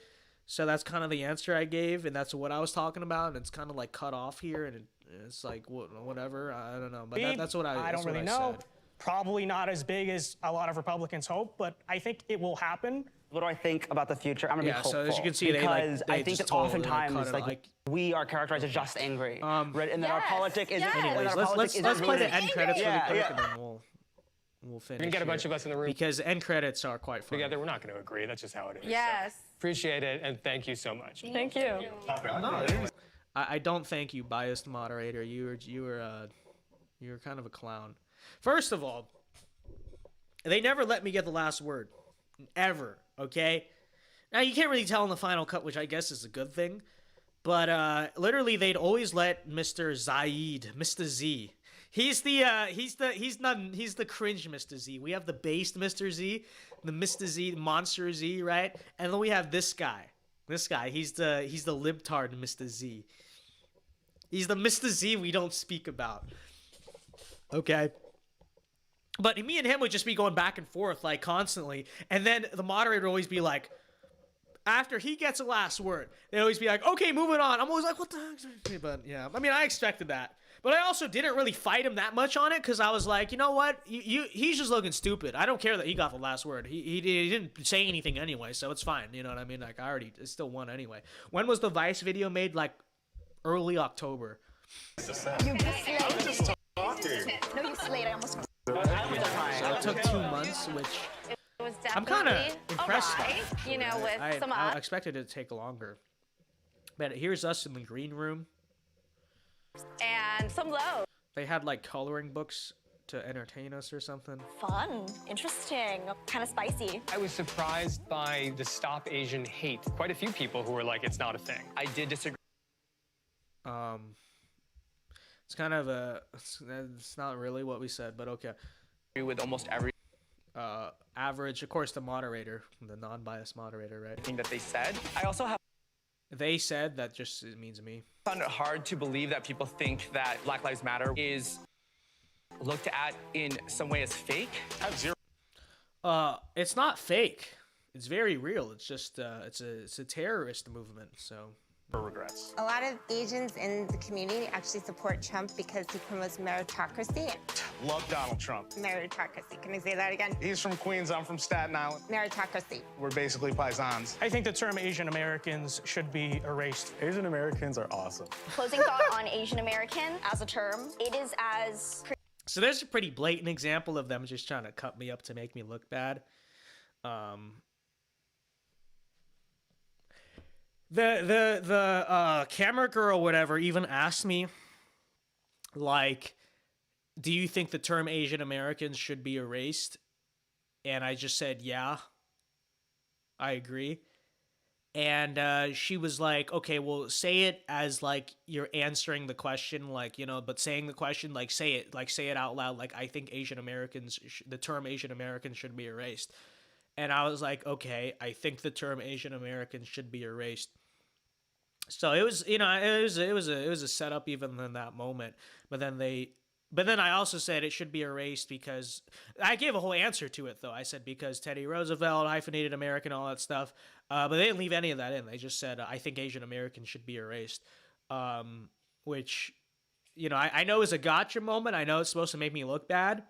So that's kind of the answer I gave, and that's what I was talking about. And it's kind of like cut off here, and it's like whatever. I don't know, but that's what I don't really know. said. Probably not as big as a lot of Republicans hope, but I think it will happen. What do I think about the future? I'm gonna be hopeful. So as you can see, because they I think just that oftentimes cut it, like we are characterized as just angry, right? And that our Yes, politic is. yes. Anyways, let's play the end credits really quick, and then we'll finish. We can get a bunch here. of us in the room Because end credits are quite fun. together. We're not going to agree. That's just how it is. Yes. So, appreciate it, and thank you so much. Thank you. I don't thank you, biased moderator. You were kind of a clown. First of all, they never let me get the last word, ever. Okay. Now you can't really tell in the final cut, which I guess is a good thing, but literally they'd always let Mr. Zaid, Mr. Z. He's the cringe Mr. Z. We have the based Mr. Z, the Mr. Z, Monster Z, right? And then we have this guy. This guy, he's the libtard Mr. Z. He's the Mr. Z we don't speak about. Okay. But me and him would just be going back and forth like constantly, and then the moderator would always be like, after he gets a last word, they'd always be like, okay, moving on. I'm always like, what the heck? But yeah, I mean, I expected that. But I also didn't really fight him that much on it because I was like, you know what? He's just looking stupid. I don't care that he got the last word. He didn't say anything anyway, so it's fine. You know what I mean? Like, I still won anyway. When was the Vice video made? Like, early October. You just slayed. No, you slayed. I almost. So it took 2 months, which It was I'm kind of definitely impressed a ride, by. you know, with some I ups expected it to take longer. But here's us in the green room. and some lows. They had like coloring books to entertain us or something. Fun, interesting, kind of spicy. I was surprised by the Stop Asian hate. Quite a few people who were like, it's not a thing. I did disagree. It's kind of it's not really what we said, but okay. With almost every Average, of course, the moderator, the non-biased moderator, right? thing that they said. I also have They said that just it means me. found it hard to believe that people think that Black Lives Matter is looked at in some way as fake. I have zero. It's not fake. It's very real. It's just it's a terrorist movement. So regrets. A lot of Asians in the community actually support Trump because he promotes meritocracy. Love Donald Trump. Meritocracy. Can I say that again? He's from Queens. I'm from Staten Island. Meritocracy. We're basically paisans. I think the term Asian Americans should be erased. Asian Americans are awesome. Closing thought on Asian American as a term. It is as So there's a pretty blatant example of them just trying to cut me up to make me look bad. The camera girl, whatever, even asked me, like, do you think the term Asian Americans should be erased? And I just said, yeah, I agree. And she was like, okay, well, say it as like you're answering the question, like, you know, but saying the question, like, say it out loud. Like, I think Asian Americans, the term Asian Americans should be erased. And I was like, okay, I think the term Asian Americans should be erased. So it was, you know, it was a setup even in that moment. But then I also said it should be erased because I gave a whole answer to it though. I said because Teddy Roosevelt, hyphenated American, all that stuff. But they didn't leave any of that in. They just said I think Asian Americans should be erased, which, you know, I know is a gotcha moment. I know it's supposed to make me look bad,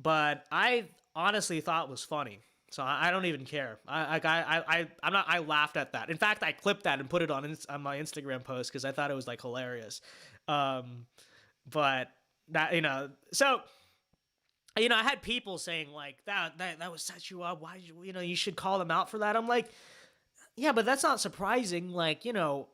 but I honestly thought it was funny. So I don't even care. I laughed at that. In fact, I clipped that and put it on my Instagram post because I thought it was like hilarious. But that, you know, so, you know, I had people saying like that would set you up. Why, you know, you should call them out for that. I'm like, yeah, but that's not surprising. Like, you know,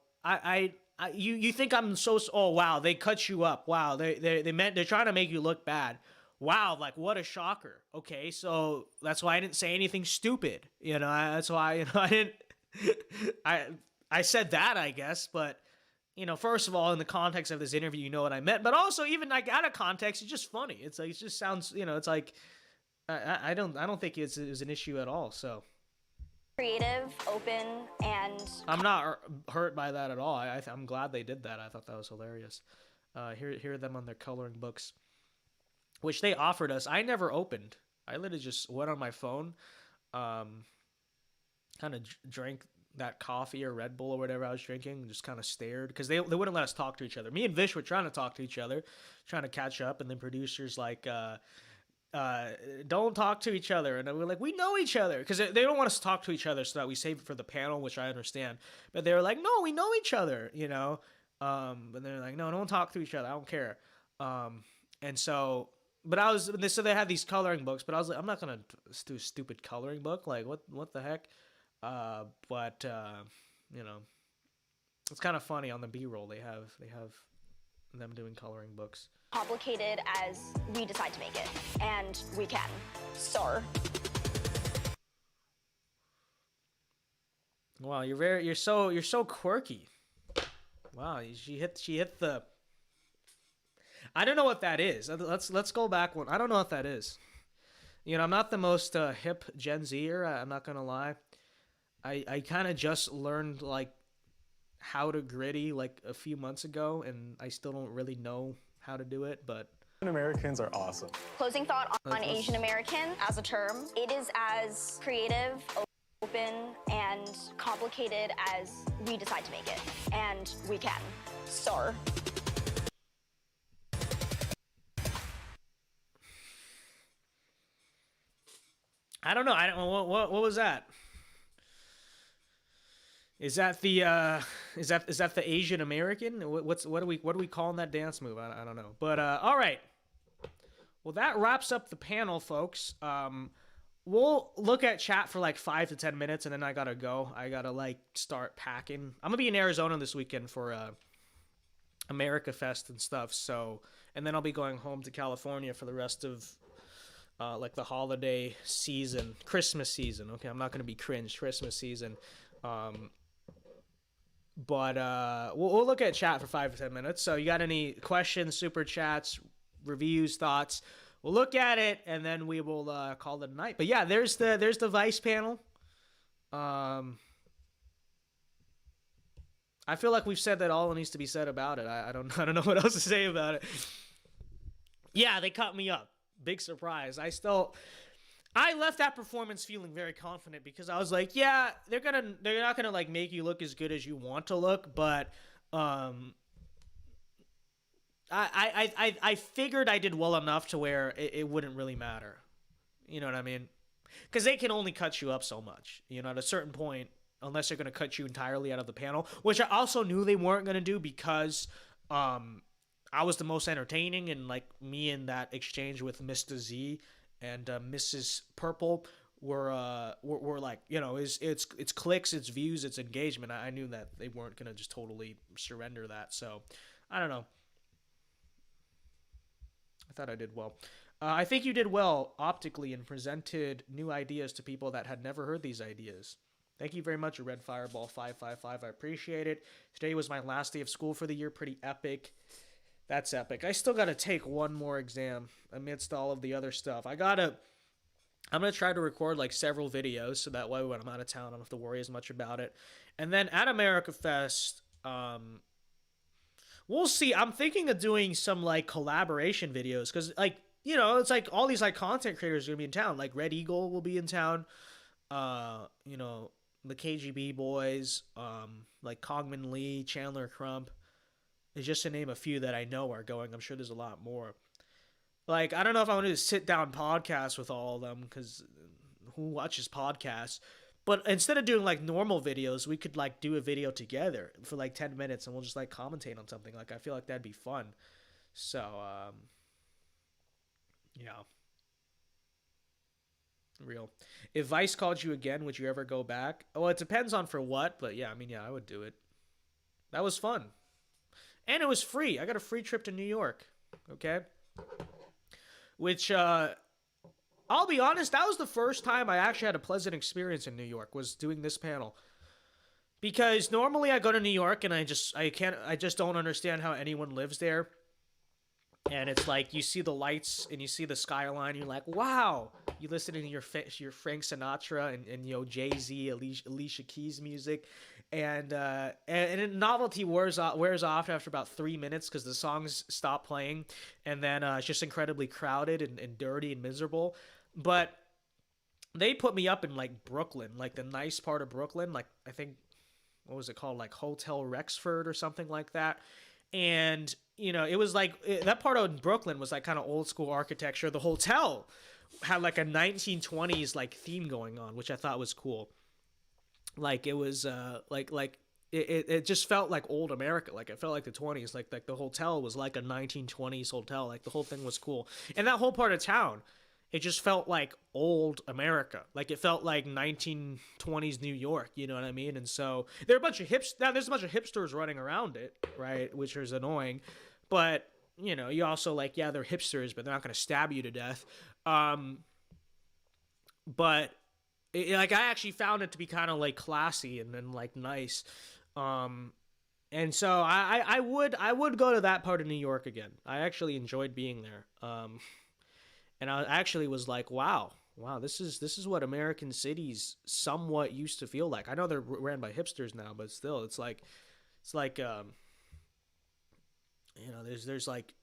you think I'm so, oh wow, they cut you up. Wow, they're trying to make you look bad. Wow, like what a shocker. Okay, so that's why I didn't say anything stupid. You know, that's why, you know, I didn't. I said that, I guess, but, you know, first of all, in the context of this interview, you know what I meant, but also even like out of context, it's just funny. It's like it just sounds, you know, it's like I don't think it's an issue at all. So creative, open, and I'm not hurt by that at all. I'm glad they did that. I thought that was hilarious. Here them on their coloring books, which they offered us. I never opened. I literally just went on my phone, kind of drank that coffee or Red Bull or whatever I was drinking, and just kind of stared because they wouldn't let us talk to each other. Me and Vish were trying to talk to each other, trying to catch up, and then producers like, don't talk to each other. And we were like, we know each other, because they don't want us to talk to each other so that we save it for the panel, which I understand. But they were like, no, we know each other, you know. But they're like, no, don't talk to each other. I don't care. And so. But so they had these coloring books, but I was like, I'm not gonna do a stupid coloring book. Like, what the heck? But you know, it's kind of funny on the B-roll. They have them doing coloring books. complicated as we decide to make it, and we can. So. Wow, you're so quirky. Wow, she hit the. I don't know what that is. Let's go back one. I don't know what that is. You know, I'm not the most hip Gen Zer. I'm not gonna lie. I kind of just learned like how to gritty like a few months ago, and I still don't really know how to do it. But Americans are awesome. Closing thought on Asian American as a term. It is as creative, open, and complicated as we decide to make it. And we can. So. I don't know. What was that? Is that the is that the Asian American? What are we calling that dance move? I don't know. But all right. Well, that wraps up the panel, folks. We'll look at chat for like 5 to 10 minutes, and then I gotta go. I gotta like start packing. I'm gonna be in Arizona this weekend for America Fest and stuff. So, and then I'll be going home to California for the rest of like the holiday season, Christmas season. Okay, I'm not gonna be cringe. Christmas season. But we'll look at chat for 5 to 10 minutes. So you got any questions, super chats, reviews, thoughts? We'll look at it, and then we will call it a night. But yeah, there's the Vice panel. I feel like we've said that all that needs to be said about it. I don't know what else to say about it. Yeah, they cut me up. Big surprise. I left that performance feeling very confident because I was like, yeah, they're not gonna like make you look as good as you want to look, but I figured I did well enough to where it wouldn't really matter. You know what I mean? Because they can only cut you up so much. You know, at a certain point, unless they're gonna cut you entirely out of the panel, which I also knew they weren't gonna do because I was the most entertaining, and like me in that exchange with Mr. Z and Mrs. Purple were like, you know, it's clicks, it's views, it's engagement. I knew that they weren't gonna just totally surrender that. So I don't know. I thought I did well. I think you did well optically and presented new ideas to people that had never heard these ideas. Thank you very much, Red Fireball 555. I appreciate it. Today was my last day of school for the year. Pretty epic. That's epic. I still got to take one more exam amidst all of the other stuff. I'm going to try to record like several videos so that way when I'm out of town I don't have to worry as much about it. And then at America Fest, we'll see. I'm thinking of doing some like collaboration videos because like, you know, it's like all these like content creators are going to be in town. Like Red Eagle will be in town. You know, the KGB boys, like Cogman Lee, Chandler Crump. Is just to name a few that I know are going. I'm sure there's a lot more. Like, I don't know if I want to do a sit-down podcast with all of them, because who watches podcasts? But instead of doing, like, normal videos, we could, like, do a video together for, like, 10 minutes, and we'll just, like, commentate on something. Like, I feel like that'd be fun. So, yeah. Real. If Vice called you again, would you ever go back? Well, it depends on for what, but, yeah, I mean, yeah, I would do it. That was fun. And it was free. I got a free trip to New York. Okay? Which, I'll be honest, that was the first time I actually had a pleasant experience in New York, was doing this panel. Because normally I go to New York and I just don't understand how anyone lives there. And it's like, you see the lights and you see the skyline, you're like, wow. You listen to your Frank Sinatra and you know, Jay-Z, Alicia Keys music. And novelty wears off after about 3 minutes because the songs stop playing. And then it's just incredibly crowded and dirty and miserable. But they put me up in, like, Brooklyn, like the nice part of Brooklyn. Like, I think, what was it called? Like Hotel Rexford or something like that. And, you know, it was like, that part of Brooklyn was like kind of old school architecture. The hotel had like a 1920s like theme going on, which I thought was cool. Like it was it just felt like old America. Like it felt like the 20s. Like the hotel was like a 1920s hotel. Like the whole thing was cool. And that whole part of town, it just felt like old America. Like it felt like 1920s New York, you know what I mean? And so there are a bunch of there's a bunch of hipsters running around it, right? Which is annoying. But, you know, you also like, yeah, they're hipsters, but they're not going to stab you to death. But like I actually found it to be kind of like classy and like nice. And so I would go to that part of New York again. I actually enjoyed being there. And I actually was like, wow, this is what American cities somewhat used to feel like. I know they're ran by hipsters now, but still, it's like, you know, there's like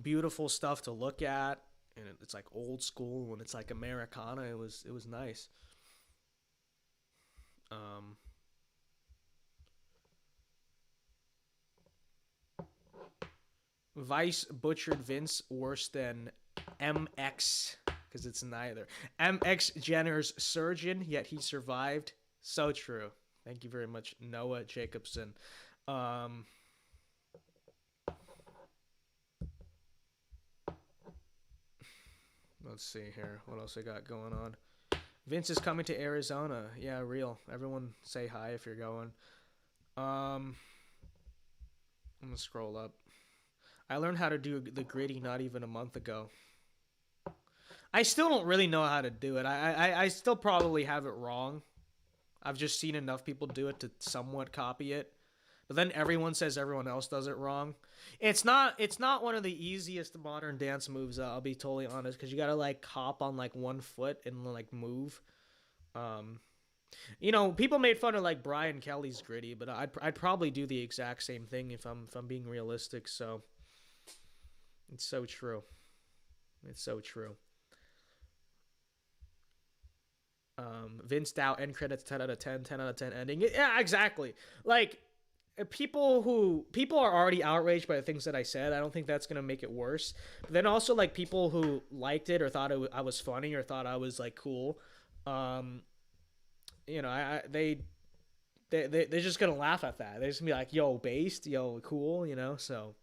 beautiful stuff to look at, and it's like old school. When it's like Americana, it was nice. Vice butchered Vince worse than MX, because it's neither. MX Jenner's surgeon, yet he survived. So true. Thank you very much, Noah Jacobson. Let's see here. What else I got going on? Vince is coming to Arizona. Yeah, real. Everyone say hi if you're going. I'm going to scroll up. I learned how to do the gritty not even a month ago. I still don't really know how to do it. I still probably have it wrong. I've just seen enough people do it to somewhat copy it. But then everyone says everyone else does it wrong. It's not one of the easiest modern dance moves, I'll be totally honest, because you gotta like hop on like one foot and like move. You know, people made fun of like Brian Kelly's gritty, but I'd probably do the exact same thing if I'm being realistic. So it's so true. It's so true. Vince Dow end credits 10 out of 10, 10 out of 10 ending. Yeah, exactly. Like people are already outraged by the things that I said. I don't think that's gonna make it worse. But then also like people who liked it or thought I was funny or thought I was like cool, you know, they're just gonna laugh at that. They're just gonna be like, "Yo, based, yo, cool," you know. So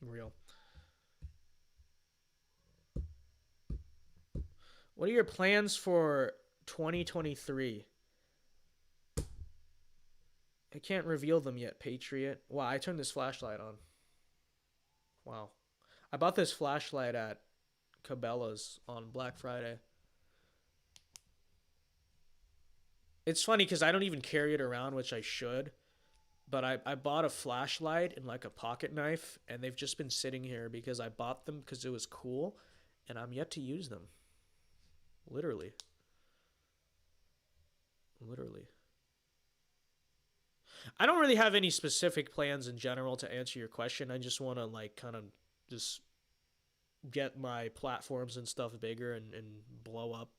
real. What are your plans for 2023? I can't reveal them yet, Patriot. Wow, I turned this flashlight on. Wow. I bought this flashlight at Cabela's on Black Friday. It's funny because I don't even carry it around, which I should. But I bought a flashlight and like a pocket knife, and they've just been sitting here because I bought them because it was cool, and I'm yet to use them. Literally. Literally. I don't really have any specific plans in general to answer your question. I just want to like kind of just get my platforms and stuff bigger and blow up,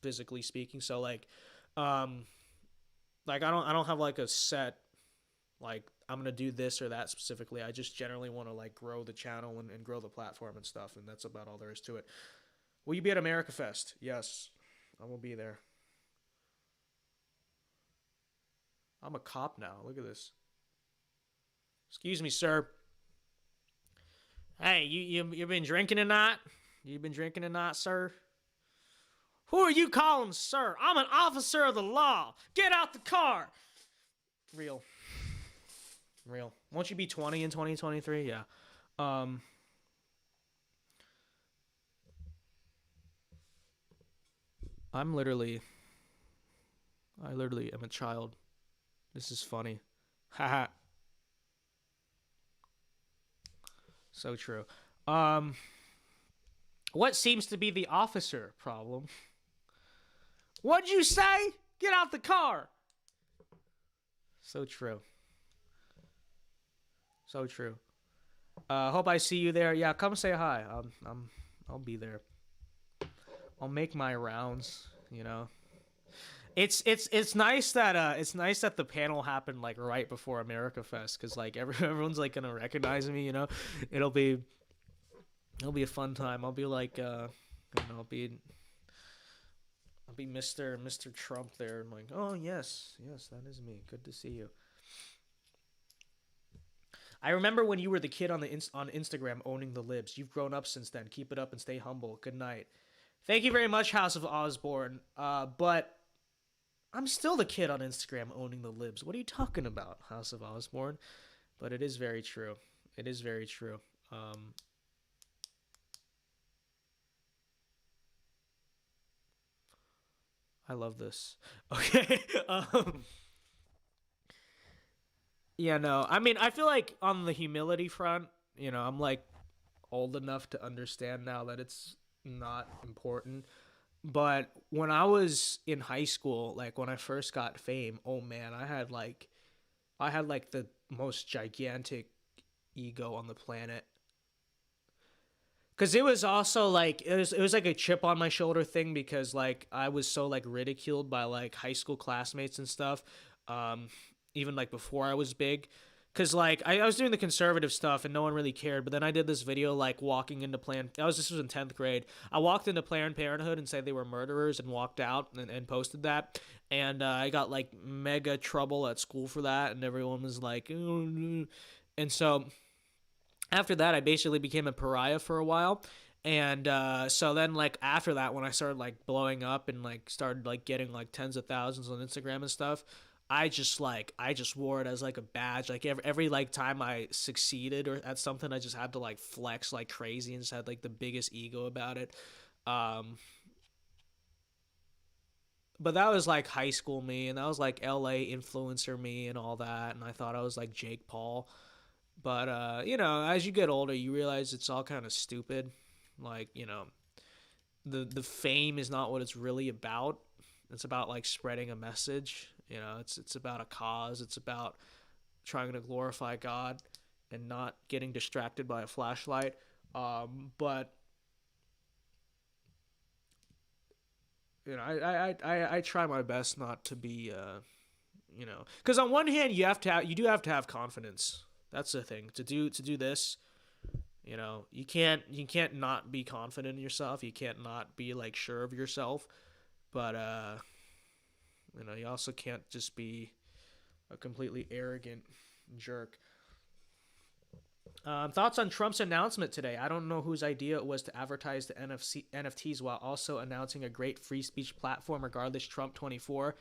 physically speaking. So like I don't have like a set like I'm gonna do this or that specifically. I just generally want to like grow the channel and grow the platform and stuff, and that's about all there is to it. Will you be at America Fest? Yes, I will be there. I'm a cop now. Look at this. Excuse me, sir. Hey, you been drinking or not? You been drinking or not, sir? Who are you calling, sir? I'm an officer of the law. Get out the car. Real. Real. Won't you be 20 in 2023? Yeah. I literally am a child. This is funny. Haha. So true. What seems to be the officer problem? What'd you say? Get out the car. So true. So true. Hope I see you there. Yeah, come say hi. I'll be there. I'll make my rounds, you know. It's nice that the panel happened like right before America Fest, because like everyone's like gonna recognize me, you know. It'll be a fun time. I'll be like I'll be Mr. Trump there. I'm like, oh yes, that is me. Good to see you. I remember when you were the kid on Instagram owning the libs. You've grown up since then. Keep it up and stay humble. Good night. Thank you very much, House of Osborne. But I'm still the kid on Instagram owning the libs. What are you talking about, House of Osborne? But it is very true. It is very true. I love this. Okay. Yeah, no. I mean, I feel like on the humility front, you know, I'm like old enough to understand now that it's not important. But when I was in high school, like when I first got fame, oh man, I had like the most gigantic ego on the planet. Because it was also like it was like a chip on my shoulder thing, because like I was so like ridiculed by like high school classmates and stuff, even like before I was big. Because like I was doing the conservative stuff and no one really cared, but then I did this video like walking into this was in 10th grade. I walked into Planned Parenthood and said they were murderers and walked out and posted that, and I got like mega trouble at school for that, and everyone was like, oh. And so after that, I basically became a pariah for a while. And so then, like, after that, when I started, like, blowing up and, like, started, like, getting, like, tens of thousands on Instagram and stuff, I just wore it as, like, a badge. Like, every like, time I succeeded or at something, I just had to, like, flex like crazy and just had, like, the biggest ego about it. But that was, like, high school me, and that was, like, LA influencer me and all that, and I thought I was, like, Jake Paul. But, you know, as you get older, you realize it's all kind of stupid. Like, you know, the fame is not what it's really about. It's about, like, spreading a message. You know, it's about a cause. It's about trying to glorify God and not getting distracted by a flashlight. But, you know, I try my best not to be, you know, because on one hand, you do have to have confidence. That's the thing. To do this, you know, you can't not be confident in yourself. You can't not be like sure of yourself. But you know, you also can't just be a completely arrogant jerk. Thoughts on Trump's announcement today? I don't know whose idea it was to advertise the NFTs while also announcing a great free speech platform, regardless Trump 24.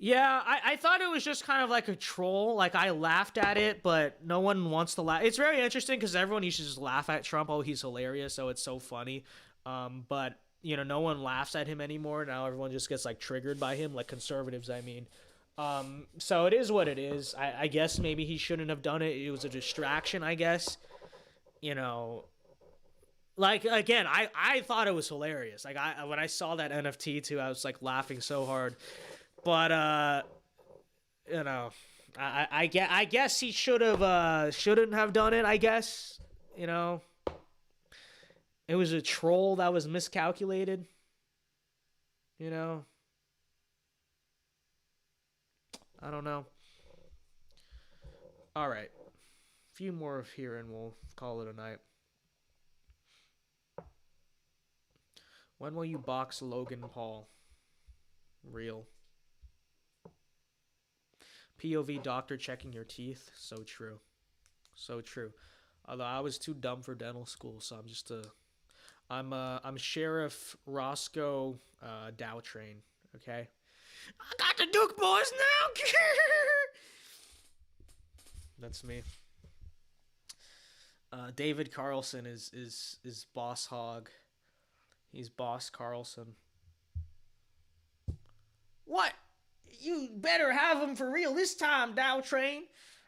Yeah, I thought it was just kind of like a troll. Like, I laughed at it, but no one wants to laugh. It's very interesting because everyone used to just laugh at Trump. Oh, he's hilarious. Oh, it's so funny. But, you know, no one laughs at him anymore. Now everyone just gets, like, triggered by him, like conservatives, I mean. So it is what it is. I guess maybe he shouldn't have done it. It was a distraction, I guess. You know, like, again, I thought it was hilarious. Like, when I saw that NFT, too, I was, like, laughing so hard. But you know, I guess he shouldn't have done it. I guess, you know, it was a troll that was miscalculated. You know, I don't know. All right, a few more here and we'll call it a night. When will you box Logan Paul? Real. POV doctor checking your teeth. So true. So true. Although I was too dumb for dental school, so I'm Sheriff Roscoe Dow train, okay? I got the Duke boys now. That's me. David Carlson is Boss Hog. He's Boss Carlson. What? You better have him for real this time, Dow Train.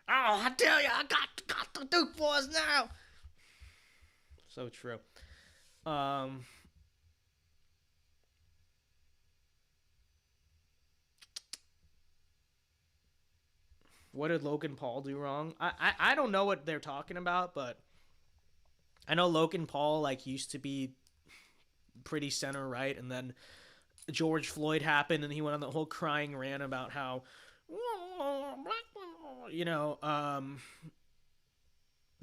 Oh, I tell you, I got the Duke boys now. So true. What did Logan Paul do wrong? I don't know what they're talking about, but I know Logan Paul like used to be pretty center right, and then George Floyd happened, and he went on the whole crying rant about how, you know,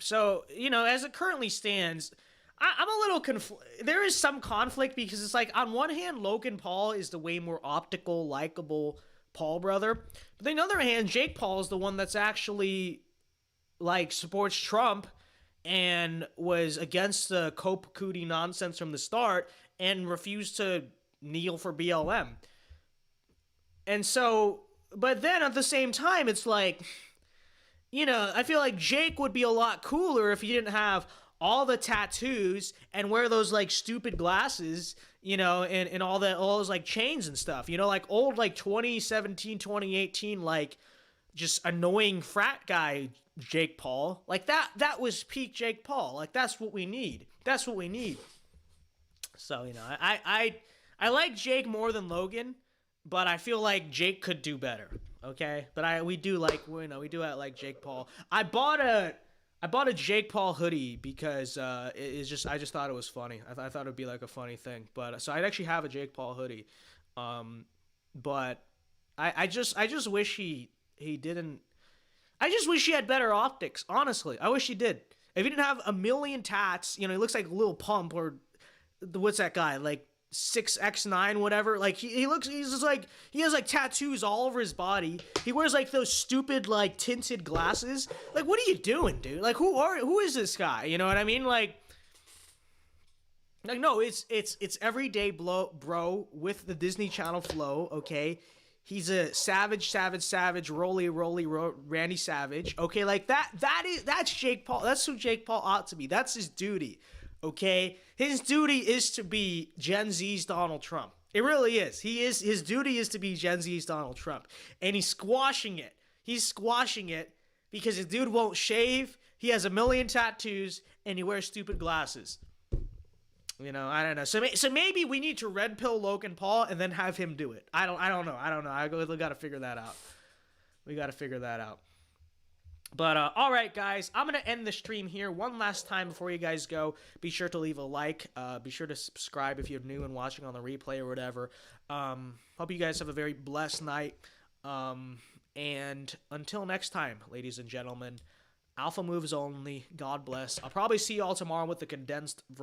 so, you know, as it currently stands, I'm a little there is some conflict, because it's like, on one hand, Logan Paul is the way more optical, likable Paul brother, but on the other hand, Jake Paul is the one that's actually, like, supports Trump and was against the Cope Cootie nonsense from the start and refused to kneel for BLM. And so, but then at the same time, it's like, you know, I feel like Jake would be a lot cooler if he didn't have all the tattoos and wear those like stupid glasses, you know, and all those like chains and stuff, you know, like old like 2017, 2018, like just annoying frat guy Jake Paul. Like that was peak Jake Paul. Like, that's what we need. That's what we need. So, you know, I like Jake more than Logan, but I feel like Jake could do better. Okay, but we do like Jake Paul. I bought I bought a Jake Paul hoodie because I just thought it was funny. I thought it would be like a funny thing. But so I actually have a Jake Paul hoodie. But I just wish he didn't. I just wish he had better optics. Honestly, I wish he did. If he didn't have a million tats, he looks like Lil Pump or what's that guy, like 6X9, whatever. Like he's just like, he has like tattoos all over his body. He wears like those stupid like tinted glasses. Like, what are you doing, dude? Like, who is this guy? You know what I mean? Like no, it's everyday bro with the Disney Channel flow. Okay. He's a savage, roly, Randy Savage. Okay, like that's Jake Paul. That's who Jake Paul ought to be. That's his duty. Okay, his duty is to be Gen Z's Donald Trump. It really is. His duty is to be Gen Z's Donald Trump, and he's squashing it. He's squashing it because the dude won't shave. He has a million tattoos, and he wears stupid glasses. I don't know. So maybe we need to red pill Logan Paul and then have him do it. I don't know. We got to figure that out. But all right, guys, I'm gonna end the stream here one last time before you guys go. Be sure to leave a like. Be sure to subscribe if you're new and watching on the replay or whatever. Hope you guys have a very blessed night. And until next time, ladies and gentlemen, Alpha moves only. God bless. I'll probably see you all tomorrow with the condensed version.